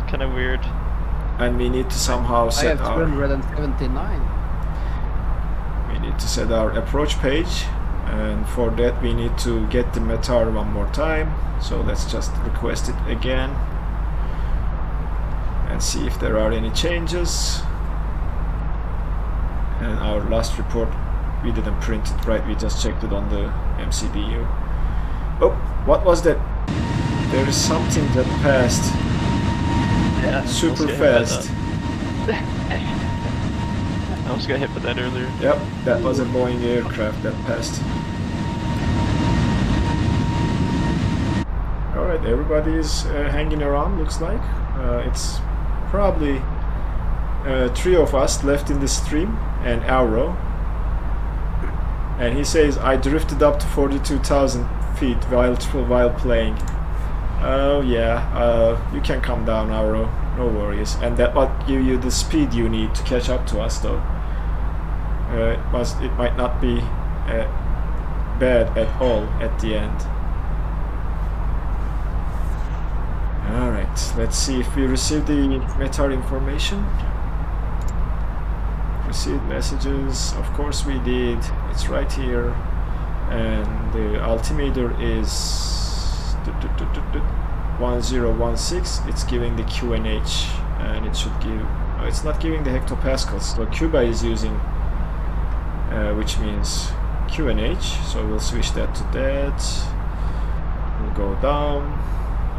Kind of weird. And we need to somehow I set have our 279. we need to set our approach page, and for that we need to get the METAR one more time. So let's just request it again and see if there are any changes. And our last report, we didn't print it right, we just checked it on the MCDU. Oh, what was that? There is something that passed Yeah, super fast. I was gonna hit with that earlier. Yep, that was a Boeing aircraft that passed. Alright, everybody is hanging around, looks like. It's probably 3 of us left in the stream and Auro. And he says, I drifted up to 42,000 feet while playing. Oh yeah, you can come down, Auro, no worries. And that will give you the speed you need to catch up to us though. It might not be bad at all at the end. Alright, let's see if we receive the METAR information. Received messages, of course we did, it's right here. And the altimeter is 1016, it's giving the QNH, and it should give, it's not giving the hectopascals, so Cuba is using, which means QNH, so we'll switch that to that. We'll go down,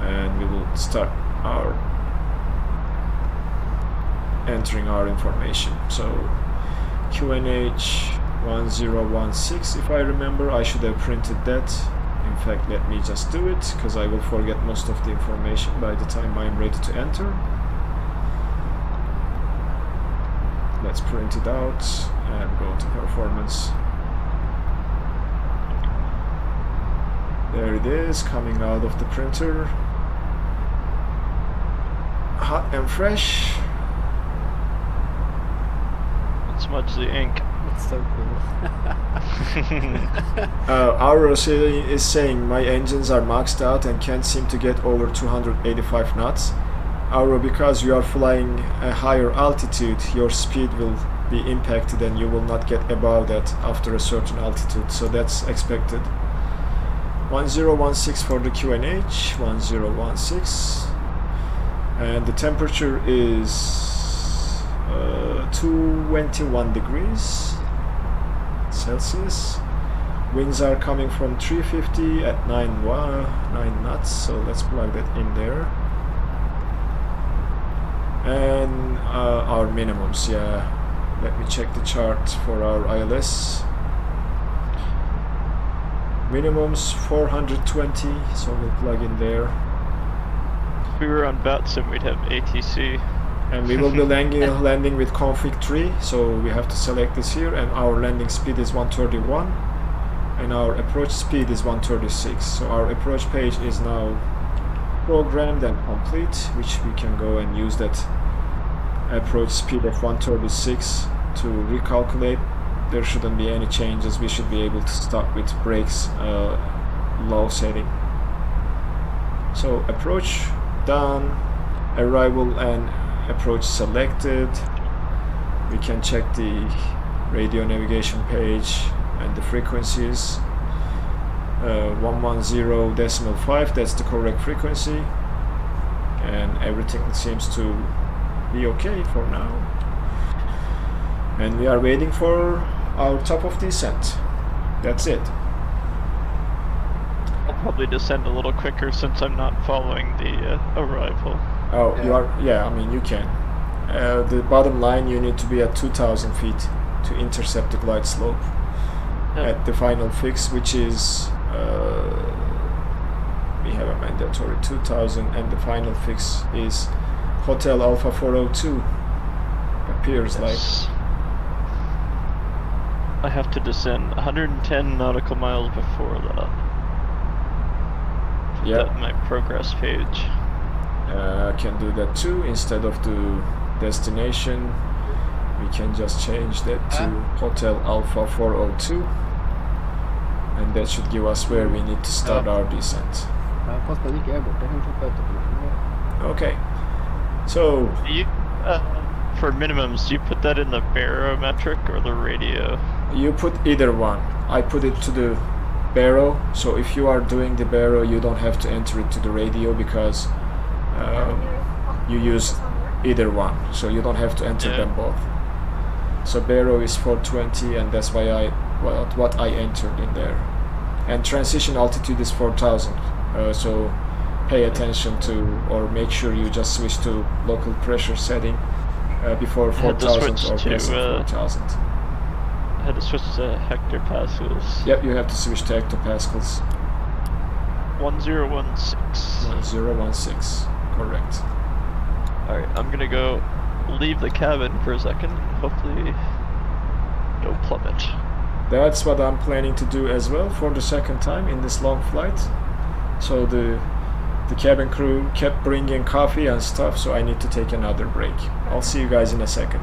and we will start our entering our information. So QNH 1016, if I remember, I should have printed that. In fact, let me just do it, because I will forget most of the information by the time I'm ready to enter. Let's print it out and go to performance. There it is, coming out of the printer. Hot and fresh. Let's smudge the ink. It's so cool. Auro is saying my engines are maxed out and can't seem to get over 285 knots. Auro, because you are flying a higher altitude, your speed will be impacted and you will not get above that after a certain altitude, so that's expected. 1016 for the QNH, 1016, and the temperature is 221 degrees Celsius. Winds are coming from 350 at 9 knots, so let's plug that in there. And our minimums, yeah, let me check the chart for our ILS. Minimums 420, so we'll plug in there. If we were on Batsim, we'd have ATC. And we will be landing with config 3, so we have to select this here, and our landing speed is 131 and our approach speed is 136. So our approach page is now programmed and complete, which we can go and use that approach speed of 136 to recalculate. There shouldn't be any changes, we should be able to start with brakes low setting. So approach done, arrival and approach selected. We can check the radio navigation page and the frequencies. 110.5, that's the correct frequency, and everything seems to be okay for now. And we are waiting for our top of descent. That's it. I'll probably descend a little quicker since I'm not following the arrival. Oh, you are, yeah, I mean, you can. The bottom line, you need to be at 2,000 feet to intercept the glide slope at the final fix, which is, we have a mandatory 2,000, and the final fix is Hotel Alpha 402, appears like. I have to descend 110 nautical miles before that. Yeah. My progress page. I can do that too. Instead of the destination, we can just change that to Hotel Alpha 402, and that should give us where we need to start our descent. Okay, so You, for minimums, do you put that in the barometric or the radio? you put either one. I put it to the baro, so if you are doing the baro, you don't have to enter it to the radio, because you use either one, so you don't have to enter them both. So baro is 420, and that's why what I entered in there. And transition altitude is 4000. So pay attention to, or make sure you just switch to local pressure setting before 4000 or passing 4000. I had to switch to hectopascals. Yep, you have to switch to hectopascals. 1016. 1016, correct. Alright, I'm gonna go leave the cabin for a second. Hopefully, no plummet. That's what I'm planning to do as well for the second time in this long flight. So the cabin crew kept bringing coffee and stuff, so I need to take another break. I'll see you guys in a second.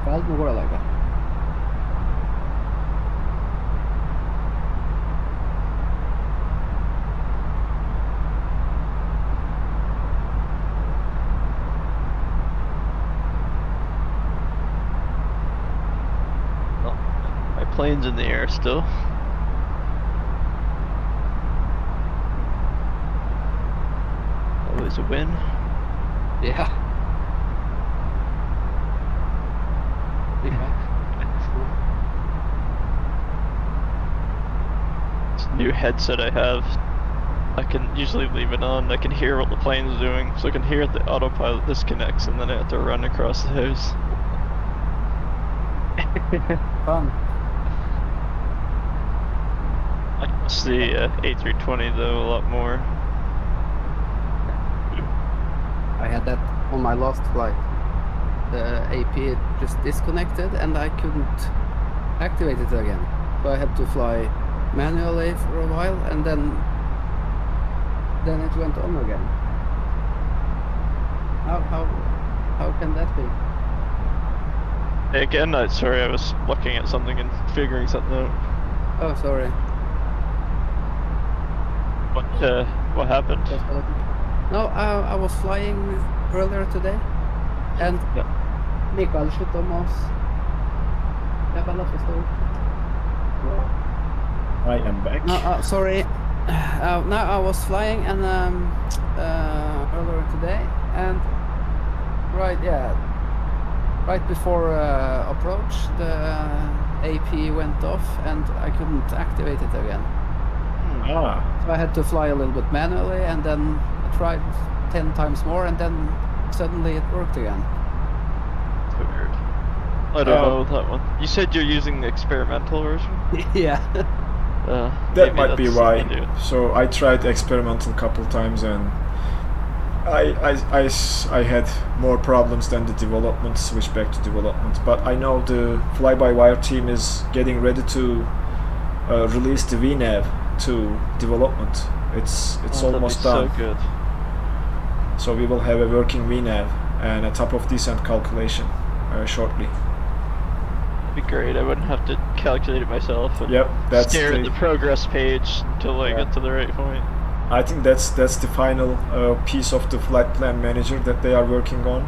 Allt må gå like. Oh, my plane's in the air still. Always a win. Yeah. This new headset I have, I can usually leave it on. I can hear what the plane's doing, so I can hear the autopilot disconnects, and then I have to run across the house. Fun. I trust the A320 though a lot more. I had that on my last flight. The AP just disconnected and I couldn't activate it again. So I had to fly manually for a while and then it went on again. How can that be? Again, sorry, I was looking at something and figuring something out. Oh, sorry. What happened? No, I was flying earlier today and Mikael slutade om oss. Jag bara förstår. I am back. No, sorry. Now I was flying and earlier today and right before approach the AP went off and I couldn't activate it again. Ah. So I had to fly a little bit manually and then I tried 10 times more and then suddenly it worked again. Weird. I don't know that one. You said you're using the experimental version? Yeah. That might be why. So I tried experimental a couple times and I had more problems than the development, switched back to development. But I know the fly-by-wire team is getting ready to release the VNAV to development. It's almost done. So good. So we will have a working VNAV and a top of descent calculation shortly. That'd be great. I wouldn't have to calculate it myself and that's stare at the progress page until I get to the right point. I think that's the final piece of the flight plan manager that they are working on.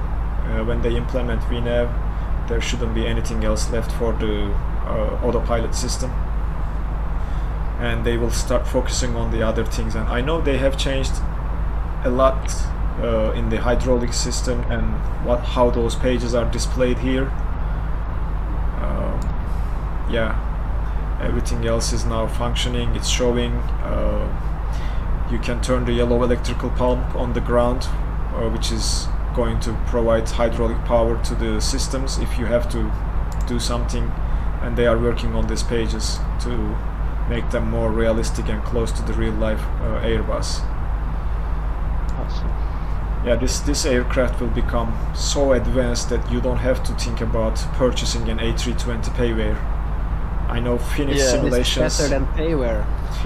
When they implement VNAV, there shouldn't be anything else left for the autopilot system. And they will start focusing on the other things. And I know they have changed a lot in the hydraulic system and how those pages are displayed here. Everything else is now functioning. It's showing. You can turn the yellow electrical pump on the ground, which is going to provide hydraulic power to the systems if you have to do something, and they are working on these pages to make them more realistic and close to the real life Airbus. Awesome. Yeah, this aircraft will become so advanced that you don't have to think about purchasing an A320 payware. I know Phoenix Yeah. Simulations. It's better than payware.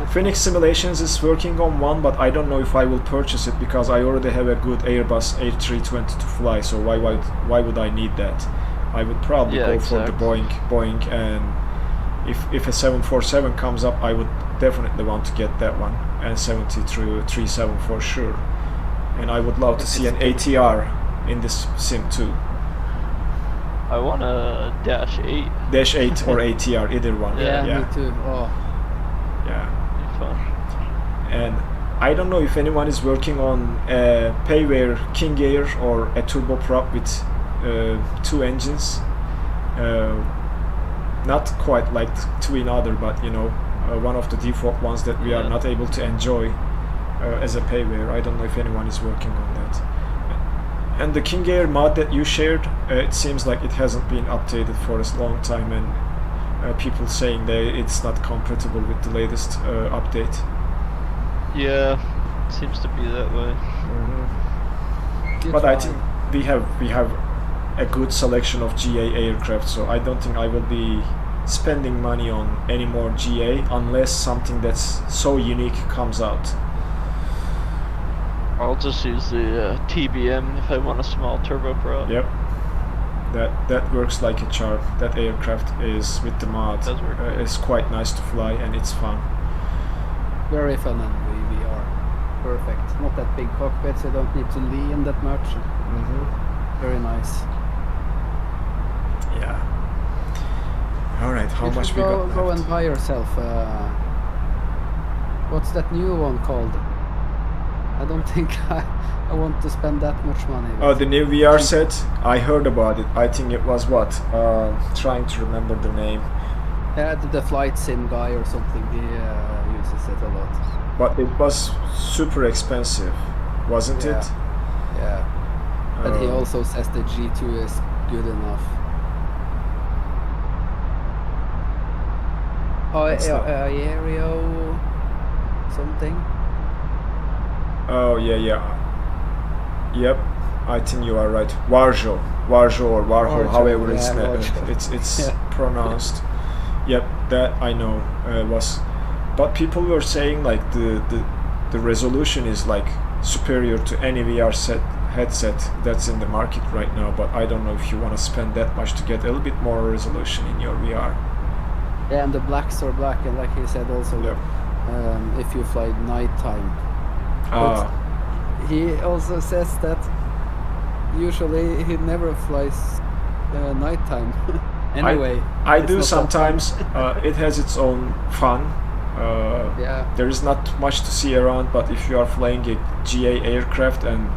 Phoenix Simulations is working on one, but I don't know if I will purchase it because I already have a good Airbus A320 to fly. So why would I need that? I would probably Yeah, go for the exactly. Boeing, and if a 747 comes up, I would definitely want to get that one, and 737 for sure. And I would love to see an ATR in this sim too. I want a Dash 8. Dash 8 or ATR, either one. Yeah, me too. Oh, Yeah. Be fun. And I don't know if anyone is working on a payware King Air or a turboprop with 2 engines. Not quite like twin other, but you know, one of the default ones that we are Yeah. not able to enjoy as a payware. I don't know if anyone is working on that. And the King Air mod that you shared, it seems like it hasn't been updated for a long time, and people saying that it's not compatible with the latest update. Yeah, it seems to be that way. good But I try. think we have a good selection of GA aircraft, so I don't think I will be spending money on any more GA unless something that's so unique comes out. I'll just use the TBM if I want a small turboprop. Yep, that works like a charm. That aircraft is with the mod. Does work. It's quite nice to fly and it's fun. Very fun and VVR. Perfect. Not that big cockpit, so you don't need to lean that much. Very nice. Yeah. All right, how You much should we go, got go left? and buy yourself. What's that new one called? I don't think I want to spend that much money. Oh, the new VR set. I heard about it. I think it was what? Trying to remember the name. Yeah, the flight sim guy or something. He uses it a lot. But it was super expensive, wasn't Yeah. it? Yeah. But he Um, also says the G2 is good enough. Oh, It's not- Aereo something. Oh yeah. Yep, I think you are right. Warjo or Warho, Warjo, however yeah, Warjo. it's Yeah. pronounced. Yep, that I know was. But people were saying like the resolution is like superior to any VR headset that's in the market right now. But I don't know if you want to spend that much to get a little bit more resolution in your VR. Yeah, and the blacks are black, and like he said also, Yep. if you fly nighttime. Ah, He also says that usually he never flies nighttime. Anyway, I it's do not that sometimes. It has its own fun. Yeah. There is not much to see around, but if you are flying a GA aircraft and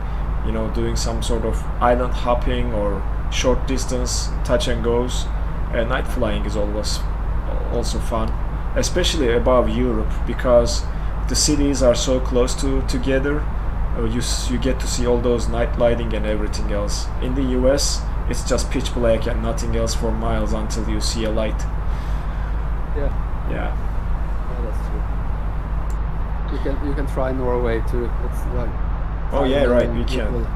you know doing some sort of island hopping or short distance touch and goes, night flying is always also fun, especially above Europe because the cities are so close together. You get to see all those night lighting and everything else. In the US, it's just pitch black and nothing else for miles until you see a light. Yeah, Yeah. that's true. You can try Norway too. It's like Oh yeah, right. We can.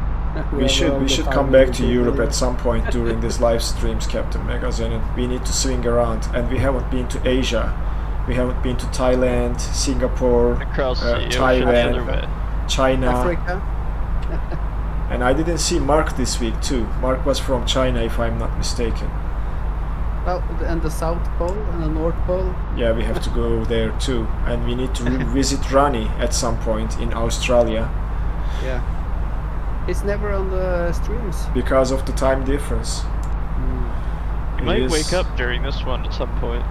We should come back to Europe at some point during these live streams, Captain Magazine. And we need to swing around. And we haven't been to Asia. We haven't been to Thailand, Singapore, Across the ocean the Taiwan, other way. China. Africa. And I didn't see Mark this week too. Mark was from China, if I'm not mistaken. Well, and the South Pole and the North Pole. Yeah, we have to go there too. And we need to visit Rani at some point in Australia Yeah. It's never on the streams. because of the time difference. You might wake up during this one at some point.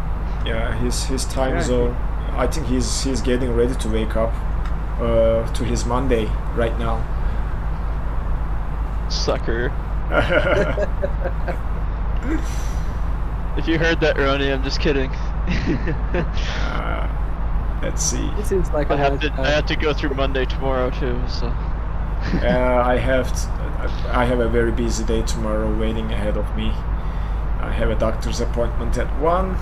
Yeah, his time Yeah. zone. I think he's getting ready to wake up to his Monday right now. Sucker. If you heard that, Ronnie, I'm just kidding. Let's see. It seems like I have to go through Monday tomorrow too, so I have a very busy day tomorrow waiting ahead of me. I have a doctor's appointment at 1,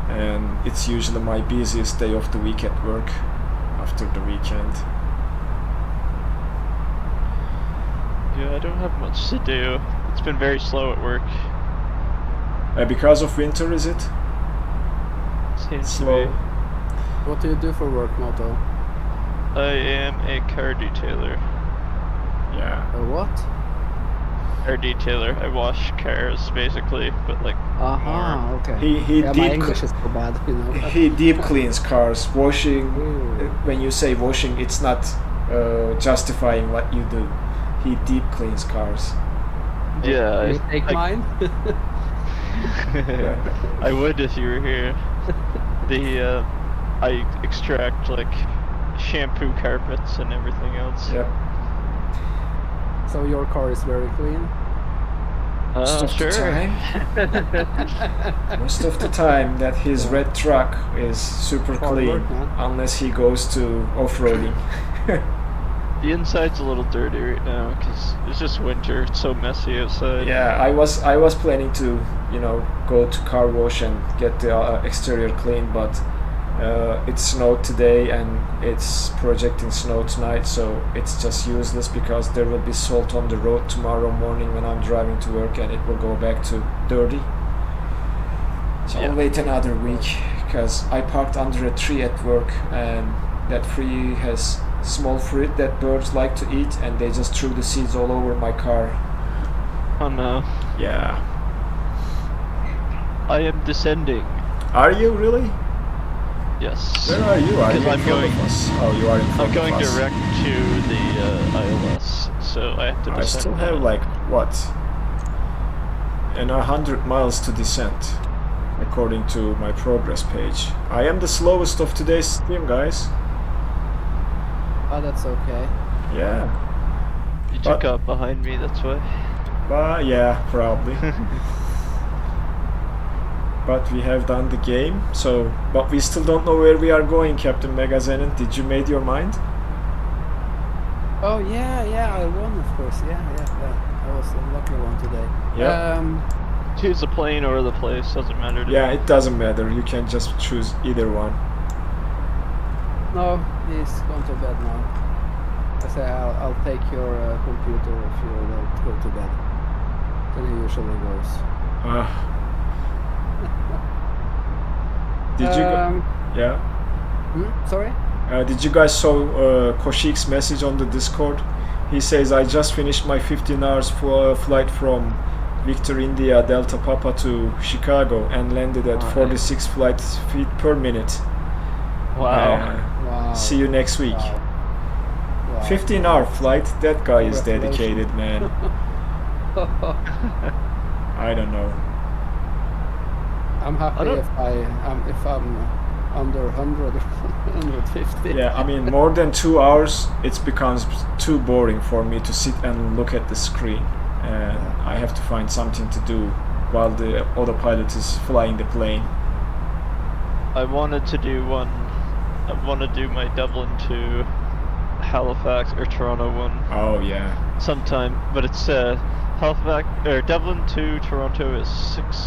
and it's usually my busiest day of the week at work after the weekend. Yeah, I don't have much to do. It's been very slow at work. Because of winter, is it? Seems Slow. to be. What do you do for work, Moto? I am a car detailer. Yeah. A what? Car detailer. I wash cars basically, but like Aha, okay. He Yeah, my deep English is so bad, you know. he deep cleans cars. Washing. Ooh. When you say washing, it's not justifying what you do. He deep cleans cars. yeah. You take mine? I would if you were here. I extract like shampoo carpets and everything else. Yep. So your car is very clean? Most of Sure. the time. Most of the time that his red truck is super Hard clean, work, man. unless he goes to off-roading. The inside's a little dirty right now because it's just winter. It's so messy outside. Yeah, I was planning to, go to car wash and get the exterior clean, but it snowed today and it's projecting snow tonight, so it's just useless because there will be salt on the road tomorrow morning when I'm driving to work, and it will go back to dirty. So I'll wait another week because I parked under a tree at work, and that tree has small fruit that birds like to eat, and they just threw the seeds all over my car. Oh no. Yeah. I am descending. Are you really? Yes. Where are you? Are you Because in I'm front going. of us? Oh, you are in front I'm going of us. direct to the ILS, so I have to I descend. still have like what? 100 miles to descend, according to my progress page. I am the slowest of today's team, guys. Oh, that's okay. Yeah. You took up behind me, that's why. Yeah, probably. But we have done the game, but we still don't know where we are going, Captain Megazenon. Did you made your mind? Oh yeah, I won, of course. Yeah. I was the lucky one today. Yeah. Choose the plane or the place, doesn't matter to Yeah, me. it doesn't matter. You can just choose either one. No, he's gone to bed now. I say I'll take your computer if you don't go to bed. Then he usually goes. Did you? Yeah. Sorry? Did you guys saw Koshik's message on the Discord? He says, I just finished my 15 hours flight from Victor India Delta Papa to Chicago and landed at 46 flight feet per minute. Wow. Wow. See you next week. Wow. 15-hour flight. That guy is Congratulations. dedicated, man. I don't know. I'm happy if I'm under 100 or 150. Yeah, I mean, more than 2 hours, it becomes too boring for me to sit and look at the screen. And I have to find something to do while the autopilot is flying the plane. I wanted to do one. I want to do my Dublin to Halifax or Toronto one Oh, yeah. sometime, but it's Halifax or Dublin to Toronto is 6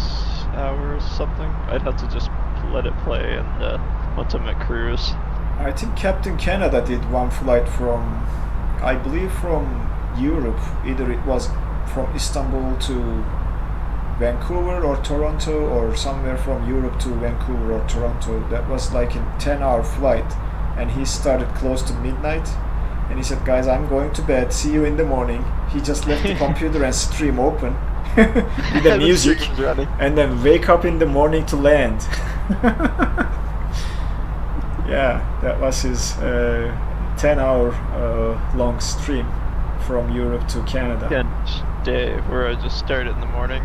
hours something. I'd have to just let it play and once I'm at cruise. I think Captain Canada did one flight from, I believe from Europe. Either it was from Istanbul to Vancouver or Toronto, or somewhere from Europe to Vancouver or Toronto. That was like a 10-hour flight, and he started close to midnight, and he said, guys, I'm going to bed, see you in the morning. He just left the computer and stream open with the music, running. and then wake up in the morning to land. Yeah, that was his 10-hour long stream from Europe to Canada. Day where I just start in the morning,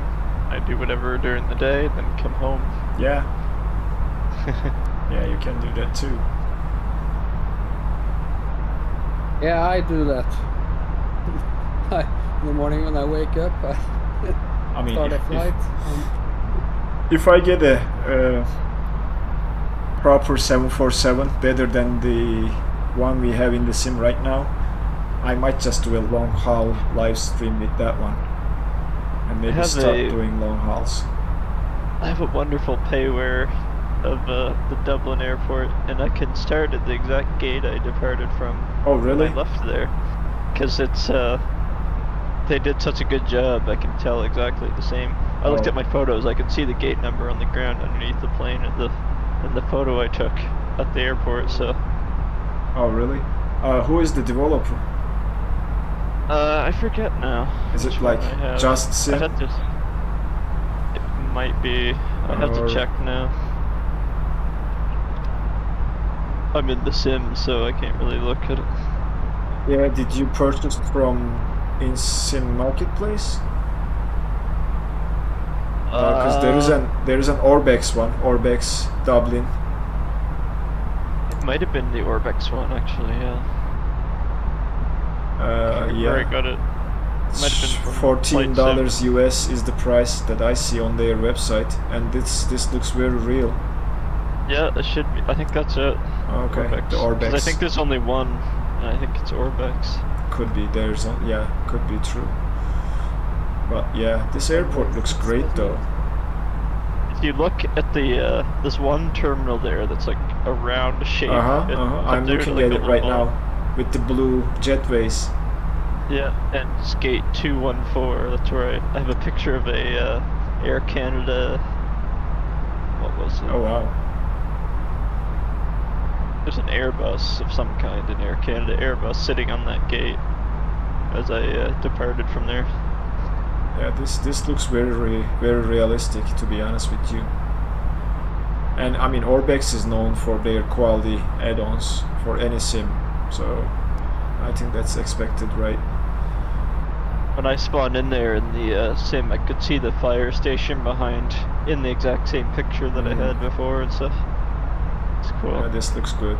I do whatever during the day, then come home. Yeah. Yeah, you can do that too. Yeah, I do that. In the morning when I wake up, I mean, start a flight. if I get a proper 747, better than the one we have in the sim right now, I might just do a long haul live stream with that one, and maybe start doing long hauls. I have a wonderful payware of the Dublin airport, and I can start at the exact gate I departed from. Oh, really? When I left there, because it's they did such a good job. I can tell exactly the same. I looked at my photos. I could see the gate number on the ground underneath the plane in the photo I took at the airport. So. Oh, really? Who is the developer? I forget now. Is it like Just Sim? It might be. I have to check now. I'm in the sim, so I can't really look at it. Yeah, did you purchase from InSim Marketplace? Because there is an Orbex one, Orbex Dublin. It might have been the Orbex one, actually. Yeah. Yeah. Where I got it. Might have been from $14 US is the price that I see on their website, and this looks very real. Yeah, it should be. I think that's it. Okay, Orbex. the Orbex. 'Cause I think there's only one, and I think it's Orbex. Could be. Yeah, could be true. But yeah, this airport looks great though. If you look at the this one terminal there, that's like a round shape. I'm looking at it right now with the blue jetways. Yeah, and it's gate 214. That's where I have a picture of a Air Canada. What was it? Oh wow. There's an Airbus of some kind, an Air Canada Airbus sitting on that gate as I departed from there. Yeah, this looks very realistic, to be honest with you. And I mean, Orbex is known for their quality add-ons for any sim, so I think that's expected, right? When I spawned in there in the sim, I could see the fire station behind in the exact same picture that I had before and stuff. It's cool. Yeah, this looks good.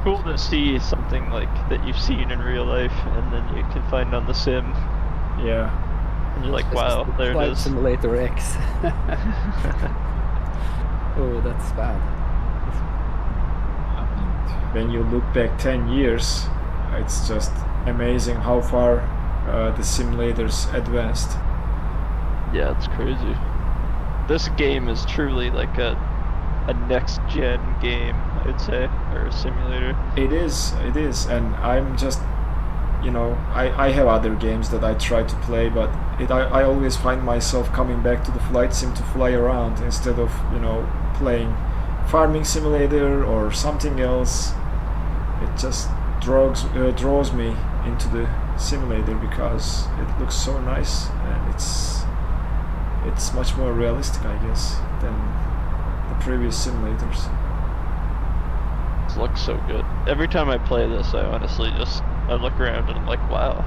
Cool to see something like that you've seen in real life and then you can find on the sim. Yeah. And you're like, wow, there it is. Simulator X. Oh, that's bad. When you look back 10 years, it's just amazing how far the simulators advanced. Yeah, it's crazy. This game is truly like a next-gen game, I'd say, or a simulator. It is, and I'm just, you know, I have other games that I try to play, but I always find myself coming back to the flight sim to fly around instead of, you know, playing farming simulator or something else. It just draws me into the simulator because it looks so nice and it's much more realistic, I guess, than the previous simulators. It looks so good. Every time I play this, I honestly I look around and I'm like, wow.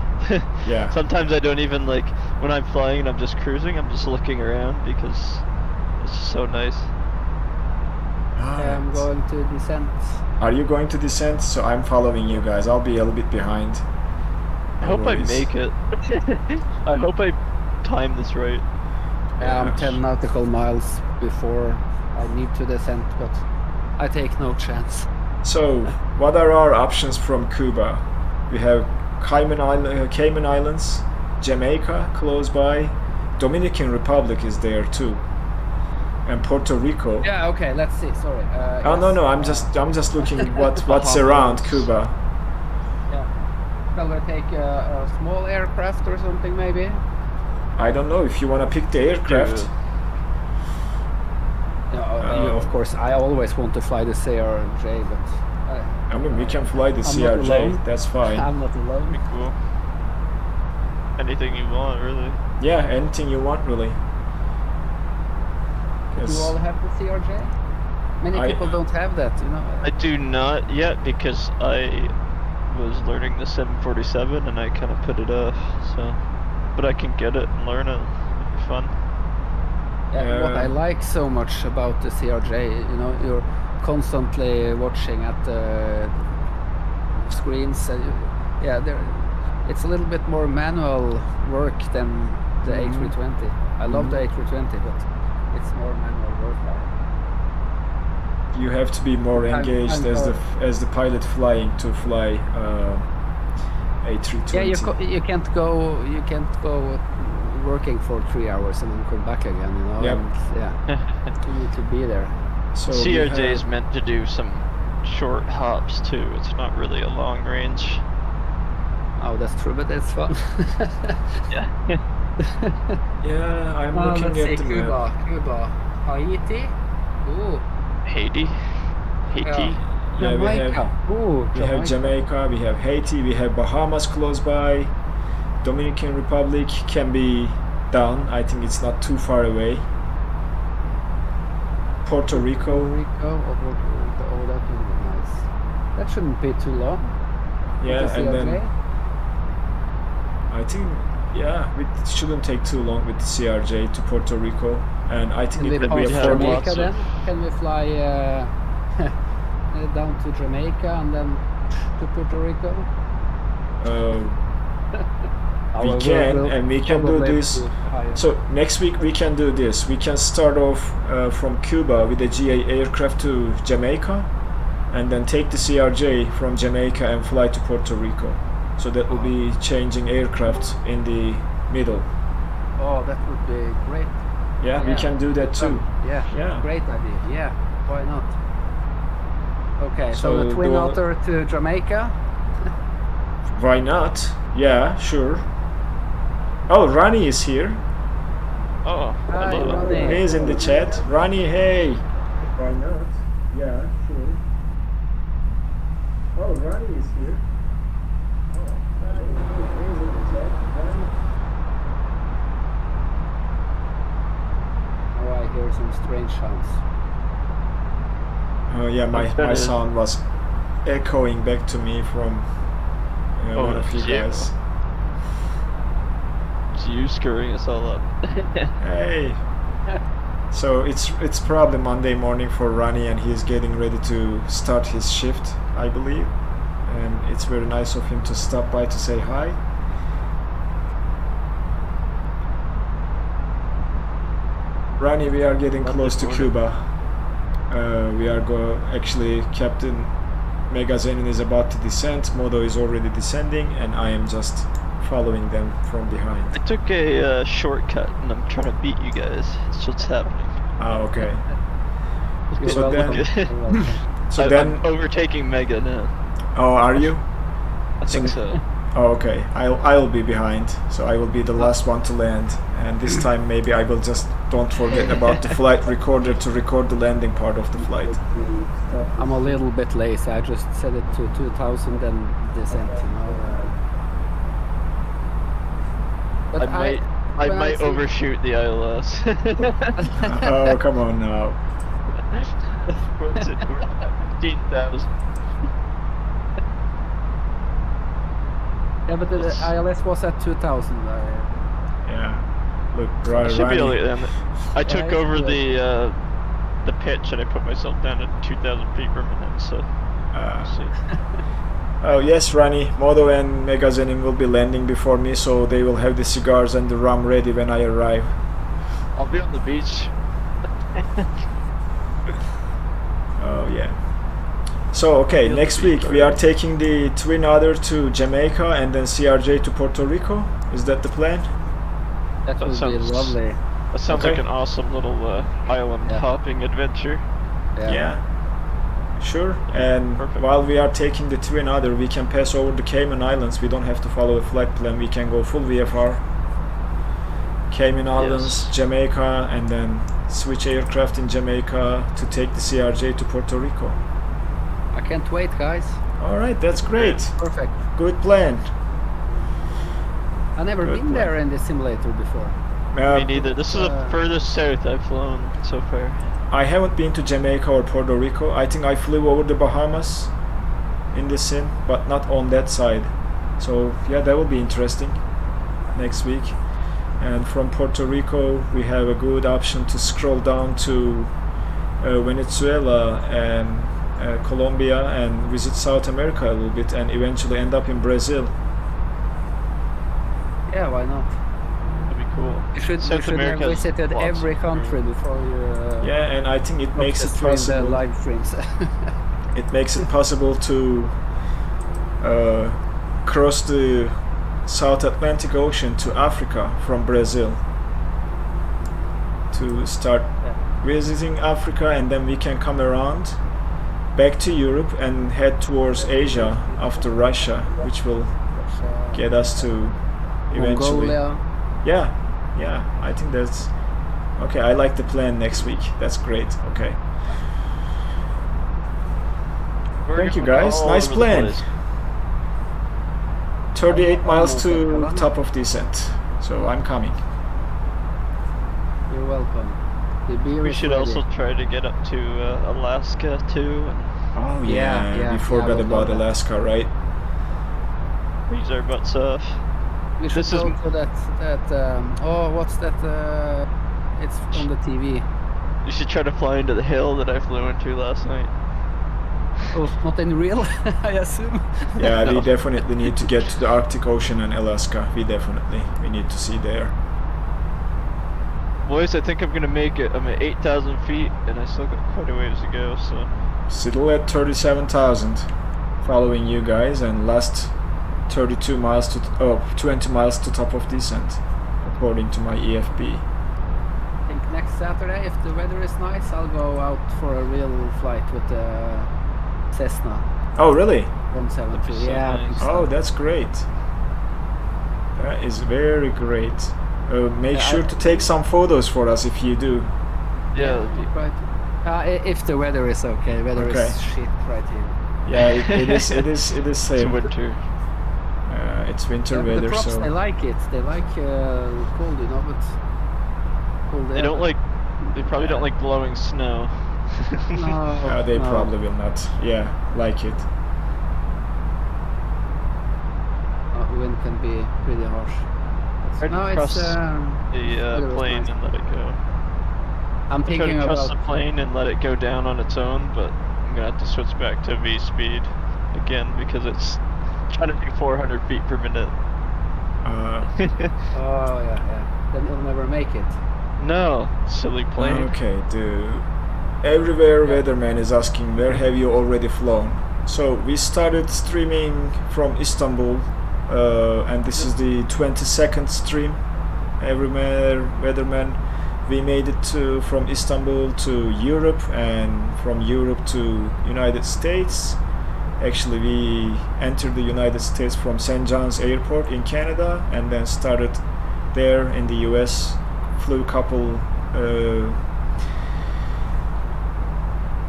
Yeah. Sometimes I don't even like, when I'm flying and I'm just cruising, I'm just looking around because it's just so nice. I'm going to descent. Are you going to descent? So I'm following you guys. I'll be a little bit behind. I hope I make it. I hope I time this right. Yeah, I'm 10 nautical miles before I need to descent, but I take no chance. So, what are our options from Cuba? We have Cayman Islands, Jamaica close by, Dominican Republic is there too, and Puerto Rico. Yeah, okay, let's see. Sorry. Oh yes. No, I'm just looking what's around Cuba. Yeah. Shall we take a small aircraft or something maybe? I don't know if you want to pick the aircraft. Of course, I always want to fly the CRJ, but I mean, we can fly the CRJ. That's fine. I'm not alone. Pretty cool. Anything you want, really. Yeah, anything you want, really. Do you all have the CRJ? Many people don't have that, you know. I do not yet because I was learning the 747 and I kind of put it off. So, but I can get it and learn it. It'll be fun. Yeah, what I like so much about the CRJ, you know, you're constantly watching at the screens. It's a little bit more manual work than the A320. I love the A320, but it's more manual work now. You have to be more engaged as the pilot flying to fly A320. Yeah, you can't go working for 3 hours and then come back again, you know. Yep. And, yeah, you need to be there. So we CRJ is have- meant to do some short hops too. It's not really a long range. Oh, that's true, but it's fun. Yeah. Yeah, I'm Let's looking see, at the map. Cuba, Haiti. Ooh, Haiti. Haiti. Yeah, we have- Jamaica. Ooh, We have Jamaica, we have Haiti, we have Bahamas close by. Dominican Republic can be done. I think it's not too far away. Puerto Rico. Oh, that would be nice. That shouldn't be too long. Yeah, With the and then CRJ. I think it shouldn't take too long with the CRJ to Puerto Rico, and I think Can we it will pass be have affordable. lots Jamaica of- then? Can we fly down to Jamaica and then to Puerto Rico? We can, and we can do probably this. to Ohio. So next week we can do this. We can start off from Cuba with a GA aircraft to Jamaica, and then take the CRJ from Jamaica and fly to Puerto Rico. So that will be changing aircraft in the middle. Oh, that would be great. Yeah, we Yeah. can do that too. Yeah, Yeah. great idea. Yeah, why not? Okay, so, So the Twin do- Otter to Jamaica. Why not? Yeah, sure. Oh, Rani is here. Oh, Hi, hello. Ronnie. He is in the chat. Rani, hey. Why not? Yeah, sure. Oh, Rani is here. Oh, I hear some strange sounds. Oh yeah, my sound was echoing back to me from one of you yeah. guys. It's you screwing us all up. Hey. So it's probably Monday morning for Rani, and he's getting ready to start his shift, I believe. And it's very nice of him to stop by to say hi. Rani, we are getting close to Cuba. Actually, Captain Megazenin is about to descend, Modo is already descending, and I am just following them from behind. I took a shortcut and I'm trying to beat you guys. It's what's happening. Ah, okay. You're So welcome. then- You're welcome. So I'm then, overtaking Mega now. oh, are you? I think so. Oh, okay. I'll be behind, so I will be the last one to land. And this time maybe I will just don't forget about the flight recorder to record the landing part of the flight. I'm a little bit lazy. I just set it to 2000 and descent, you know. But I when might see- overshoot the ILS. Oh, come on now. What's it? 15,000. Yeah, but the ILS was at 2000. Yeah. Look, I right, should be able right. to get them. I took it's over good. the pitch and I put myself down at 2,000 feet per minute. So we'll see. Oh yes, Rani, Modo and Megazenin will be landing before me, so they will have the cigars and the rum ready when I arrive. I'll be on the beach. Oh yeah. So okay, next week we are taking the Twin Otter to Jamaica and then CRJ to Puerto Rico. Is that the plan? That would be sounds- lovely. That sounds Okay. like an awesome little island Yeah. hopping adventure. Yeah. Sure. And Perfect. while we are taking the Twin Otter, we can pass over the Cayman Islands. We don't have to follow a flight plan. We can go full VFR. Cayman Islands, Jamaica, and then switch aircraft in Jamaica to take the CRJ to Puerto Rico. I can't wait, guys. All right, that's great. Perfect. Good plan. I've never Good been plan. there in the simulator before. Me neither. This is the uh, furthest south I've flown so far. I haven't been to Jamaica or Puerto Rico. I think I flew over the Bahamas in the sim, but not on that side. So yeah, that will be interesting next week. And from Puerto Rico, we have a good option to scroll down to Venezuela and Colombia and visit South America a little bit, and eventually end up in Brazil. Yeah, why not? That'd be cool. You should, South you should have America has visited lots every of- country before you. Yeah, and I think it makes it stream the possible. live streams. It makes it possible to cross the South Atlantic Ocean to Africa from Brazil to start visiting Africa, and then we can come around back to Europe and head towards Asia after Russia, which will get us to eventually. Mongolia. Yeah, I think that's okay. I like the plan next week. That's great. Okay. Thank you guys. Nice plan. 38 miles to top of descent. So I'm coming. You're welcome. The beer We is should ready. also try to get up to Alaska too. Oh Yeah, yeah, we I forgot would about love that. Alaska, right? Freeze our butts off. We should This is- go to that oh, what's that? It's on the TV. You should try to fly into the hill that I flew into last night. Oh, not in real, I assume. Yeah, we No. definitely need to get to the Arctic Ocean and Alaska. We need to see there. Boys, I think I'm gonna make it. I'm at 8,000 feet, and I still got quite a ways to go. So Still at 37,000, following you guys, and last 32 miles to 20 miles to top of descent, according to my EFB. I think next Saturday, if the weather is nice, I'll go out for a real flight with the Cessna Oh, really? 172. That'd be so Yeah, I nice. think so. Oh, that's great. That is very great. Make Yeah, sure to take some photos for us if you do. yeah, Right. If the weather is okay. Weather Okay. is shit right here. Yeah, it is. It is it's same. winter. It's winter Yeah, but the weather, props, so they like it. They like cold, you know, but cold They air. don't like. They probably don't like blowing snow. No, they no. probably will not. Yeah, like it. Wind can be pretty harsh. Tried to No, it's cross weather the was plane nice. and let it go. I'm I tried thinking to trust about the plane and let it go down on its own, but I'm gonna have to switch back to V speed again because it's trying to do 400 feet per minute. Oh yeah. Then you'll never make it. No, silly plane. Okay, everywhere weatherman is asking where have you already flown. So we started streaming from Istanbul, and this is the 22nd stream. Everywhere weatherman, we made it from Istanbul to Europe, and from Europe to United States. Actually, we entered the United States from St. John's Airport in Canada, and then started there in the US. Flew a couple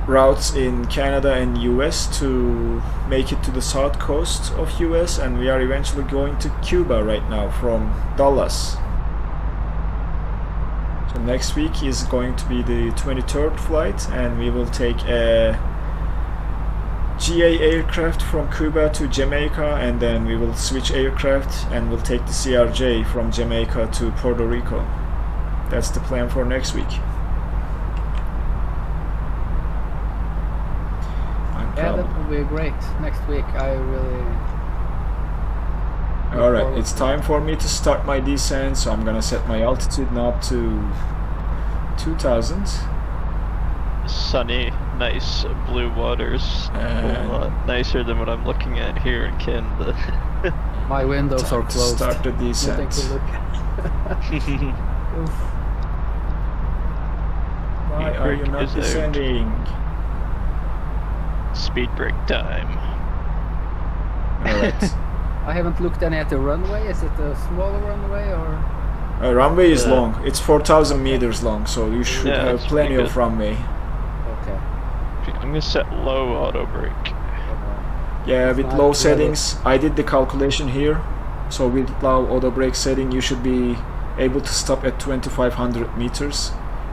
routes in Canada and US to make it to the south coast of US, and we are eventually going to Cuba right now from Dallas. So next week is going to be the 23rd flight, and we will take a GA aircraft from Cuba to Jamaica, and then we will switch aircraft and we'll take the CRJ from Jamaica to Puerto Rico. That's the plan for next week. I'm Yeah, proud. that will be great. Next week, I really. Alright, it's time for me to start my descent, so I'm gonna set my altitude knob to 2000. Sunny, nice blue waters. A lot nicer than what I'm looking at here in Canada. My windows are Time to closed. start the Nothing descent. to look at. Oof. Why are you Brake not is out. descending? Speed break time. Alright. I haven't looked any at the runway. Is it a smaller runway or? Runway is Yeah. long. It's 4,000 meters long, so you should Yeah, have it's plenty pretty of good. runway. Okay. I'm gonna set low auto brake. Yeah, with Not low really. settings, I did the calculation here. So with low auto brake setting, you should be able to stop at 2,500 meters.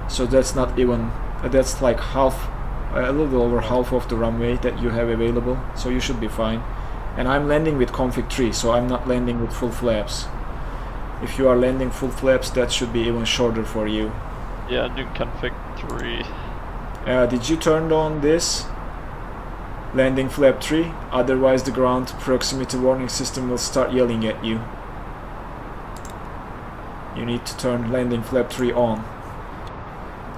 So that's not even, that's like half, a little over half of the runway that you have available. So you should be fine. And I'm landing with config 3, so I'm not landing with full flaps. If you are landing full flaps, that should be even shorter for you. Yeah, I'm doing config 3. Did you turn on this? Landing flap 3, otherwise the ground proximity warning system will start yelling at you. You need to turn landing flap 3 on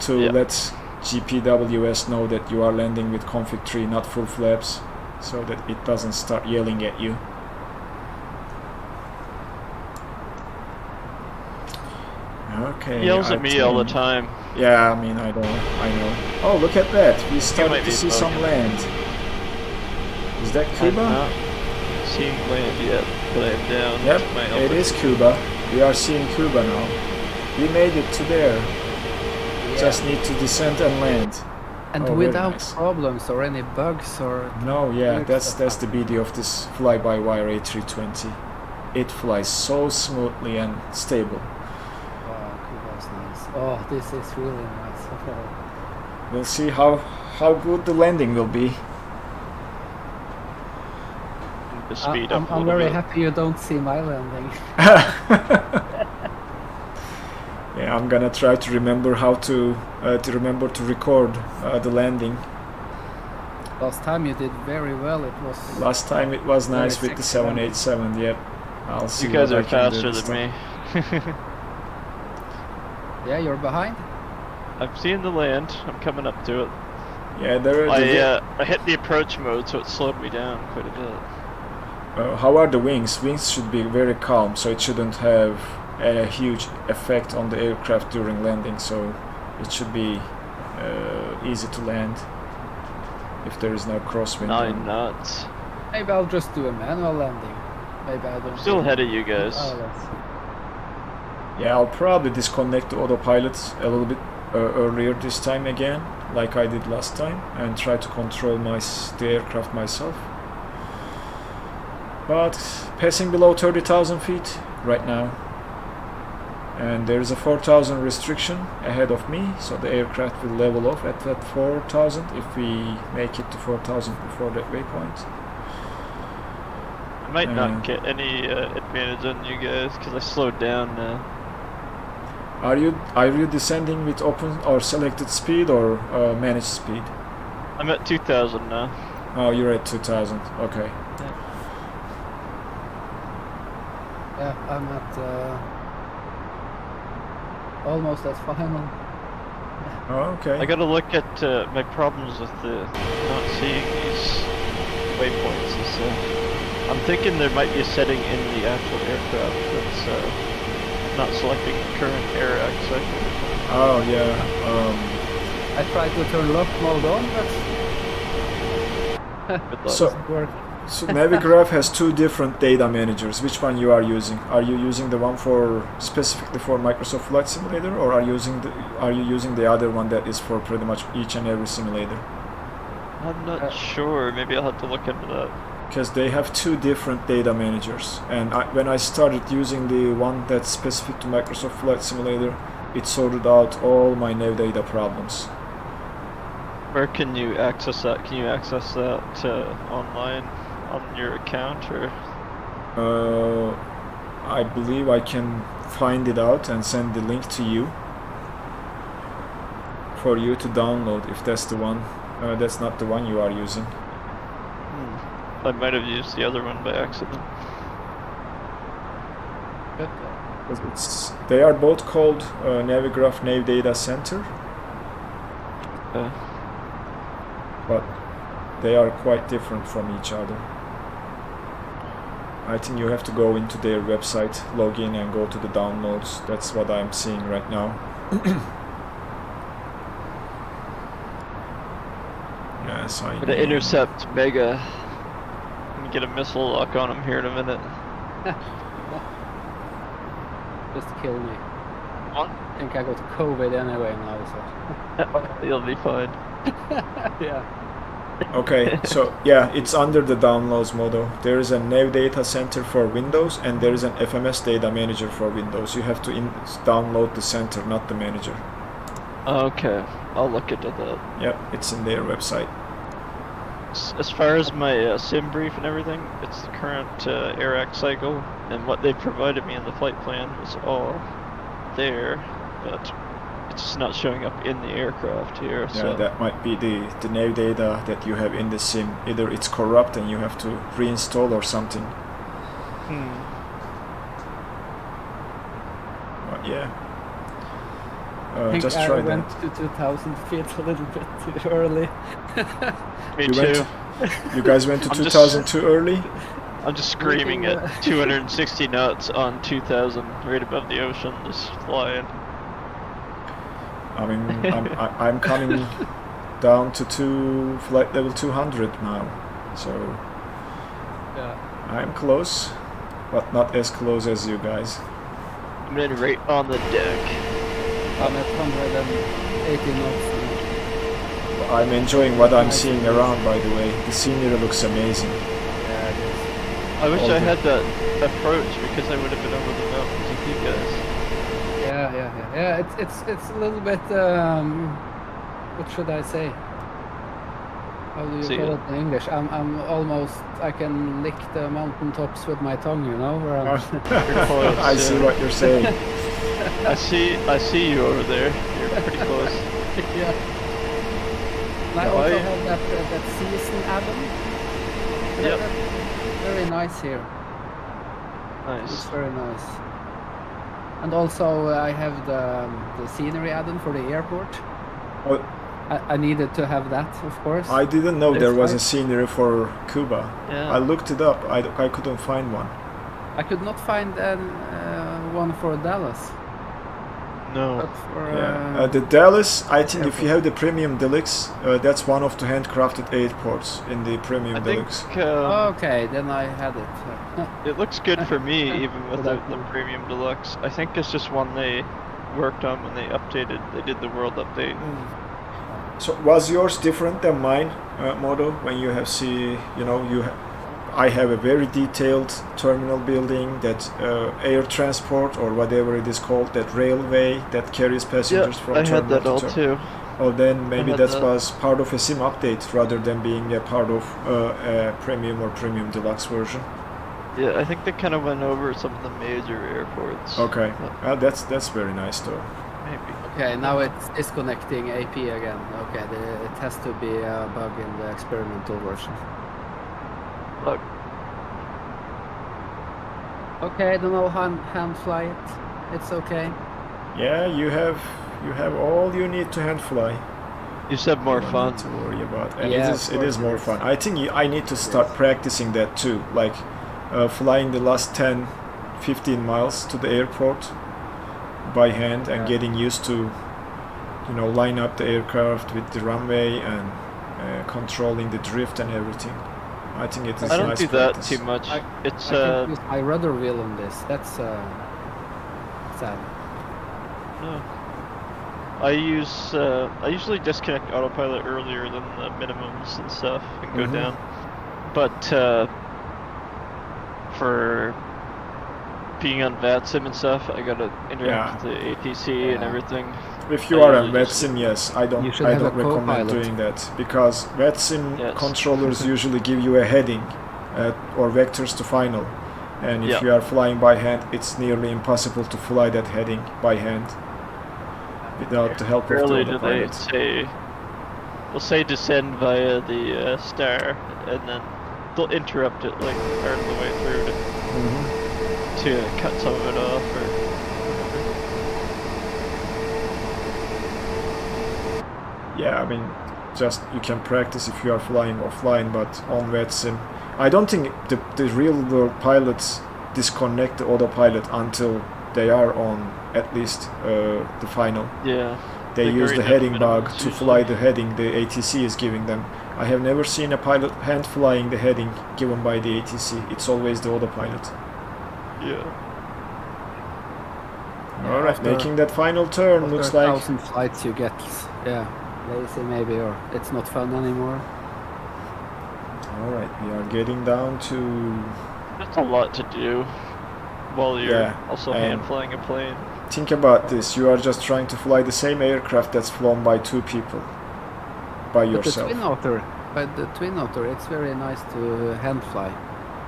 to Yeah. let GPWS know that you are landing with config 3, not full flaps, so that it doesn't start yelling at you. Okay. He yells at me all the I10. time. Yeah, I mean, I know. Oh, look at that. We started might to be see some bugging. land. Is that I'm Cuba? not seeing land yet, but I am down Yep, to my it elbow. is Cuba. We are seeing Cuba now. We made it to there. Just need to descend and land. And Oh, very without nice. problems or any bugs or... No, yeah, weird that's stuff. the beauty of this fly-by-wire A320. It flies so smoothly and stable. Oh, Cuba's nice. Oh, this is really nice. We'll see how good the landing will be. The speed up a I'm little very bit. happy you don't see my landing. Yeah, I'm gonna try to remember how to record the landing. Last time you did very well. It was... Last time it was nice Very with the sexy landing. 787. Yep, I'll see. You guys what are I can do faster this than time. me. Yeah, you're behind? I'm seeing the land. I'm coming up to it. Yeah, there. I hit the approach mode, so it slowed me down quite a bit. How are the wings? Wings should be very calm, so it shouldn't have a huge effect on the aircraft during landing. So it should be easy to land if there is no crosswind. 9 knots. Maybe I'll just do a manual landing. Maybe I don't... Still ahead of you guys. Oh, that's... Yeah, I'll probably disconnect the autopilot a little bit earlier this time again, like I did last time, and try to control the aircraft myself. But passing below 30,000 feet right now, and there is a 4,000 restriction ahead of me, so the aircraft will level off at that 4,000 if we make it to 4,000 before that waypoint. I might not get any advantage on you guys because I slowed down now. Are you descending with open or selected speed or managed speed? I'm at 2,000 now. Oh, you're at 2,000. Okay. Yeah, I'm at... almost at final. Oh, okay. I gotta look at my problems with not seeing these waypoints. I'm thinking there might be a setting in the actual aircraft that's not selecting current air cycle. Oh yeah. I tried to turn lock mode on, but... Good luck. So doesn't work. So Navigraph has two different data managers. Which one you are using? Are you using the one specifically for Microsoft Flight Simulator, or are you using the other one that is for pretty much each and every simulator? I'm not sure. Maybe I'll have to look into that. Because they have two different data managers, and when I started using the one that's specific to Microsoft Flight Simulator, it sorted out all my nav data problems. Where can you access that? Can you access that online on your account, or? I believe I can find it out and send the link to you for you to download if that's the one. That's not the one you are using. I might have used the other one by accident. They are both called Navigraph Nav Data Center, but they are quite different from each other. I think you have to go into their website, log in and go to the downloads. That's what I'm seeing right now. Yes, I I'm gonna intercept Mega. I'm gonna get a missile lock on him here in a minute. Just kill me. What? I think I got COVID anyway now, so... You'll be fine. Yeah. Okay, so yeah, it's under the downloads model. There is a Nav Data Center for Windows and there is an FMS Data Manager for Windows. You have to download the center, not the manager. Okay, I'll look into that. Yep, it's in their website. As far as my sim brief and everything, it's the current AirAct cycle, and what they provided me in the flight plan was all there, but it's just not showing up in the aircraft here. Yeah, So that might be the nav data that you have in the sim. Either it's corrupt and you have to reinstall or something. But yeah. I think Just I try went that. to 2,000 feet a little bit too early. me You too. You guys went to I'm just- 2000 too early? I'm just screaming at 260 knots on 2,000, right above the ocean, just flying. I mean, I'm coming down to flight level 200 now, so Yeah. I'm close, but not as close as you guys. I'm in right on the deck. I'm at 180 knots. I'm enjoying what I'm seeing around, by the way. The scenery looks amazing. Yeah, it is. I wish All I the- had that approach because I would have been over the mountains with you guys. Yeah. It's a little bit. What should I say? How do you See call it. it in English? I'm almost. I can lick the mountain tops with my tongue. You know. Where I'm, close, I see yeah. what you're saying. I see you over there. You're pretty close. yeah. And I No, also I- have that season add-on. Yep. Very nice here. It's Nice. very nice. And also I have the scenery add-on for the airport. Well, I needed to have that, of course. I didn't know there It's was a fine. scenery for Cuba. Yeah. I looked it up. I couldn't find one. I could not find one for Dallas, No. but for Yeah. The Dallas, I think if you have the Premium Deluxe, that's one of the handcrafted airports in the Premium I think Deluxe. okay, then I had it. it looks good for me even without the Without- premium deluxe. I think it's just one they worked on when they updated. They did the world update. So was yours different than mine, Modo? When you have I have a very detailed terminal building, that air transport or whatever it is called, that railway that carries Yeah, passengers from I terminal had that to all terminal. too. Oh, then maybe had that that. was part of a SIM update rather than being a part of a premium or premium deluxe version. Yeah, I think they kind of went over some of the major airports. Okay, that's very nice though. Maybe. Okay, now it's disconnecting AP again. Okay, it has to be a bug in the experimental version. Look, Okay, then I'll hand fly it. It's okay. Yeah, you have all you need to hand fly. you said more You don't fun. need to worry about, and Yeah, it is of more course. fun. I think I need to start practicing that too, like flying the last 10-15 miles to the airport by hand and Yeah. getting used to line up the aircraft with the runway and controlling the drift and everything. I think it is I don't nice do that practice. too much. It's I can use my rudder wheel on this. That's sad. no. I usually disconnect autopilot earlier than the minimums and stuff and go Mhm. down. But for being on VATSIM and stuff, I gotta interact with the ATC and Yeah. everything. If you I are on usually just- VATSIM, yes, I You don't should have a recommend co-pilot. doing that, because VATSIM Yes. controllers usually give you a heading or vectors to final, and if Yeah. you are flying by hand, it's nearly impossible to fly that heading by hand without the help of the Rarely do they autopilot. they'll say descend via the star, and then they'll interrupt it like part of the way through Mhm. to cut some of it off or whatever. Yeah, I mean, just you can practice if you are flying offline, but on VATSIM, I don't think the real world pilots disconnect the autopilot until they are on at least the final. Yeah. They Like use right the at heading the bug minimums to usually. fly the heading the ATC is giving them. I have never seen a pilot hand flying the heading given by the ATC. It's always the autopilot. Yeah. All right, After- making that final turn After looks 1,000 flights you get, lazy maybe, or it's not fun anymore. All right, we are getting down to That's a lot to do while you're Yeah, also and- hand flying a plane. think about this. You are just trying to fly the same aircraft that's flown by two people by But yourself. the twin otter, it's very nice to hand fly.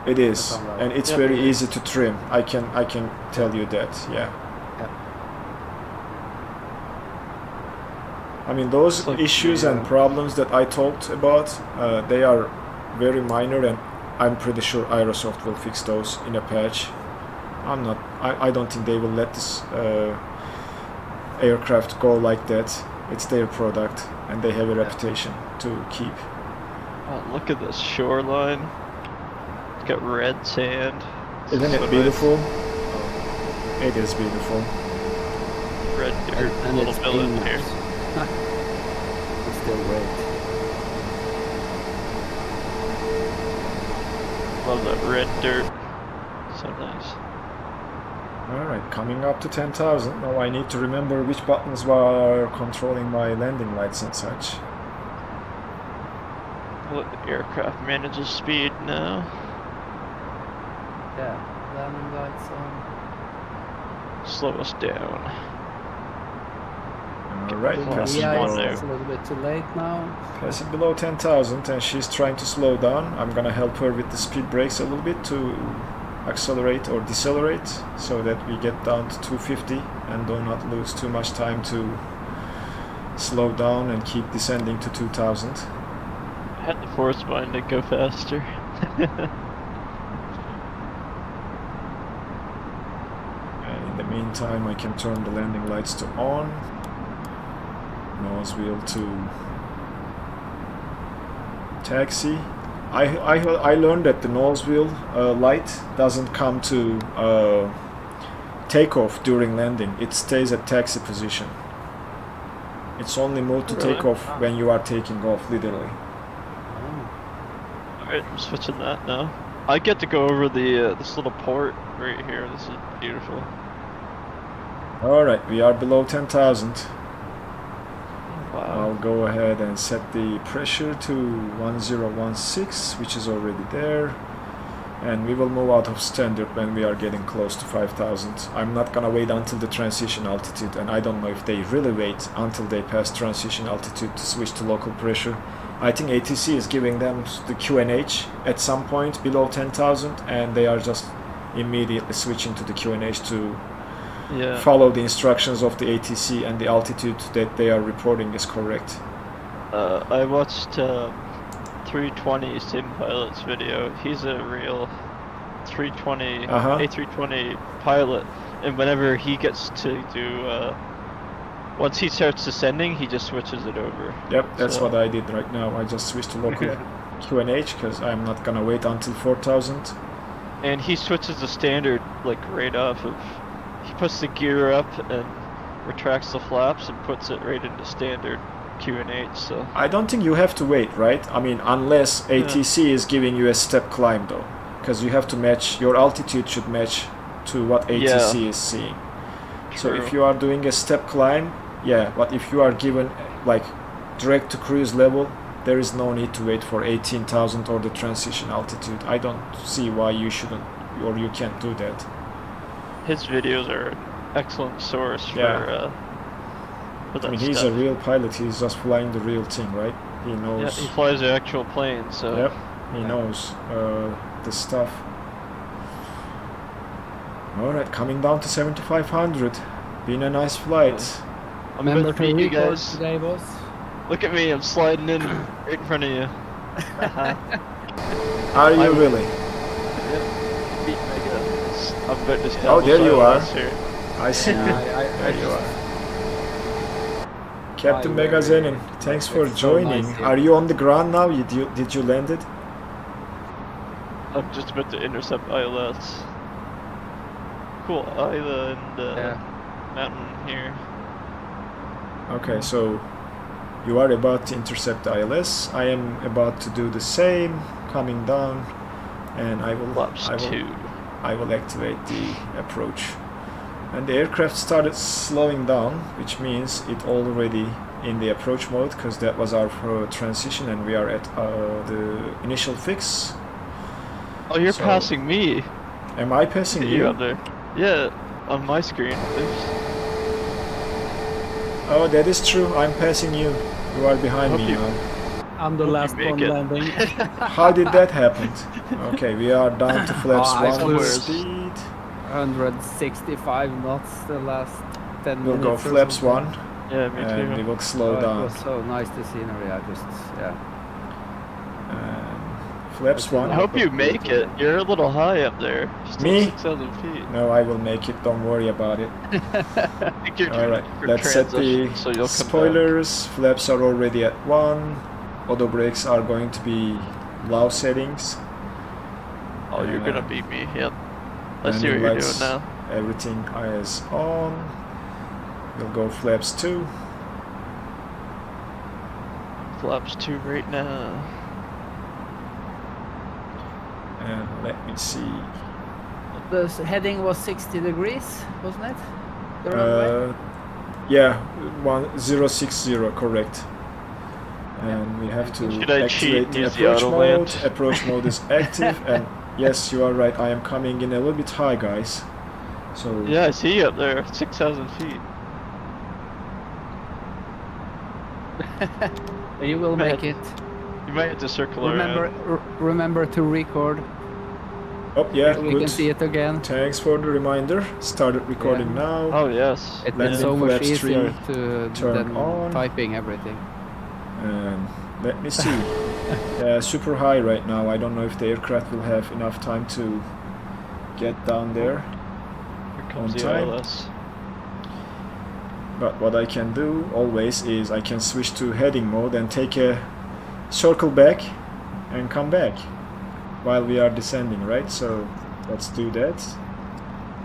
It is, That's all right. and it's Yep. very easy to trim. I can tell you that. Yeah. I mean, those It's like issues the, and problems that I talked about, they are very minor, and I'm pretty sure Aerosoft will fix those in a patch. I don't think they will let this aircraft go like that. It's their product, and they have a reputation to keep. Oh, look at this shoreline. It's got red sand. It's Isn't so it nice. beautiful? It is beautiful. Red dirt, And little it's village here. famous. still great. Love that red dirt. So nice. Alright, coming up to 10,000. Now I need to remember which buttons were controlling my landing lights and such. Let the aircraft manages speed now. Yeah, landing lights on. Slow us down. Alright, pass it Yeah, one below, it's a little bit too late now. pass it below 10,000 and she's trying to slow down. I'm gonna help her with the speed brakes a little bit to accelerate or decelerate so that we get down to 250 and do not lose too much time to slow down and keep descending to 2000. I had the force mine to go faster. And in the meantime I can turn the landing lights to on, nose wheel to taxi. I learned that the nose wheel light doesn't come to takeoff during landing. It stays at taxi position. It's only moved to Really? takeoff when you are taking off, literally. Alright, I'm switching that now. I get to go over the this little port right here. This is beautiful. Alright, we are below 10,000. Wow. I'll go ahead and set the pressure to 1016, which is already there. And we will move out of standard when we are getting close to 5,000. I'm not gonna wait until the transition altitude, and I don't know if they really wait until they pass transition altitude to switch to local pressure. I think ATC is giving them the QNH at some point below 10,000, and they are just immediately switching to the QNH to follow the instructions of the ATC, and the altitude that they are reporting is correct. I watched 320 Sim Pilot's video. He's a real 320 A320 pilot, and whenever he gets to do once he starts descending, he just switches it over. Yep, that's So- what I did right now. I just switched to local QNH because I'm not gonna wait until 4,000. And he switches the standard like right off of. He puts the gear up and retracts the flaps and puts it right into standard QNH. So I don't think you have to wait, right? I mean, unless ATC is giving you a step climb though, because you have to match, your altitude should match to what ATC is seeing. So if True. you are doing a step climb, yeah, but if you are given like direct to cruise level, there is no need to wait for 18,000 or the transition altitude. I don't see why you shouldn't or you can't do that. his videos are an excellent source for Yeah. that I mean, he's stuff. a real pilot. He's just flying the real thing, right? He knows. Yeah, he flies the actual plane, so Yep, he knows the stuff. Alright, coming down to 7,500. Been a nice flight. I'm Remember about to to meet you record guys. today, boss? Look at me, I'm sliding in right in front of you. Are you I'm- really? Meet Mega. I'm about to establish Oh, there you are. ILS here. I see you. Yeah, There you are. Captain Hi, Megazenin, thanks for It's so joining. nice here. Are you on the ground now? Did you land it? I'm just about to intercept ILS. Cool island mountain here. Okay, so you are about to intercept the ILS. I am about to do the same, coming down, and I will Flaps 2. I will activate the approach. And the aircraft started slowing down, which means it already in the approach mode, because that was our transition, and we are at the initial fix. Oh, you're So- passing me. Am I passing You you? up there? Yeah, on my screen. Oops. Oh, that is true. I'm passing you. You are behind Hope me you- now. I'm the Hope you last make one it. landing. How did that happen? Okay, we are down to flaps Oh, I 1 flew- speed. 165 knots the last 10 We'll minutes. go or flaps something. 1, Yeah, me and we too. will slow It down. was so nice, the scenery. I just, yeah. Flaps 1. I hope you make it. You're a little high up there. Still Me? 6,000 feet. No, I will make it. Don't worry about it. I think you're All right, for let's set the transition, so you'll come spoilers. Flaps are already at 1. Auto brakes are going to be low settings. back. Oh, you're gonna beat me. Yep. Let's see what Landing you're lights, doing now. Everything is on. We'll go flaps 2. flaps 2 right now. And let me see. The heading was 60 degrees, wasn't it? The runway? Yeah, 1060, correct. And we have to Should I cheat activate and the use the approach auto mode. land? Approach mode is active, and yes, you are right. I am coming in a little bit high, guys. So Yeah, I see you up there, 6,000 feet. You will make it. You might have to circle Remember, around. remember to record. oh yeah, So we good. can see it again. Thanks for the reminder. Started recording now. Oh yes. It's Landing so much flaps easier 3, to turn than on. typing everything. And let me see. Super high right now. I don't know if the aircraft will have enough time to get down there. Here comes on the time. ILS. But what I can do always is I can switch to heading mode and take a circle back and come back while we are descending, right? So let's do that.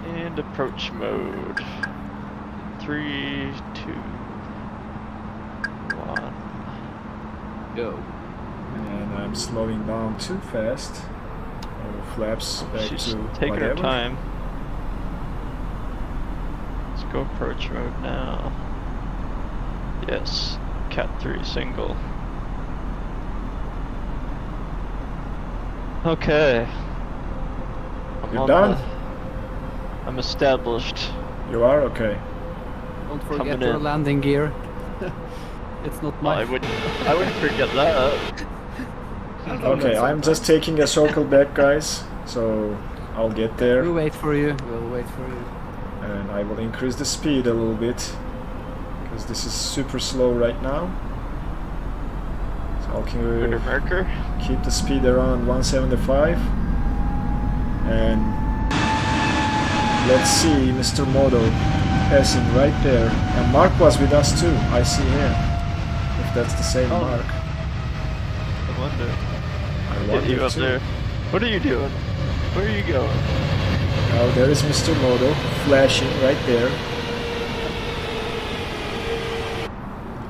And approach mode. 3, 2, 1. Go. And I'm slowing down too fast. Flaps back She's to taking whatever. her time. Let's go approach mode now. Yes, Cat 3 single. Okay. You're on done? I'm established. You are okay. Don't forget Coming your in. landing gear. It's not Well, my. I wouldn't forget that. Okay, I'm just taking a circle back, guys. So I'll get there. We'll wait for you. We'll wait for you. And I will increase the speed a little bit because this is super slow right now. So I'll Good marker. keep the speed around 175. And let's see Mr. Modo passing right there. And Mark was with us too, I see here. If that's the same Oh. Mark. I wonder. I Get wonder you up too. there. What are you doing? Where are you going? Now there is Mr. Modo flashing right there.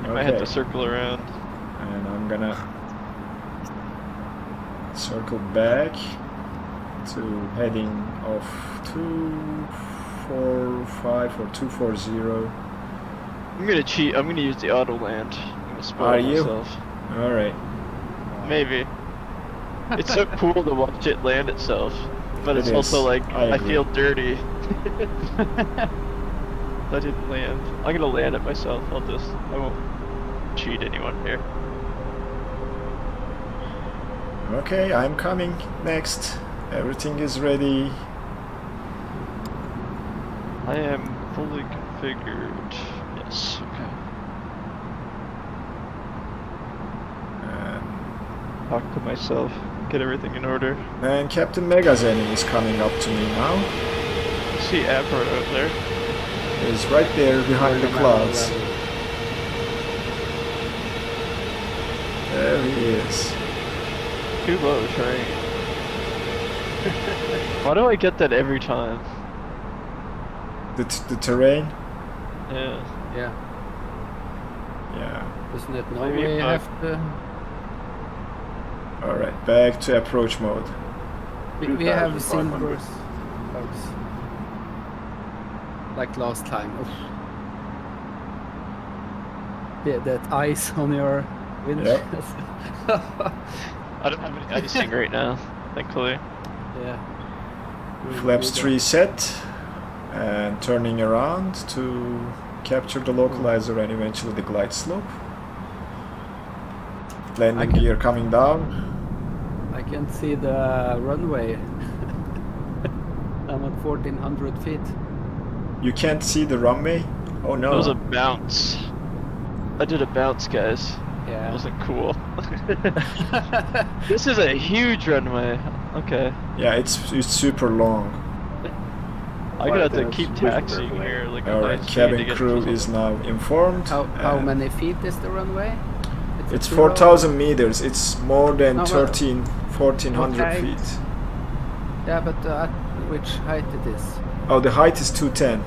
I might have to circle around. And I'm gonna circle back to heading of 245 or 240. I'm gonna cheat. I'm gonna use the auto land. I'm gonna spoil Are you? myself. Alright. Maybe. It's so cool to watch it land itself, but It it's is. also like I I agree. feel dirty. I didn't land. I'm gonna land it myself. I won't cheat anyone here. Okay, I'm coming next. Everything is ready. I am fully configured. Yes. Okay. And Talk to myself. Get everything in order. man, Captain Megazeni is coming up to me now. I see Avro out there. He's right there behind the clouds. There he is. Too low terrain. Why do I get that every time? The terrain? Yeah. Yeah. Yeah. Isn't it no Maybe way you if I- have to? Alright, back to approach mode. We have 2,500. silvers. Folks. Like last time. Oof. Yeah, that ice on your windshield. I don't have any icing right now, thankfully. Yeah. Flaps 3 set and turning around to capture the localizer and eventually the glide slope. Landing can- gear coming down. I can see the runway. I'm at 1400 feet. You can't see the runway? Oh That was a no. bounce. I did a bounce, guys. That Yeah. wasn't cool. This is a huge runway. Okay. Yeah, it's super long. I'm gonna have to Like, keep switch taxiing runway. here like a Alright, nice cabin to get crew to is now informed. How and many feet is the runway? It's zero? 4,000 meters. It's more than No, but- 1400 Okay. feet. Yeah, but at which height it is? Oh, the height is 210.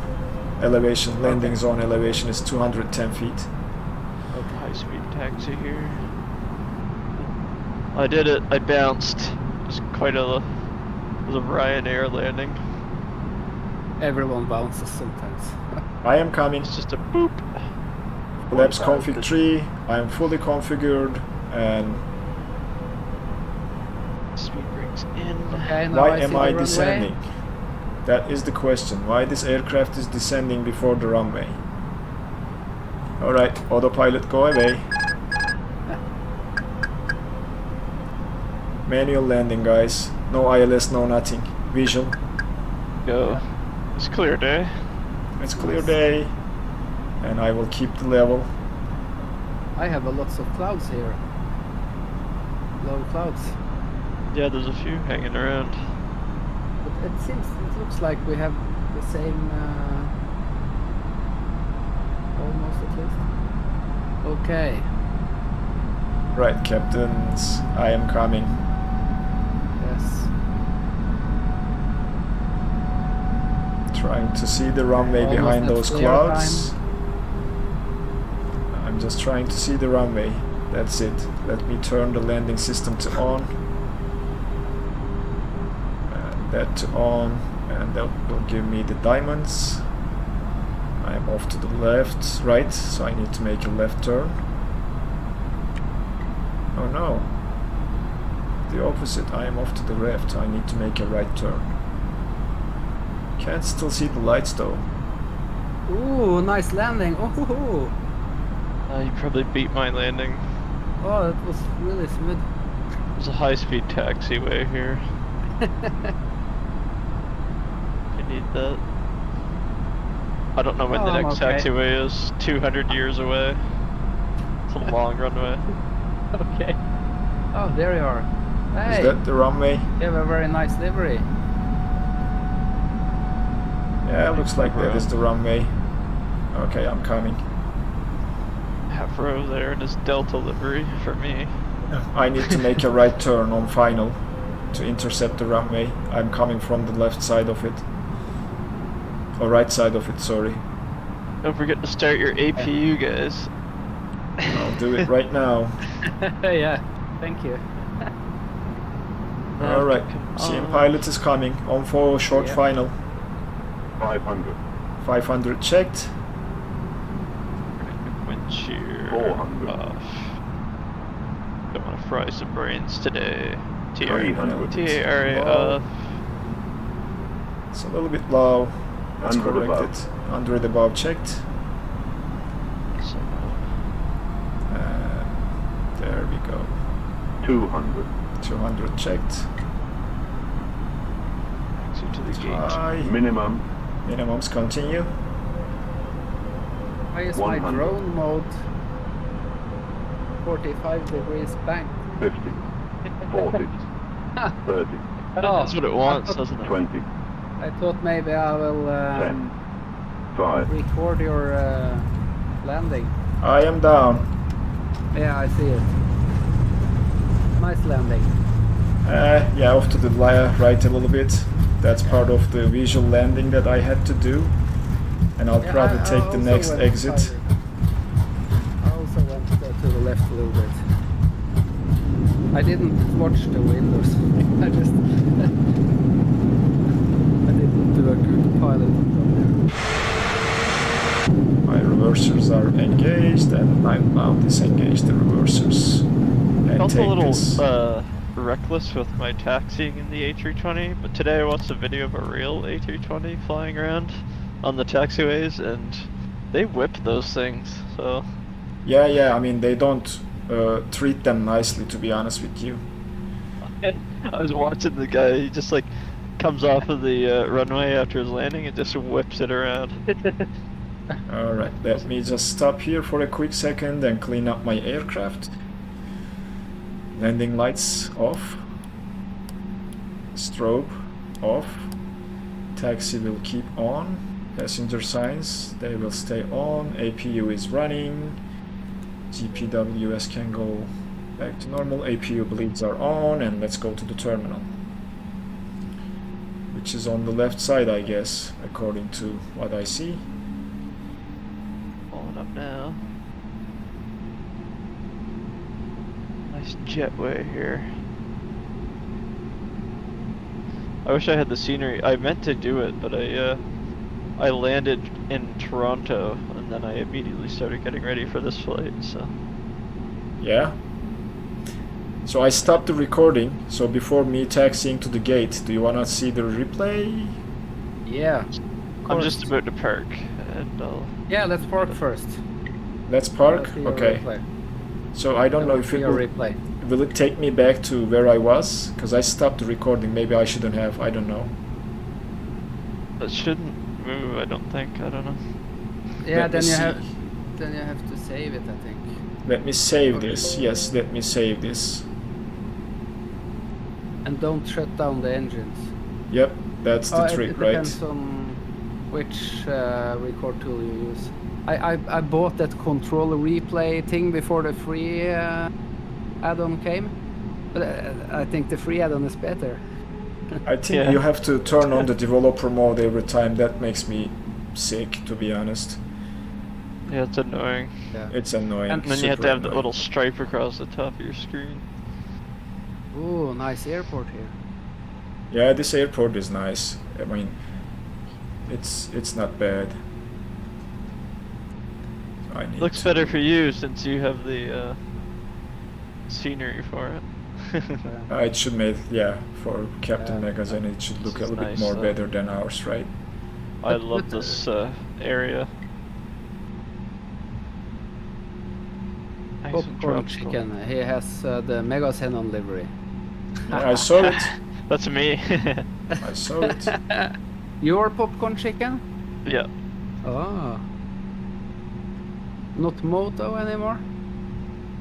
Elevation, landing zone elevation is 210 feet. high speed taxi here. I did it. I bounced. It was quite a Ryanair landing. Everyone bounces sometimes. I am coming. It's just a boop. Labs config 3. I am fully configured and Speed brakes in. Okay, now why I am see I the runway. descending? That is the question. Why this aircraft is descending before the runway? Alright, autopilot, go away. Manual landing, guys. No ILS, no nothing. Visual. Go. It's clear day. It's clear day. And I will keep the level. I have a lots of clouds here. Low clouds. Yeah, there's a few hanging around. But it looks like we have the same, almost at least. Okay. Right, captains. I am coming. Yes. Trying to see the runway Almost behind at those clear clouds. I'm just trying to see the runway. That's it. Let me turn the landing system to on. And that to on. And that will give me the diamonds. I am off to the left, right, so I need to make a left turn. Oh no. The opposite. I am off to the left. I need to make a right turn. Can't still see the lights though. Ooh, nice landing. Oh, You probably beat my landing. oh, that was really smooth. There's a high-speed taxiway here. You need that. I don't know when the Oh, I'm next okay. taxiway is. 200 years away. It's a long runway. Okay. Oh, there you are. Hey, Is that the runway? you have a very nice livery. Yeah, looks like that is the runway. Okay, I'm coming. Half row there in his Delta livery for me. I need to make a right turn on final to intercept the runway. I'm coming from the left side of it. Or right side of it, sorry. Don't forget to start your APU, guys. I'll do it right now. Yeah, thank you. Alright, CM pilot is coming. On for short Yeah. final. 500. 500 checked. Wind shear 400. off. Don't want to fry some brains today. 300. TARA Low. off. It's a little bit low. Let's 100 correct above. it. 100 above checked. So, There we go. 200. 200 checked. exit to the gate. High. Minimum. Minimums continue. I use my 100. drone mode. 45 degrees bank. 50. 40. 30. That's what it wants, doesn't it? 20. I thought maybe I will 10. 5. record your landing. I am down. Yeah, I see it. Nice landing. Yeah, off to the right a little bit. That's part of the visual landing that I had to do. And I'll Yeah, probably I take the also next went exit. side. I also went to the left a little bit. I didn't watch the windows. I just I didn't do a good pilot from My reversers are engaged and I'm now disengaged the reversers. And Felt a take little this. reckless with my taxiing in the A320, but today I watched a video of a real A320 flying around on the taxiways, and they whip those things, so... Yeah, I mean, they don't treat them nicely, to be honest with you. I was watching the guy, he just like comes off of the runway after his landing and just whips it around. Alright, let me just stop here for a quick second and clean up my aircraft. Landing lights off. Strobe off. Taxi will keep on. Passenger signs, they will stay on. APU is running. GPWS can go back to normal. APU bleeds are on, and let's go to the terminal, which is on the left side, I guess, according to what I see. Pulling up now. Nice jetway here. I wish I had the scenery. I meant to do it, but I landed in Toronto and then I immediately started getting ready for this flight. So Yeah. So I stopped the recording. So before me taxiing to the gate, do you wanna see the replay? Yeah. I'm just about to park, and I'll. Yeah, let's park first. Let's park. See your Okay. replay. So I don't know if it your will, replay. will it take me back to where I was, because I stopped the recording. Maybe I shouldn't have. I don't know. It shouldn't move. I don't think. I don't know. Yeah, Let me then you have to save it, I think. Let me save this. Yes, let me save this. And don't shut down the engines. Yep, that's the trick, it right? depends on which record tool you use. I bought that controller replay thing before the free add-on came, but I think the free add-on is better. I think Yeah. you have to turn on the developer mode every time. That makes me sick, to be honest. Yeah, it's annoying. Yeah. It's annoying. And then you have super to have the annoying. little stripe across the top of your screen. Ooh, nice airport here. Yeah, this airport is nice. I mean, it's not bad. I need Looks to- better for you since you have the scenery for it. It should make, yeah, for Captain Yeah. Magazine it should look a This is little bit nice, more though. better than ours, right? I But- love but, this area. Nice and Popcorn tropical. chicken. He has the Mega Xenon livery. Yeah, I saw it. That's me. I saw it. Your popcorn chicken? Yeah. Oh. Not Moto anymore?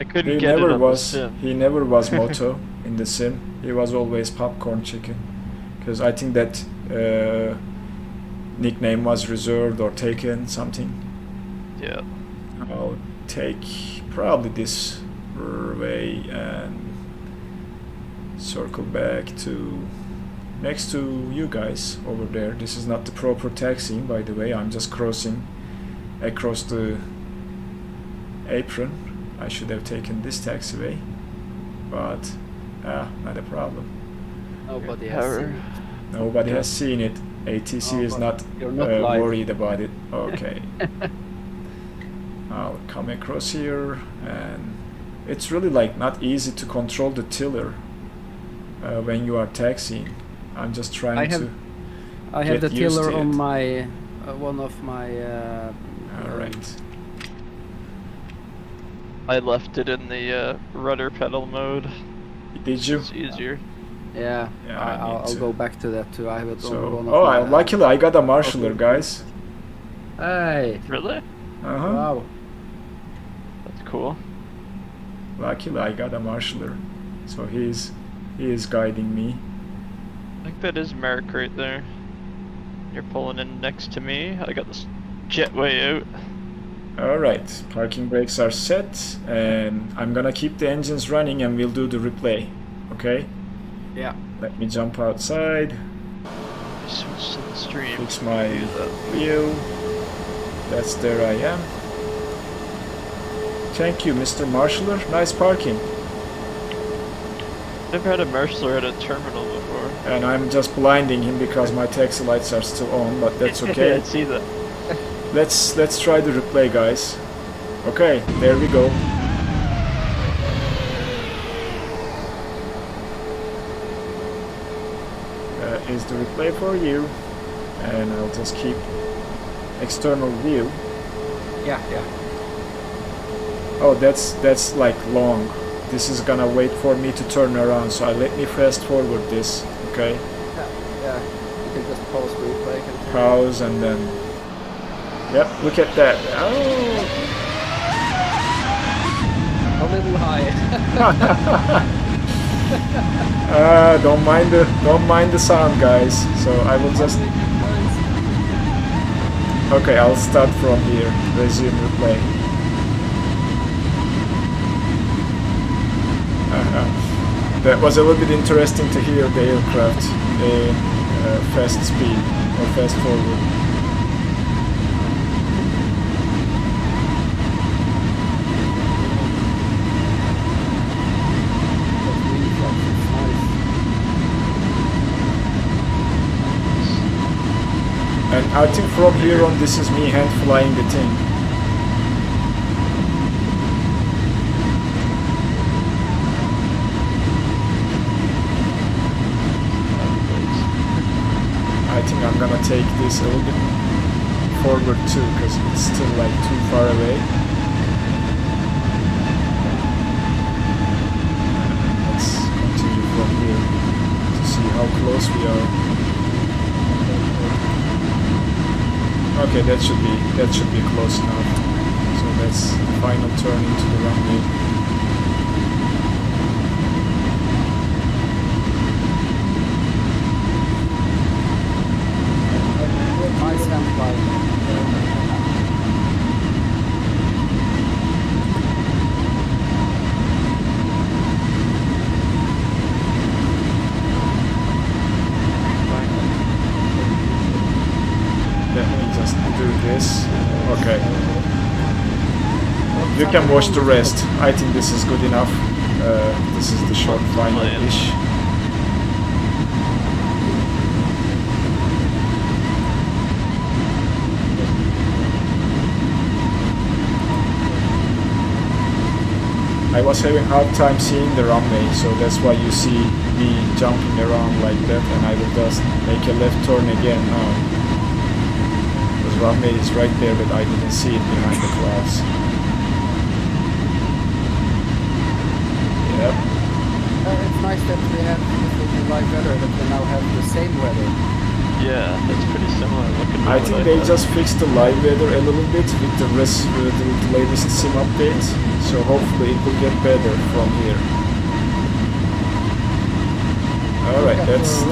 I couldn't He get it never on was. the sim. He never was Moto in the sim. He was always Popcorn Chicken, because I think that nickname was reserved or taken something. Yeah. I'll take probably this way and circle back to next to you guys over there. This is not the proper taxiing, by the way. I'm just crossing across the apron. I should have taken this taxiway, but not a problem. Nobody has Power. seen it. Nobody has seen it. ATC Oh, is but not, you're not live. worried about it. Okay. I'll come across here, and it's really like not easy to control the tiller when you are taxiing. I'm just trying I have to. I have the Get used tiller to on it. my one of my All right. I left it in the rudder pedal mode. Did you? It's easier. yeah, Yeah, I need I'll to. go back to that too. I have it on So, one of oh, my, luckily I got a marshaller, guys. Hey, Really? Uh-huh. wow. That's cool. Luckily I got a marshaller, so he is guiding me. I think that is Merrick right there. You're pulling in next to me. I got this jetway out. Alright, parking brakes are set, and I'm gonna keep the engines running and we'll do the replay, okay? Yeah. Let me jump outside, Switch to the stream. fix my Use that. view. That's there I am. Thank you, Mr. Marshaller. Nice parking. Never had a marshaller at a terminal before. And I'm just blinding him because my taxi lights are still on, but that's I okay. see that. Let's try the replay, guys. Okay, there we go. Is the replay for you, and I'll just keep external view. Yeah. Oh, that's like long. This is gonna wait for me to turn around, so let me fast forward this, okay? Yeah. You can just pause replay. Pause and then. Yep, look at that. Oh. A little high. Don't mind the sound, guys. So I will just. Okay, I'll start from here. Resume replay. That was a little bit interesting to hear the aircraft in fast speed or fast forward. I think from here on this is me hand flying the thing. I think I'm gonna take this a little bit forward too, because it's still like too far away. Let's continue from here to see how close we are. Okay, that should be close enough. So that's the final turn into the runway. Nice hand flying. Let me just do this. Okay. You can watch the rest. I think this is good enough. This is the short final-ish. I was having a hard time seeing the runway, so that's why you see me jumping around like that, and I will just make a left turn again now. The runway is right there, but I didn't see it behind the clouds. Yep. It's nice that we have the live weather, that we now have the same weather. Yeah, that's pretty similar looking to I what think they thought. just fixed the live weather a little bit with the latest sim update, so hopefully it will get better from here. Alright, that's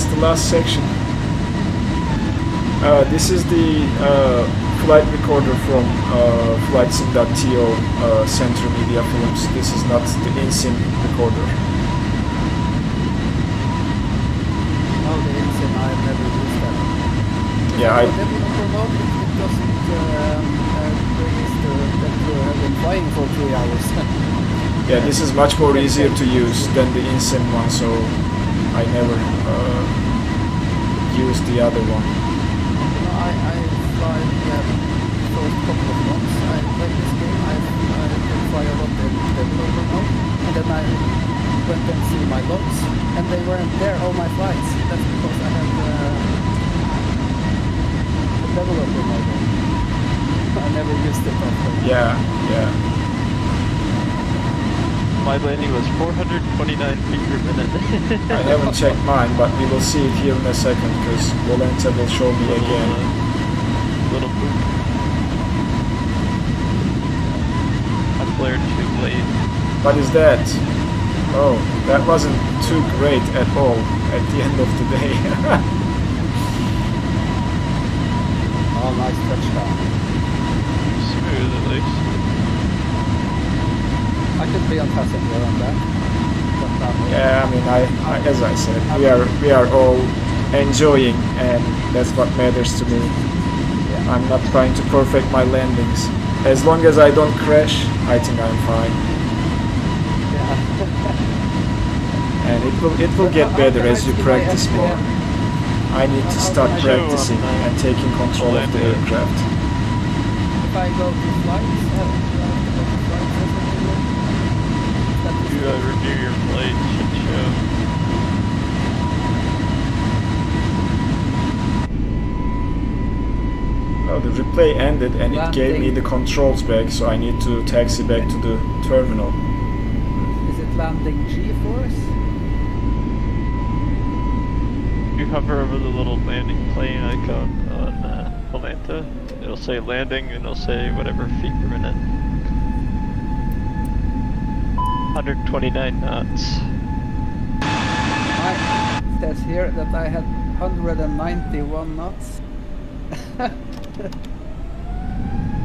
the last section. This is the flight recorder from flightsim.to Center Media Films. This is not the in-sim recorder. Oh, the insane, I've never used that. Yeah, But then it doesn't register that you have been flying for 3 hours. yeah, this is much more easier to use than the in-sim one, so I never used the other one. I fly first couple of months. I played this game. I did fly a lot in developer mode, and then I went and see my logs, and they weren't there all my flights. That's because I had the developer mode. I never used it often. Yeah. My landing was 429 feet per minute. I haven't checked mine, but we will see it here in a second, because Volenta will show me again. Little boop. I flared too late. What is that? Oh, that wasn't too great at all at the end of the day. Oh, nice touchdown. Smooth at least. I could be on passenger on that. Yeah, I mean, I as I said, we are all enjoying, and that's what matters to me. Yeah. I'm not trying to perfect my landings. As long as I don't crash, I think I'm fine. Yeah. And it will get better as you practice more. I need to start practicing and taking control of the aircraft. If I go to flights, You review your flight, should show. Well, the replay ended and it gave me the controls back, so I need to taxi back to the terminal. Is it landing G-force? You hover over the little landing plane icon on Volanta, it'll say landing and it'll say whatever feet per minute. 129 knots. It says here that I had 191 knots.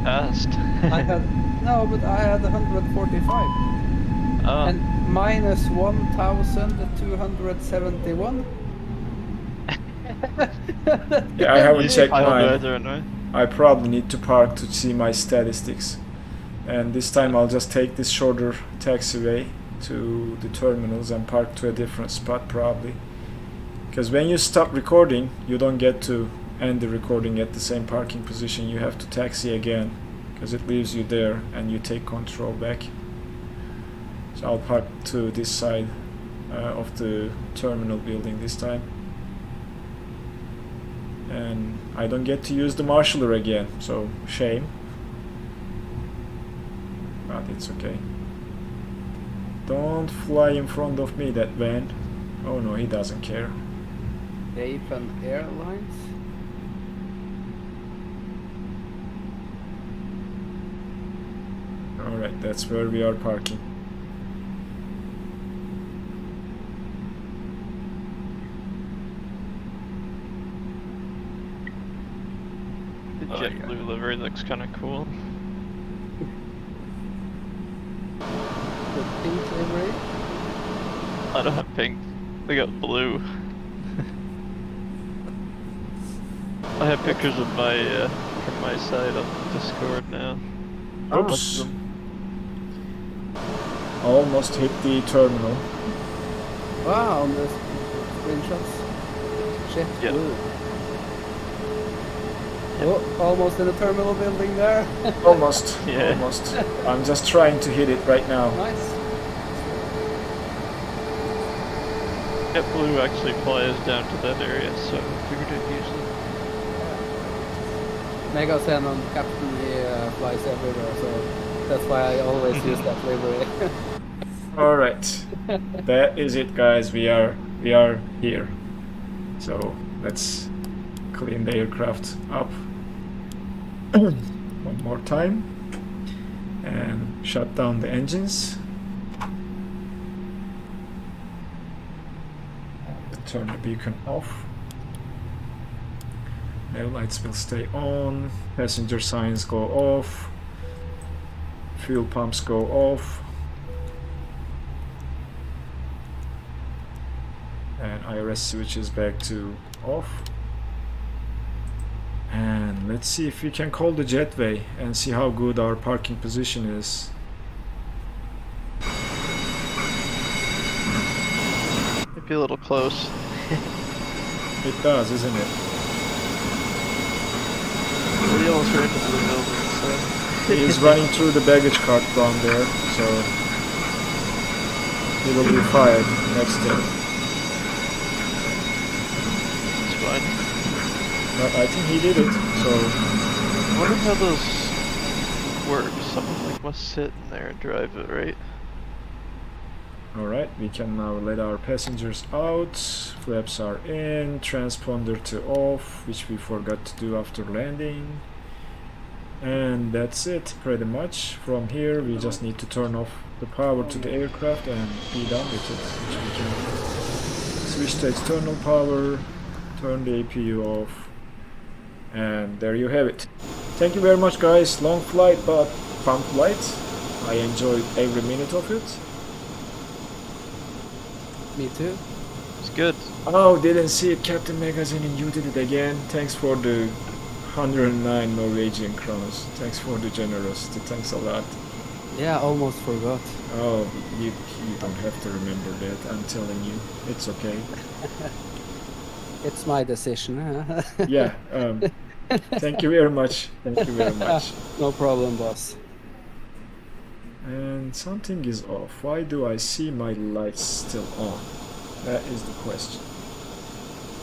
Fast. I had 145 and minus 1,271. Yeah, I haven't checked Piled mine. weather anyway. I probably need to park to see my statistics. And this time I'll just take this shorter taxiway to the terminals and park to a different spot probably. Because when you stop recording, you don't get to end the recording at the same parking position. You have to taxi again, because it leaves you there and you take control back. So I'll park to this side of the terminal building this time. And I don't get to use the marshaller again, so shame. But it's okay. Don't fly in front of me, that van. Oh no, he doesn't care. Japan Airlines. Alright, that's where we are parking. The JetBlue livery looks kind of cool. The pink livery. I don't have pink. They got blue. I have pictures of my from my side on Discord now. Oops. Almost hit the terminal. Wow, on the screenshots. JetBlue. Oh, almost in the terminal building there. Almost. Yeah. Almost. I'm just trying to hit it right now. Nice. JetBlue actually flies down to that area, so I figured I'd use it. Mega Sen on Captain, he flies everywhere, so that's why I always use that livery. Alright. That is it, guys. We are here. So let's clean the aircraft up one more time and shut down the engines. Turn the beacon off. Air lights will stay on. Passenger signs go off. Fuel pumps go off. And IRS switches back to off. And let's see if we can call the jetway and see how good our parking position is. Might be a little close. It does, isn't it? We almost ran into the building, so... He is running through the baggage cart down there, so he will be fired next time. It's fine. But I think he did it, so... I wonder how those work. Someone like must sit in there and drive it, right? Alright, we can now let our passengers out. Flaps are in, transponder to off, which we forgot to do after landing. And that's it, pretty much. From here, we just need to turn off the power to the aircraft and be done with it. Which we can switch to external power, turn the APU off, and there you have it. Thank you very much, guys. Long flight, but fun flight. I enjoyed every minute of it. Me too. It's good. Oh, didn't see it, Captain Magazine, and you did it again. Thanks for the 109 Norwegian crowns. Thanks for the generosity. Thanks a lot. Yeah, almost forgot. Oh, you don't have to remember that. I'm telling you, it's okay. It's my decision. Huh? Yeah. Thank you very much. Thank you very much. No problem, boss. And something is off. Why do I see my lights still on? That is the question.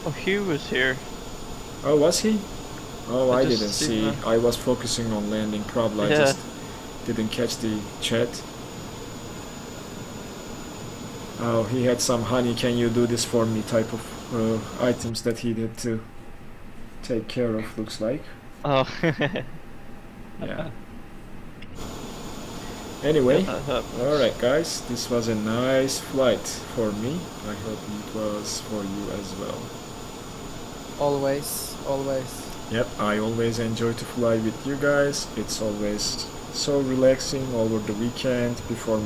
Oh, Hugh was here. Oh, was he? Oh, I just didn't seen see. that. I was focusing on landing. Probably I Yeah. just didn't catch the chat. Oh, he had some honey, can you do this for me type of items that he had to take care of, looks like. Oh. Yeah. Anyway, Yeah, that happens. alright guys, this was a nice flight for me. I hope it was for you as well. Always, always. Yep, I always enjoy to fly with you guys. It's always so relaxing over the weekend before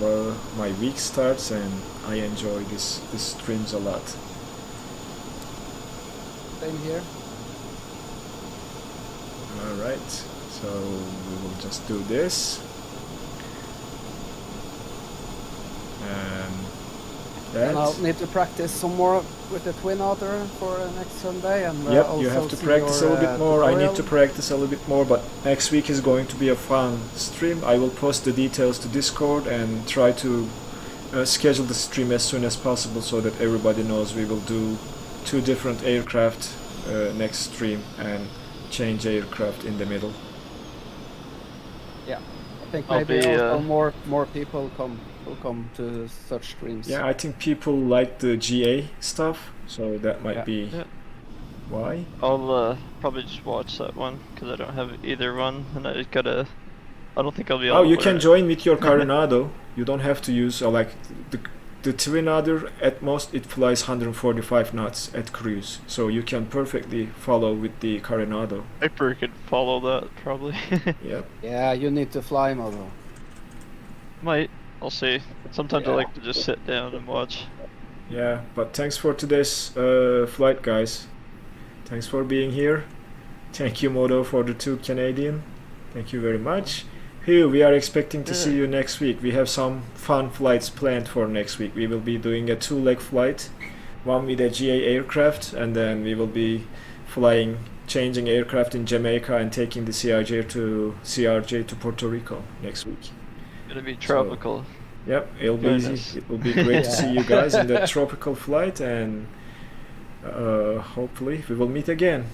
my week starts, and I enjoy this streams a lot. Same here. Alright, so we will just do this. And that. And I'll need to practice some more with the twin otter for next Sunday. And Yep, also you have to see practice a your, little bit more. I need tutorial. to practice a little bit more, but next week is going to be a fun stream. I will post the details to Discord and try to schedule the stream as soon as possible so that everybody knows we will do 2 different aircraft next stream and change aircraft in the middle. Yeah, I think I'll maybe be, also more people will come to such streams. Yeah, I think people like the GA stuff, so that might Yeah. be Yeah. why. I'll probably just watch that one because I don't have either one, and I don't think I'll be able Oh, to you can learn. join with your Coronado. You don't have to use like the twin other. At most, it flies 145 knots at cruise, so you can perfectly follow with the Coronado. Hyper could follow that probably. Yep. Yeah, you need to fly, Modo. Might. I'll see. Sometimes I Yeah. like to just sit down and watch. Yeah, but thanks for today's flight, guys. Thanks for being here. Thank you, Modo, for the 2 Canadian. Thank you very much. Hugh, we are expecting to see you next week. We have some fun flights planned for next week. We will be doing a 2-leg flight, one with a GA aircraft, and then we will be changing aircraft in Jamaica and taking the CRJ to Puerto Rico next week. Gonna be tropical. Yep, it'll be easy. Goodness. It will be great to see you guys in that tropical flight, and hopefully we will meet again.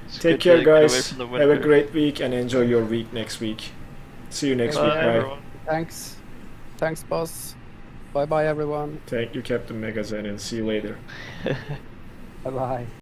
It's Take good care, to get away guys. from the Have a winter. great week and enjoy your week next week. See you next Bye, week. Bye. everyone. Thanks, boss. Bye bye, everyone. Thank you, Captain Megazan, and see you later. Bye bye.